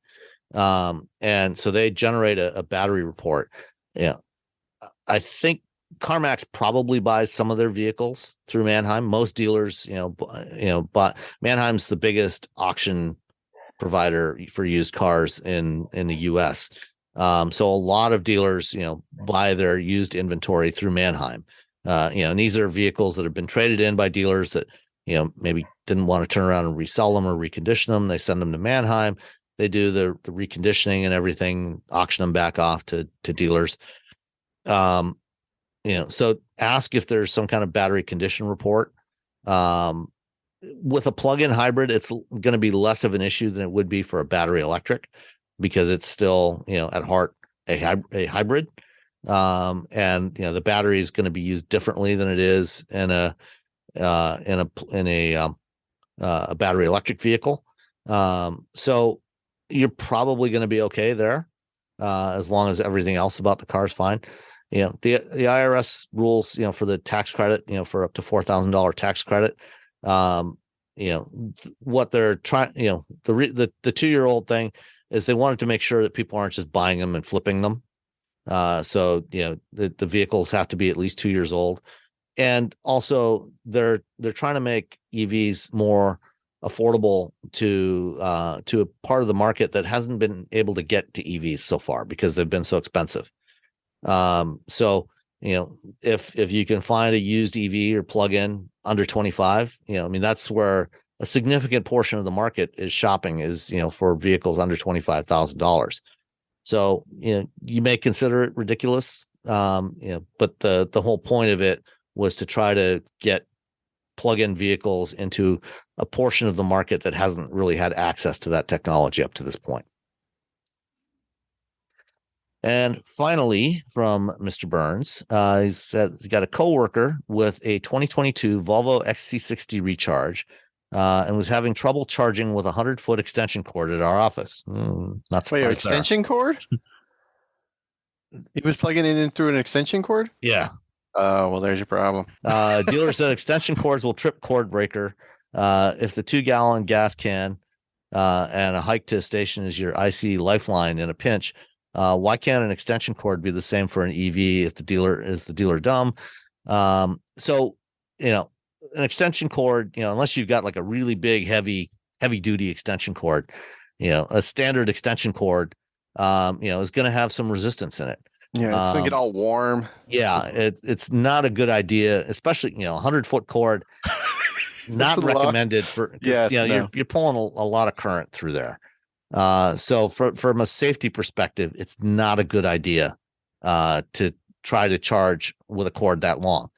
And so they generate a battery report. I think CarMax probably buys some of their vehicles through Mannheim. Most dealers, but Mannheim's the biggest auction provider for used cars in the US. So a lot of dealers, buy their used inventory through Mannheim. And these are vehicles that have been traded in by dealers that, maybe didn't want to turn around and resell them or recondition them. They send them to Mannheim. They do the reconditioning and everything, auction them back off to dealers. So ask if there's some kind of battery condition report. With a plug-in hybrid, it's going to be less of an issue than it would be for a battery electric, because it's still, at heart, a hybrid. And the battery is going to be used differently than it is in a battery electric vehicle. So you're probably going to be okay there, as long as everything else about the car is fine. The IRS rules, for the tax credit, for up to $4,000 tax credit. What they're trying, the 2-year-old thing is they wanted to make sure that people aren't just buying them and flipping them. So the vehicles have to be at least 2 years old. And also they're trying to make EVs more affordable to a part of the market that hasn't been able to get to EVs so far because they've been so expensive. So if you can find a used EV or plug-in under 25, that's where a significant portion of the market is shopping, is, for vehicles under $25,000. So, you may consider it ridiculous, but the whole point of it was to try to get plug-in vehicles into a portion of the market that hasn't really had access to that technology up to this point. And finally, from Mr. Burns, he said he's got a coworker with a 2022 Volvo XC60 Recharge, and was having trouble charging with a 100-foot extension cord at our office. Not surprised. Wait, extension cord? He was plugging it in through an extension cord? Yeah. Well, there's your problem. Dealer said extension cords will trip cord breaker. If the 2-gallon gas can and a hike to a station is your IC lifeline in a pinch, why can't an extension cord be the same for an EV if the dealer dumb? So, an extension cord, unless you've got like a really big, heavy duty extension cord, a standard extension cord, is going to have some resistance in it. Yeah, it's going to get all warm. Yeah, it's not a good idea, especially, 100-foot cord, not recommended for, you're pulling a lot of current through there. So from a safety perspective, it's not a good idea to try to charge with a cord that long.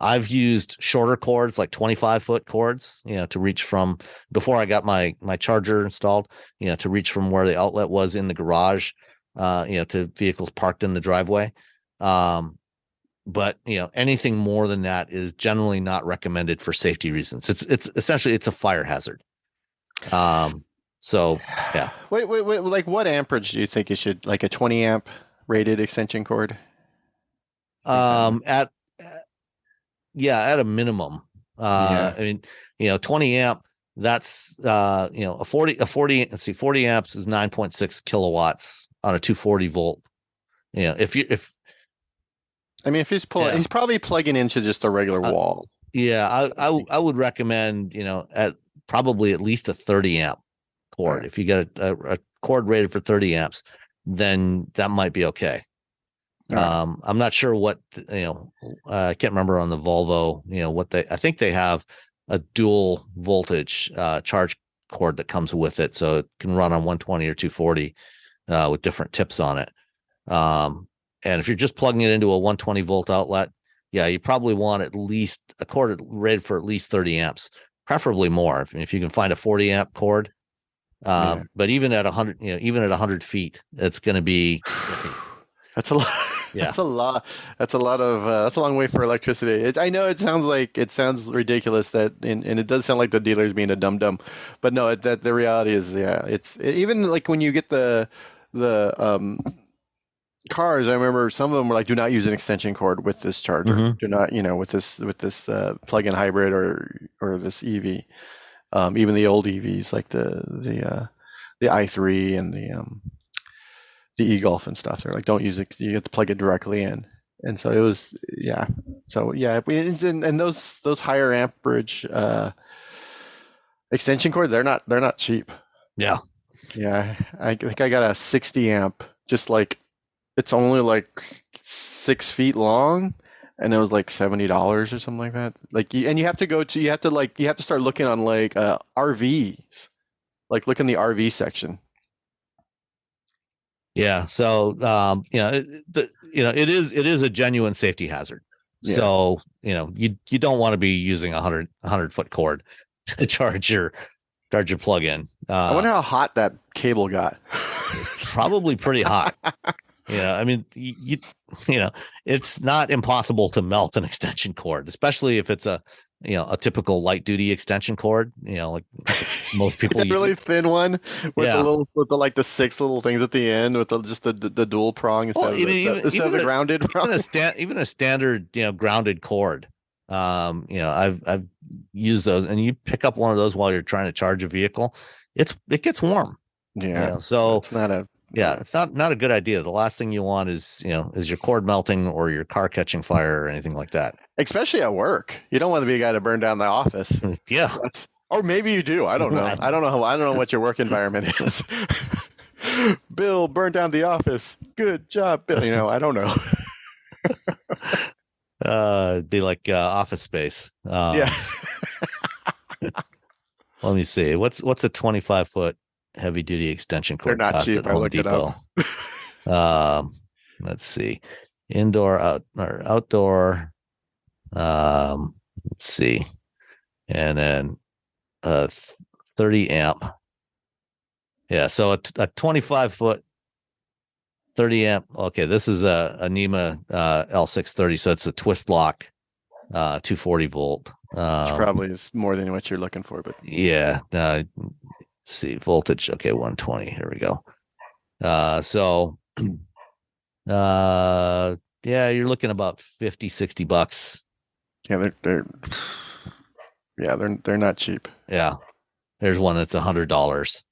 I've used shorter cords, like 25-foot cords, to reach from, before I got my charger installed, to reach from where the outlet was in the garage, to vehicles parked in the driveway. But anything more than that is generally not recommended for safety reasons. It's essentially, it's a fire hazard. So yeah. Wait, like what amperage do you think it should, like a 20 amp rated extension cord? At a minimum. I mean, 20 amp, that's a 40 amps is 9.6 kilowatts on a 240 volt. If he's pulling, he's probably plugging into just a regular wall. Yeah, I would recommend, at probably at least a 30 amp cord. Right. If you get a cord rated for 30 amps, then that might be okay. Right. I'm not sure what, I can't remember on the Volvo, I think they have a dual voltage charge cord that comes with it. So it can run on 120 or 240 with different tips on it. And if you're just plugging it into a 120 volt outlet, you probably want at least a cord rated for at least 30 amps, preferably more. If you can find a 40 amp cord. But even at 100, even at 100 feet, it's going to be. That's a lot. Yeah. That's a lot. That's a lot of. That's a long way for electricity. I know it sounds ridiculous and it does sound like the dealer's being a dum-dum, but no, that the reality is, even like when you get the cars, I remember some of them were like, do not use an extension cord with this charger. Mm-hmm. Do not, with this plug-in hybrid or this EV. Even the old EVs like the i3 and the e-Golf and stuff. They're like, don't use it. You have to plug it directly in. And so it was, yeah. So yeah, and those higher amperage extension cords, they're not cheap. Yeah. Yeah, I think I got a 60 amp, just like it's only like 6 feet long, and it was like $70 or something like that. Like, you have to start looking on like RVs, like look in the RV section. Yeah. So, it is a genuine safety hazard. Yeah. So, you don't want to be using a 100-foot cord to charge your plug-in. I wonder how hot that cable got. Probably pretty hot. I mean, it's not impossible to melt an extension cord, especially if it's a typical light duty extension cord, like most people use. Really thin one with the 6 little things at the end with the dual prong instead of the grounded prong. Even a standard, grounded cord. I've used those, and you pick up one of those while you're trying to charge a vehicle. It gets warm. Yeah. So it's not a. Yeah, it's not a good idea. The last thing you want is your cord melting or your car catching fire or anything like that. Especially at work. You don't want to be a guy to burn down the office. Yeah. Or maybe you do. I don't know. I don't know what your work environment is. Bill burned down the office. Good job, Bill. I don't know. It'd be like Office Space. Yeah. Let me see. What's a 25-foot heavy duty extension cord cost at Home Depot? Let's see. Indoor or outdoor. Let's see. And then 30 amp. Yeah, so a 25-foot 30 amp. Okay, this is a NEMA L630, so it's a twist lock 240 volt. Which probably is more than what you're looking for, but yeah. Let's see, voltage. Okay, 120. Here we go. You're looking about $50-$60. Yeah, they're not cheap. Yeah, there's one that's $100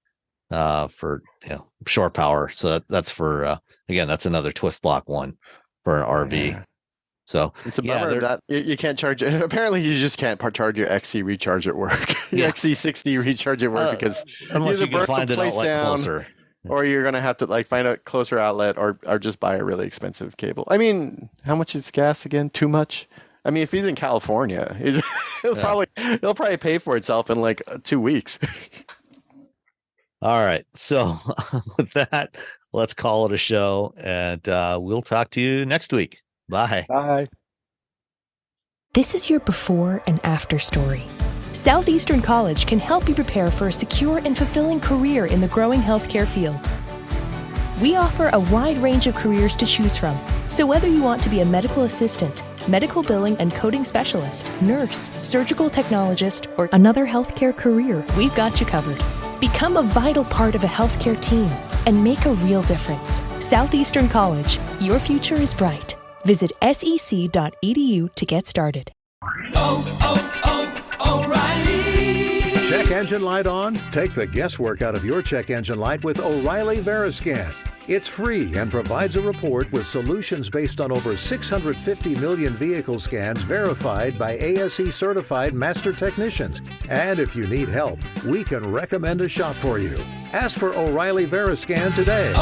for shore power. So that's for again, that's another twist lock one for an RV. Yeah. So it's a bummer that you can't charge it. Apparently, you just can't charge your XC recharge at work. Your XC60 recharge at work because unless you can find an outlet closer, or you're gonna have to find a closer outlet, or just buy a really expensive cable. I mean, how much is gas again? Too much. I mean, if he's in California, it'll probably pay for itself in like 2 weeks. All right. So with that, let's call it a show, and we'll talk to you next week. Bye. Bye. This is your before and after story. Southeastern College can help you prepare for a secure and fulfilling career in the growing healthcare field. We offer a wide range of careers to choose from. So whether you want to be a medical assistant, medical billing and coding specialist, nurse, surgical technologist, or another healthcare career, we've got you covered. Become a vital part of a healthcare team and make a real difference. Southeastern College, your future is bright. Visit sec.edu to get started. O'Reilly! Check engine light on? Take the guesswork out of your check engine light with O'Reilly Veriscan. It's free and provides a report with solutions based on over 650 million vehicle scans verified by ASE certified master technicians. And if you need help, we can recommend a shop for you. Ask for O'Reilly Veriscan today.